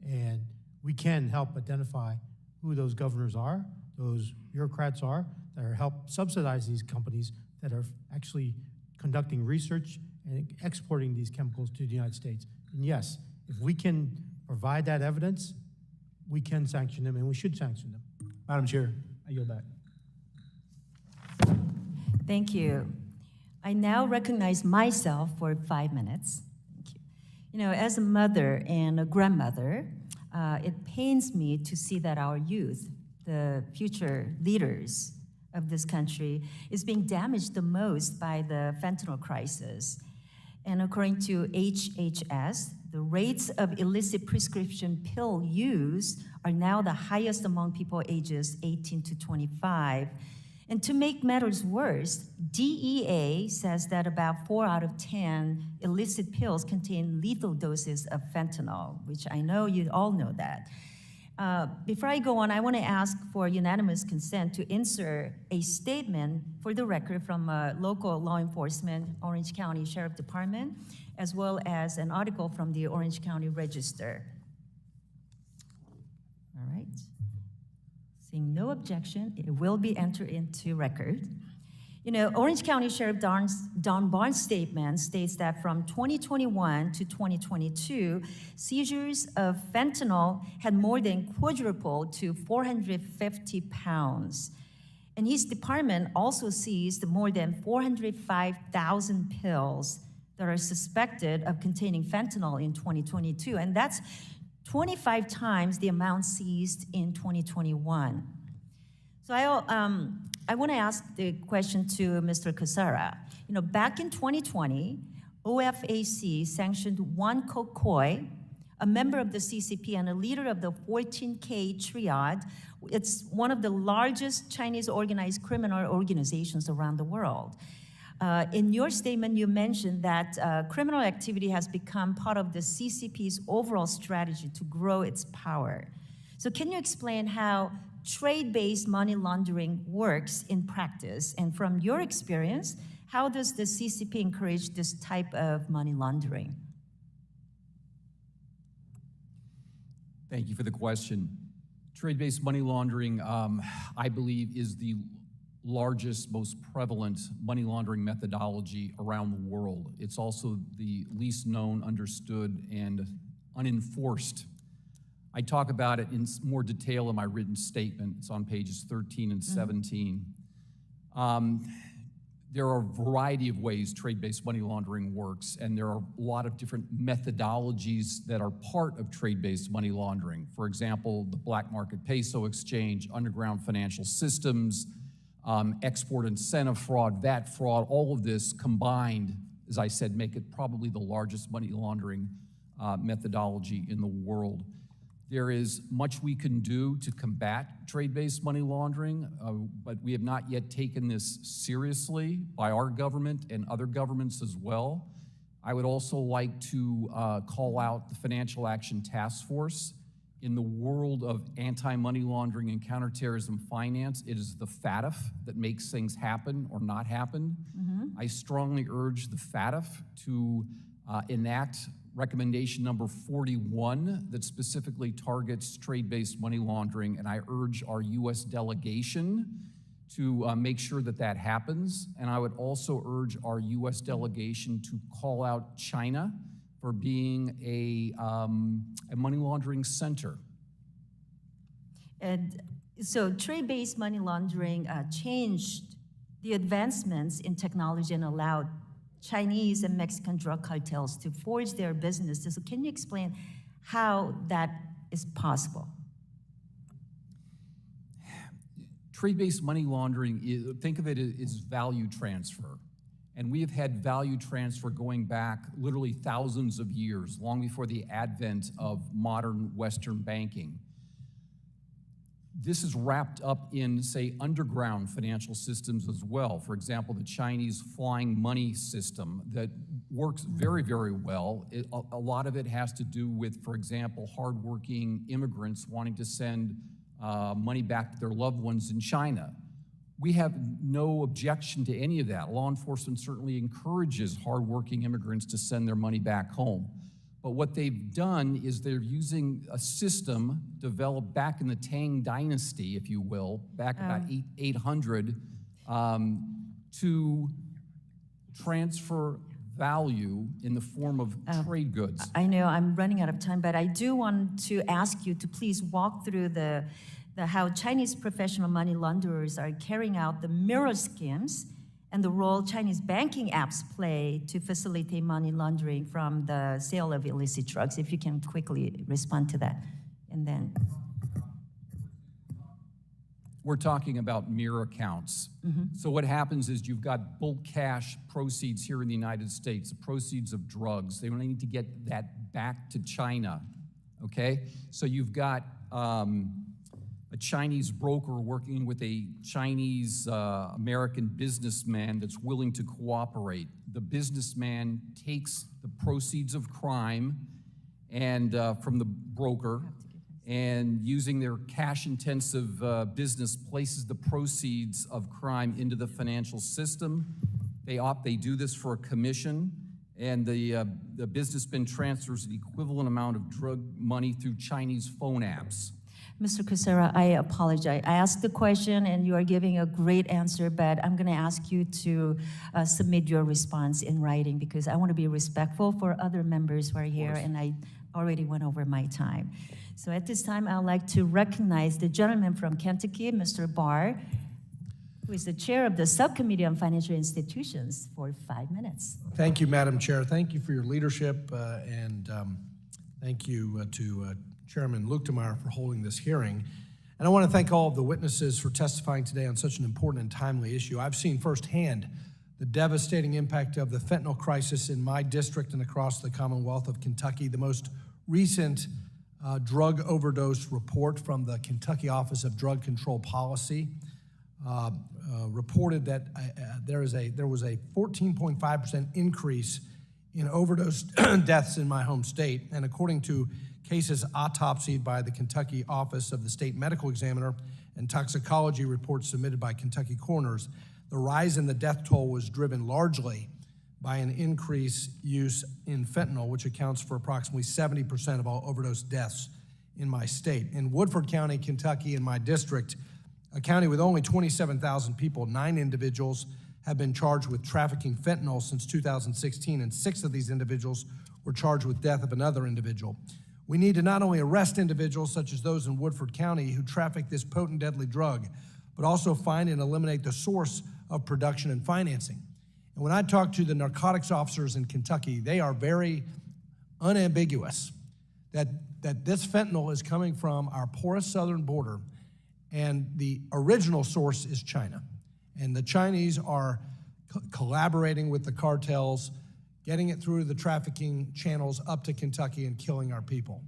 And we can help identify who those governors are, those bureaucrats are, that are help subsidize these companies that are actually conducting research and exporting these chemicals to the United States. And yes, if we can provide that evidence, we can sanction them and we should sanction them. Madam Chair, I yield back. Thank you. I now recognize myself for 5 minutes. Thank you. You know, as a mother and a grandmother, it pains me to see that our youth, the future leaders of this country, is being damaged the most by the fentanyl crisis. And according to HHS, the rates of illicit prescription pill use are now the highest among people ages 18 to 25. And to make matters worse, DEA says that about 4 out of 10 illicit pills contain lethal doses of fentanyl, which I know you all know that. Before I go on, I want to ask for unanimous consent to insert a statement for the record from local law enforcement, Orange County Sheriff Department, as well as an article from the Orange County Register. All right. Seeing no objection, it will be entered into record. You know, Orange County Sheriff Don Barnes' statement states that from 2021 to 2022, seizures of fentanyl had more than quadrupled to 450 pounds. And his department also seized more than 405,000 pills that are suspected of containing fentanyl in 2022. And that's 25 times the amount seized in 2021. So I want to ask the question to Mr. Cassara. You know, back in 2020, OFAC sanctioned Juan Cocoy, a member of the CCP and a leader of the 14K Triad. It's one of the largest Chinese organized criminal organizations around the world. In your statement, you mentioned that criminal activity has become part of the CCP's overall strategy to grow its power. So can you explain how trade-based money laundering works in practice? And from your experience, how does the CCP encourage this type of money laundering? Thank you for the question. Trade-based money laundering, I believe, is the largest, most prevalent money laundering methodology around the world. It's also the least known, understood, and unenforced. I talk about it in more detail in my written statement. It's on pages 13 and 17. There are a variety of ways trade-based money laundering works, and there are a lot of different methodologies that are part of trade-based money laundering. For example, the black market peso exchange, underground financial systems, export incentive fraud, VAT fraud, all of this combined, as I said, make it probably the largest money laundering methodology in the world. There is much we can do to combat trade-based money laundering, but we have not yet taken this seriously by our government and other governments as well. I would also like to call out the Financial Action Task Force. In the world of anti-money laundering and counterterrorism finance, it is the FATF that makes things happen or not happen. I strongly urge the FATF to enact recommendation number 41 that specifically targets trade-based money laundering, and I urge our U.S. delegation to make sure that that happens. And I would also urge our U.S. delegation to call out China for being a money laundering center. And so trade-based money laundering changed the advancements in technology and allowed Chinese and Mexican drug cartels to forge their businesses. So can you explain how that is possible? Trade-based money laundering, think of it as value transfer. And we have had value transfer going back literally thousands of years, long before the advent of modern Western banking. This is wrapped up in, say, underground financial systems as well. For example, the Chinese flying money system that works very, very well. A lot of it has to do with, for example, hardworking immigrants wanting to send money back to their loved ones in China. We have no objection to any of that. Law enforcement certainly encourages hardworking immigrants to send their money back home. But what they've done is they're using a system developed back in the Tang Dynasty, if you will, back about 800, to transfer value in the form of trade goods. I know I'm running out of time, but I do want to ask you to please walk through how Chinese professional money launderers are carrying out the mirror schemes and the role Chinese banking apps play to facilitate money laundering from the sale of illicit drugs. If you can quickly respond to that. And then. We're talking about mirror accounts. So what happens is you've got bulk cash proceeds here in the United States, the proceeds of drugs. They need to get that back to China, okay? So you've got a Chinese broker working with a Chinese American businessman that's willing to cooperate. The businessman takes the proceeds of crime and from the broker, and using their cash-intensive business, places the proceeds of crime into the financial system. They do this for a commission, and the businessman transfers the equivalent amount of drug money through Chinese phone apps. Mr. Cassara, I apologize. I asked the question and you are giving a great answer, but I'm gonna ask you to submit your response in writing because I wanna be respectful for other members who are here and I already went over my time. So at this time, I'd like to recognize the gentleman from Kentucky, Mr. Barr, who is the chair of the Subcommittee on Financial Institutions for 5 minutes. Thank you, Madam Chair. Thank you for your leadership and thank you to Chairman Luchtemeier for holding this hearing. And I want to thank all of the witnesses for testifying today on such an important and timely issue. I've seen firsthand the devastating impact of the fentanyl crisis in my district and across the Commonwealth of Kentucky. The most recent drug overdose report from the Kentucky Office of Drug Control Policy reported that there was a 14.5% increase in overdose deaths in my home state. And according to cases autopsied by the Kentucky Office of the State Medical Examiner and toxicology reports submitted by Kentucky coroners, the rise in the death toll was driven largely by an increased use in fentanyl, which accounts for approximately 70% of all overdose deaths in my state. In Woodford County, Kentucky, in my district, a county with only 27,000 people, 9 individuals have been charged with trafficking fentanyl since 2016, and 6 of these individuals were charged with death of another individual. We need to not only arrest individuals such as those in Woodford County who traffic this potent, deadly drug, but also find and eliminate the source of production and financing. And when I talk to the narcotics officers in Kentucky, they are very unambiguous that this fentanyl is coming from our porous southern border, and the original source is China. And the Chinese are collaborating with the cartels, getting it through the trafficking channels up to Kentucky and killing our people.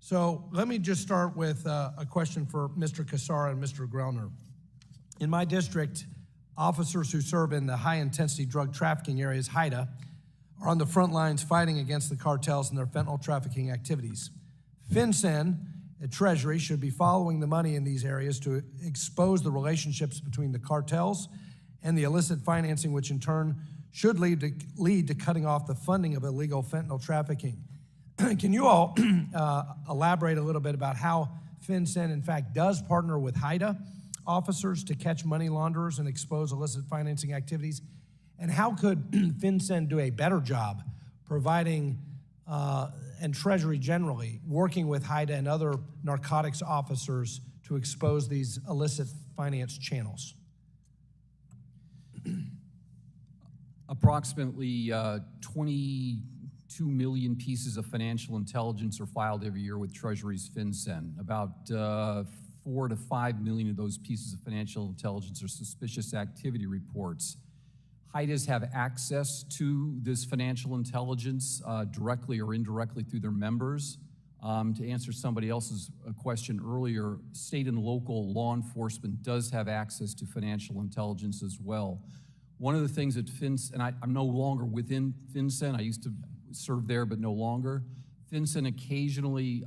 So let me just start with a question for Mr. Cassara and Mr. Grellner. In my district, officers who serve in the high-intensity drug trafficking areas, HIDTA, are on the front lines fighting against the cartels and their fentanyl trafficking activities. FinCEN at Treasury should be following the money in these areas to expose the relationships between the cartels and the illicit financing, which in turn should lead to cutting off the funding of illegal fentanyl trafficking. Can you all elaborate a little bit about how FinCEN, in fact, does partner with HIDTA officers to catch money launderers and expose illicit financing activities? And how could FinCEN do a better job providing, and Treasury generally, working with HIDTA and other narcotics officers to expose these illicit finance channels? Approximately 22 million pieces of financial intelligence are filed every year with Treasury's FinCEN. About 4 to 5 million of those pieces of financial intelligence are suspicious activity reports. HIDTAs have access to this financial intelligence directly or indirectly through their members. To answer somebody else's question earlier, state and local law enforcement does have access to financial intelligence as well. One of the things that and I'm no longer within FinCEN. I used to serve there, but no longer. FinCEN occasionally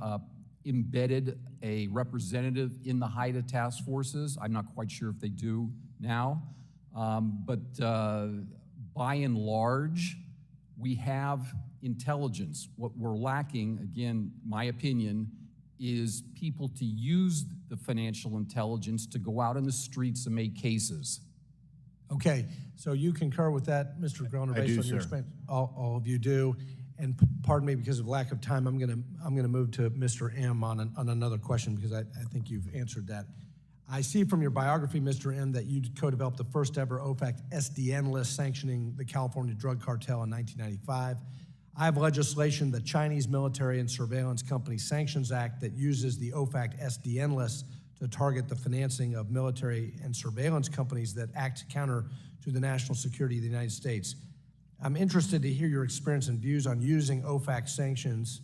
embedded a representative in the HIDTA task forces. I'm not quite sure if they do now. But by and large, we have intelligence. What we're lacking, again, my opinion, is people to use the financial intelligence to go out in the streets and make cases. Okay, so you concur with that, Mr. Grellner, based on your experience? All of you do. And pardon me, because of lack of time, I'm gonna move to Mr. M on another question, because I think you've answered that. I see from your biography, Mr. M, that you co-developed the first ever OFAC SDN list sanctioning the California drug cartel in 1995. I have legislation, the Chinese Military and Surveillance Company Sanctions Act, that uses the OFAC SDN list to target the financing of military and surveillance companies that act counter to the national security of the United States. I'm interested to hear your experience and views on using OFAC sanctions,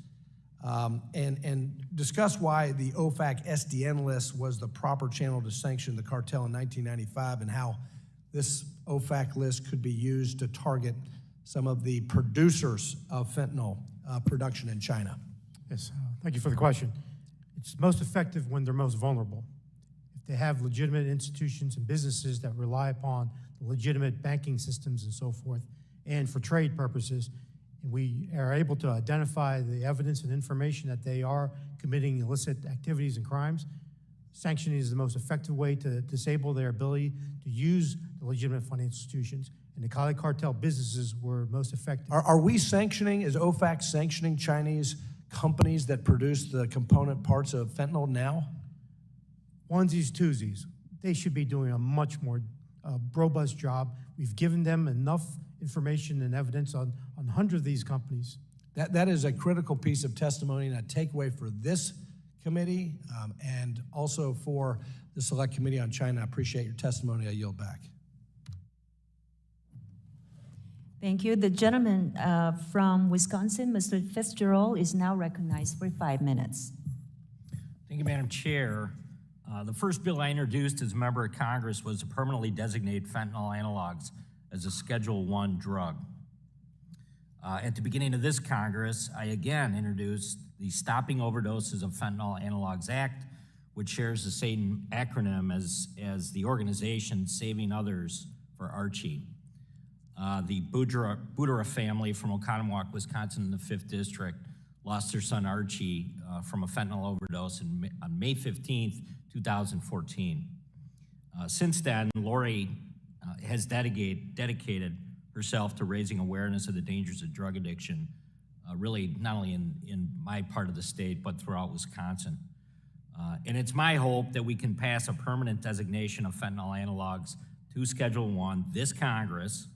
and discuss why the OFAC SDN list was the proper channel to sanction the cartel in 1995, and how this OFAC list could be used to target some of the producers of fentanyl production in China. Yes, thank you for the question. It's most effective when they're most vulnerable. If they have legitimate institutions and businesses that rely upon the legitimate banking systems and so forth, and for trade purposes, and we are able to identify the evidence and information that they are committing illicit activities and crimes, sanctioning is the most effective way to disable their ability to use the legitimate financial institutions. And the Cali cartel businesses were most effective. Are we sanctioning, is OFAC sanctioning Chinese companies that produce the component parts of fentanyl now? Onesies, twosies. They should be doing a much more robust job. We've given them enough information and evidence on hundreds of these companies. That is a critical piece of testimony and a takeaway for this committee and also for the Select Committee on China. I appreciate your testimony. I yield back. Thank you. The gentleman from Wisconsin, Mr. Fitzgerald, is now recognized for 5 minutes. Thank you, Madam Chair. The first bill I introduced as a member of Congress was to permanently designate fentanyl analogs as a Schedule I drug. At the beginning of this Congress, I again introduced the Stopping Overdoses of Fentanyl Analogs Act, which shares the same acronym as the organization Saving Others for Archie. The Boudreaux family from Oconomowoc, Wisconsin in the 5th District lost their son Archie from a fentanyl overdose on May 15th, 2014. Since then, Lori has dedicated herself to raising awareness of the dangers of drug addiction, really not only in my part of the state, but throughout Wisconsin. And it's my hope that we can pass a permanent designation of fentanyl analogs to Schedule I this Congress,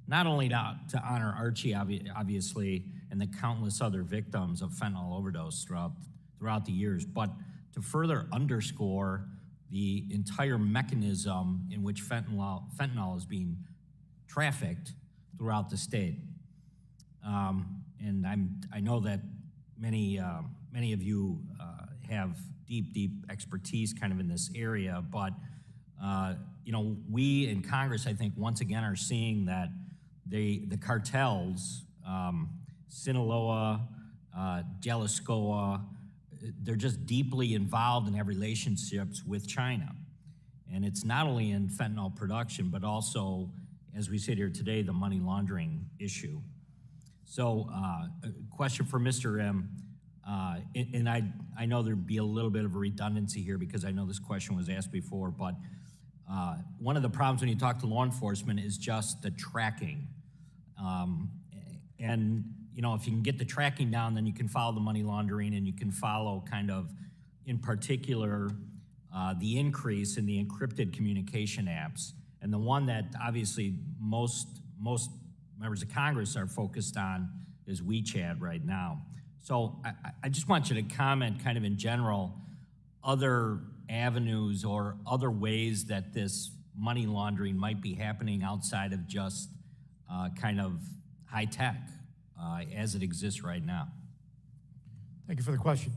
not only to honor Archie, obviously, and the countless other victims of fentanyl overdose throughout the years, but to further underscore the entire mechanism in which fentanyl is being trafficked throughout the state. And I know that many of you have deep expertise kind of in this area, but you know, we in Congress, I think, once again are seeing that the cartels, Sinaloa, Jalisco, they're just deeply involved and have relationships with China. And it's not only in fentanyl production, but also as we sit here today, the money laundering issue. So a question for Mr. M, and I know there'd be a little bit of a redundancy here because I know this question was asked before, but one of the problems when you talk to law enforcement is just the tracking. And you know, if you can get the tracking down, then you can follow the money laundering and you can follow kind of, in particular, the increase in the encrypted communication apps. And the one that obviously most members of Congress are focused on is WeChat right now. So I just want you to comment kind of in general, other avenues or other ways that this money laundering might be happening outside of just kind of high tech as it exists right now. Thank you for the question.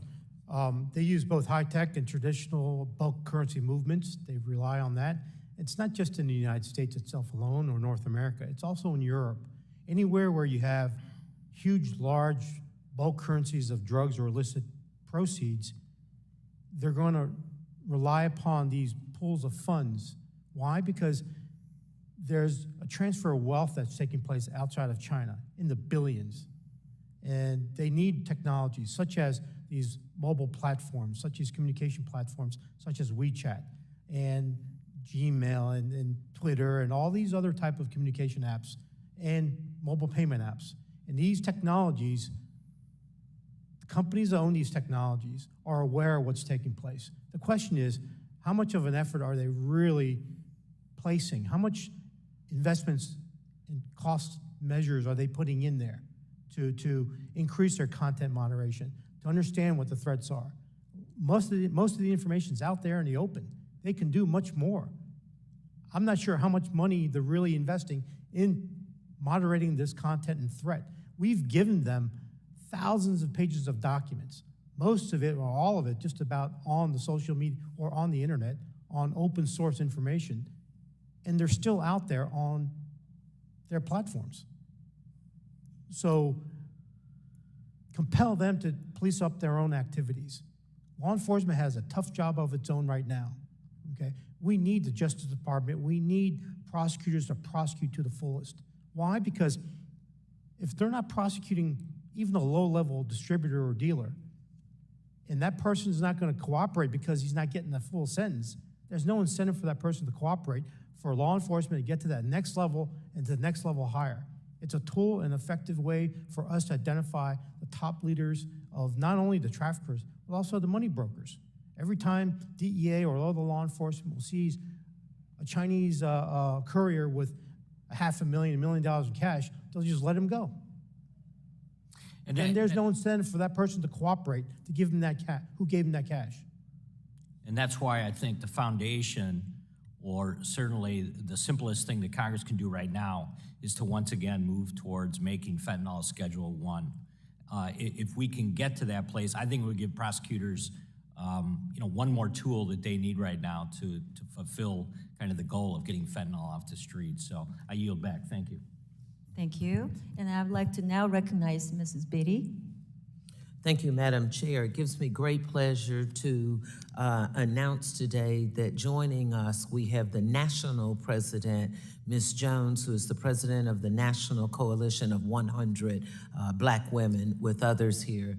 They use both high-tech and traditional bulk currency movements. They rely on that. It's not just in the United States itself alone or North America. It's also in Europe. Anywhere where you have huge, large bulk currencies of drugs or illicit proceeds, they're going to rely upon these pools of funds. Why? Because there's a transfer of wealth that's taking place outside of China in the billions. And they need technologies such as these mobile platforms, such as communication platforms, such as WeChat and Gmail and Twitter and all these other type of communication apps and mobile payment apps. And these technologies, the companies that own these technologies are aware of what's taking place. The question is, how much of an effort are they really placing? How much investments and cost measures are they putting in there to increase their content moderation, to understand what the threats are? Most of the information's out there in the open. They can do much more. I'm not sure how much money they're really investing in moderating this content and threat. We've given them thousands of pages of documents, most of it or all of it just about on the social media or on the internet, on open source information, and they're still out there on their platforms. So compel them to police up their own activities. Law enforcement has a tough job of its own right now, okay? We need the Justice Department. We need prosecutors to prosecute to the fullest. Why? Because if they're not prosecuting even a low-level distributor or dealer, and that person's not going to cooperate because he's not getting the full sentence, there's no incentive for that person to cooperate, for law enforcement to get to that next level and to the next level higher. It's a tool and effective way for us to identify the top leaders of not only the traffickers, but also the money brokers. Every time DEA or other law enforcement will seize a Chinese courier with $500,000, $1 million in cash, they'll just let him go. And there's no incentive for that person to cooperate, to give him that cash. Who gave him that cash? And that's why I think the foundation, or certainly the simplest thing that Congress can do right now, is to once again move towards making fentanyl Schedule 1. If we can get to that place, I think it would give prosecutors one more tool that they need right now to fulfill kind of the goal of getting fentanyl off the streets. So I yield back. Thank you. Thank you. And I would like to now recognize Mrs. Beatty. Thank you, Madam Chair. It gives me great pleasure to announce today that joining us, we have the national president, Ms. Jones, who is the president of the National Coalition of 100 Black Women, with others here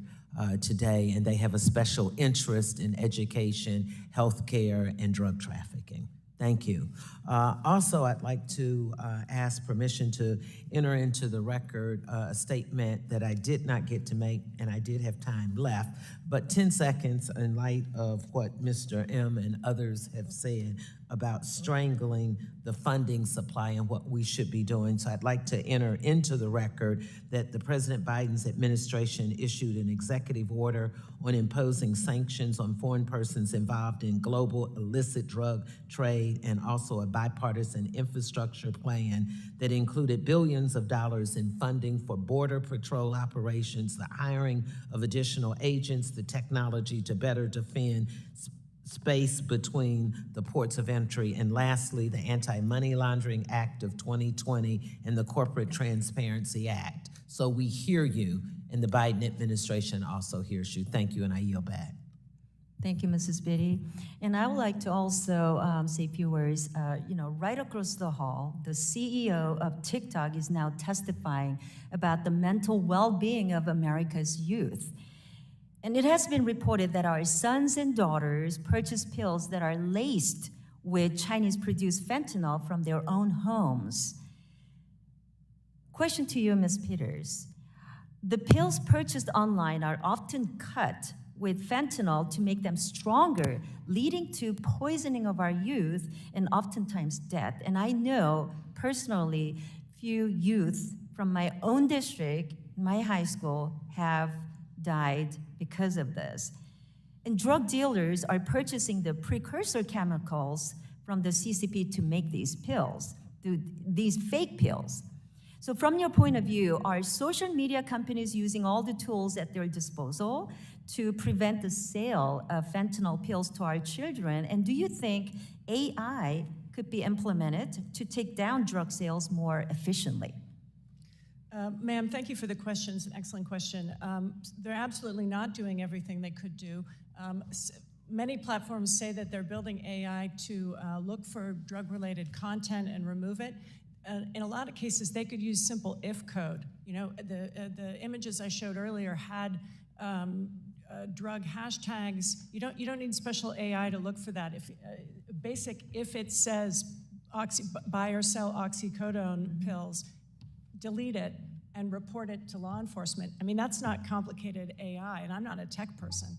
today, and they have a special interest in education, healthcare, and drug trafficking. Thank you. Also, I'd like to ask permission to enter into the record a statement that I did not get to make, and I did have time left, but 10 seconds in light of what Mr. M and others have said about strangling the funding supply and what we should be doing. So I'd like to enter into the record that the President Biden's administration issued an executive order on imposing sanctions on foreign persons involved in global illicit drug trade, and also a bipartisan infrastructure plan that included billions of dollars in funding for border patrol operations, the hiring of additional agents, the technology to better defend space between the ports of entry, and lastly, the Anti-Money Laundering Act of 2020 and the Corporate Transparency Act. So we hear you, and the Biden administration also hears you. Thank you, and I yield back. Thank you, Mrs. Biddy. And I would like to also say a few words. Right across the hall, the CEO of TikTok is now testifying about the mental well-being of America's youth. And it has been reported that our sons and daughters purchase pills that are laced with Chinese-produced fentanyl from their own homes. Question to you, Ms. Peters. The pills purchased online are often cut with fentanyl to make them stronger, leading to poisoning of our youth and oftentimes death. And I know personally few youth from my own district, my high school, have died because of this. And drug dealers are purchasing the precursor chemicals from the CCP to make these pills, these fake pills. So from your point of view, are social media companies using all the tools at their disposal to prevent the sale of fentanyl pills to our children? And do you think AI could be implemented to take down drug sales more efficiently? Ma'am, thank you for the question. It's an excellent question. They're absolutely not doing everything they could do. Many platforms say that they're building AI to look for drug-related content and remove it. In a lot of cases, they could use simple if code. The images I showed earlier had drug hashtags. You don't need special AI to look for that. If it says buy or sell oxycodone pills, delete it and report it to law enforcement. I mean, that's not complicated AI, and I'm not a tech person.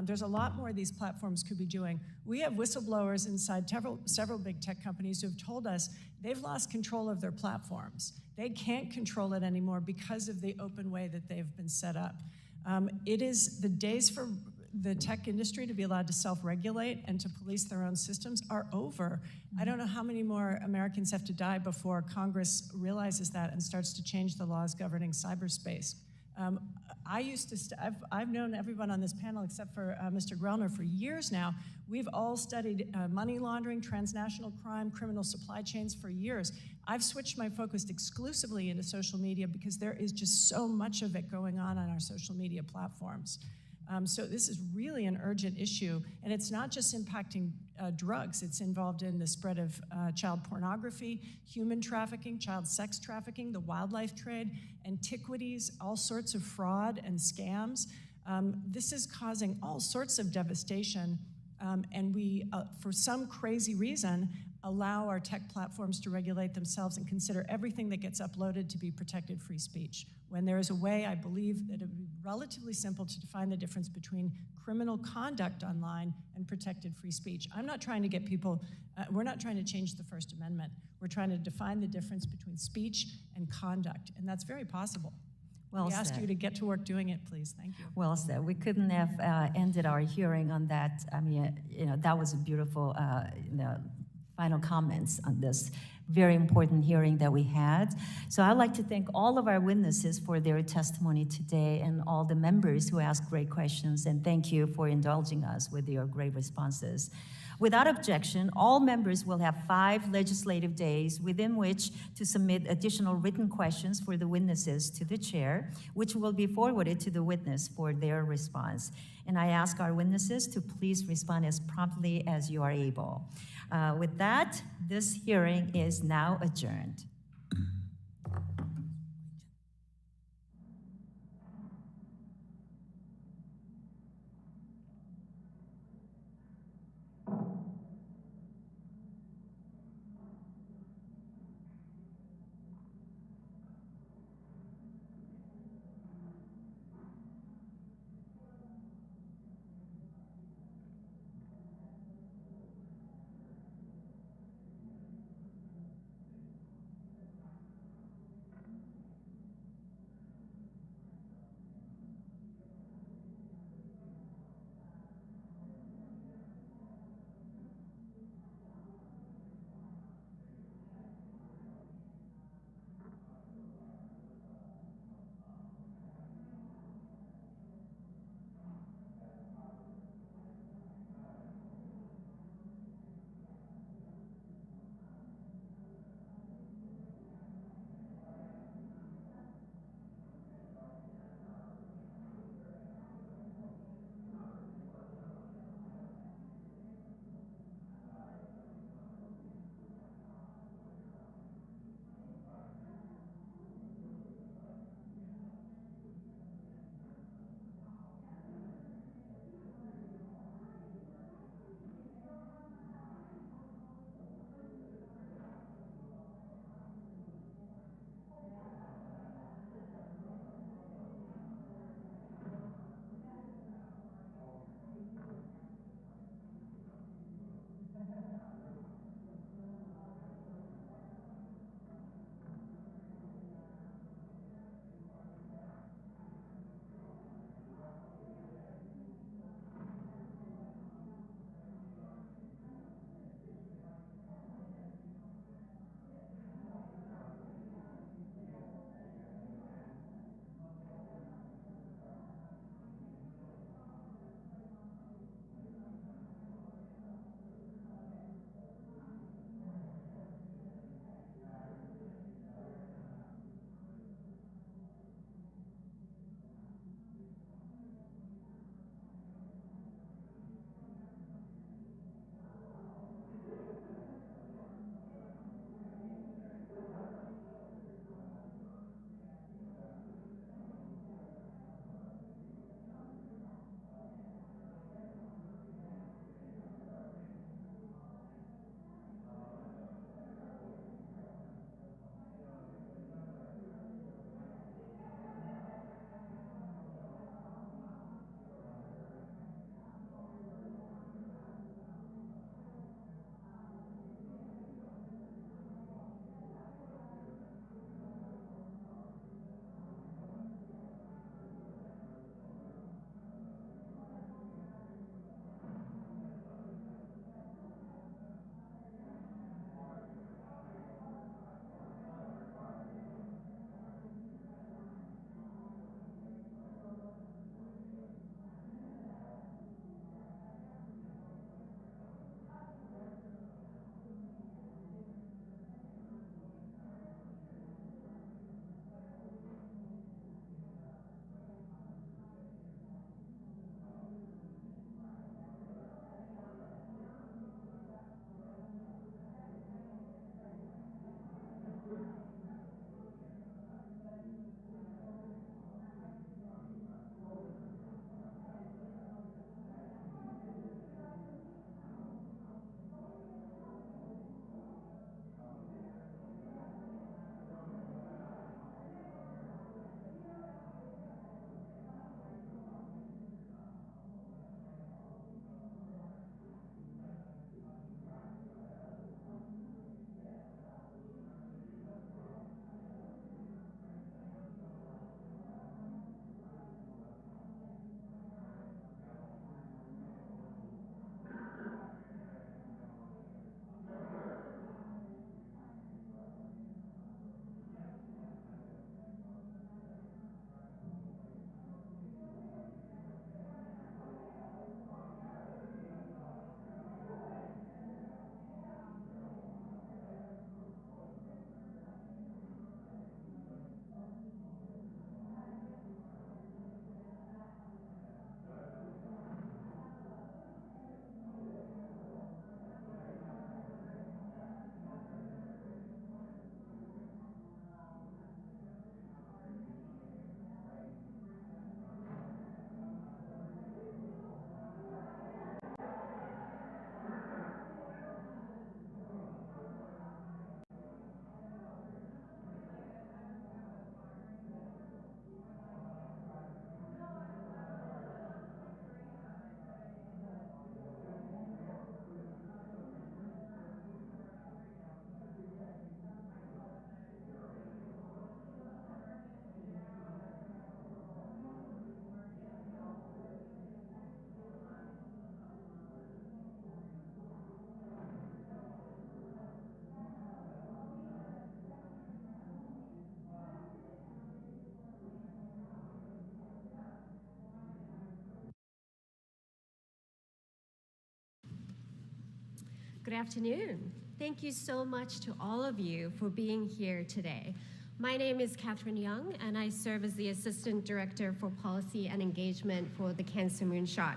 There's a lot more these platforms could be doing. We have whistleblowers inside several big tech companies who have told us they've lost control of their platforms. They can't control it anymore because of the open way that they've been set up. It is the days for the tech industry to be allowed to self-regulate and to police their own systems are over. I don't know how many more Americans have to die before Congress realizes that and starts to change the laws governing cyberspace. I've known everyone on this panel except for Mr. Grellner for years now. We've all studied money laundering, transnational crime, criminal supply chains for years. I've switched my focus exclusively into social media because there is just so much of it going on our social media platforms. So this is really an urgent issue, and it's not just impacting drugs. It's involved in the spread of child pornography, human trafficking, child sex trafficking, the wildlife trade, antiquities, all sorts of fraud and scams. This is causing all sorts of devastation, and we, for some crazy reason, allow our tech platforms to regulate themselves and consider everything that gets uploaded to be protected free speech, when there is a way, I believe, that it would be relatively simple to define the difference between criminal conduct online and protected free speech. I'm not trying to get people, we're not trying to change the First Amendment. We're trying to define the difference between speech and conduct, and that's very possible. Well we ask said. you to get to work doing it, please. Thank you. Well said. We couldn't have ended our hearing on that. I mean, that was a beautiful, final comments on this very important hearing that we had. So I'd like to thank all of our witnesses for their testimony today and all the members who asked great questions, and thank you for indulging us with your great responses. Without objection, all members will have 5 legislative days within which to submit additional written questions for the witnesses to the chair, which will be forwarded to the witness for their response. And I ask our witnesses to please respond as promptly as you are able. With that, this hearing is now adjourned. Good afternoon. Thank you so much to all of you for being here today. My name is Catherine Young, and I serve as the Assistant Director for Policy and Engagement for the Cancer Moonshot.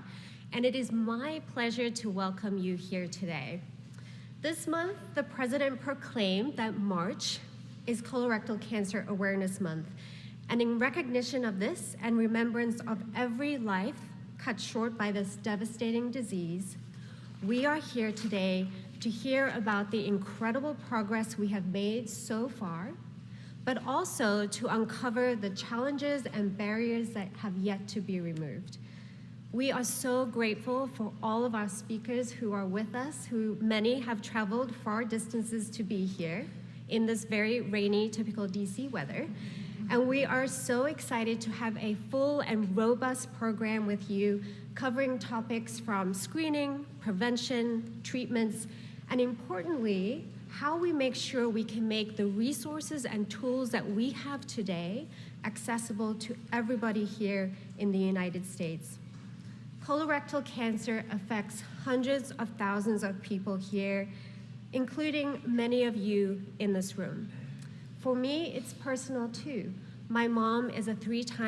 And it is my pleasure to welcome you here today. This month, the President proclaimed that March is Colorectal Cancer Awareness Month. And in recognition of this and remembrance of every life cut short by this devastating disease, we are here today to hear about the incredible progress we have made so far, but also to uncover the challenges and barriers that have yet to be removed. We are so grateful for all of our speakers who are with us, who many have traveled far distances to be here in this very rainy, typical DC weather. And we are so excited to have a full and robust program with you covering topics from screening, prevention, treatments, and importantly, how we make sure we can make the resources and tools that we have today accessible to everybody here in the United States. Colorectal cancer affects hundreds of thousands of people here, including many of you in this room. For me, it's personal too. My mom is a 3-time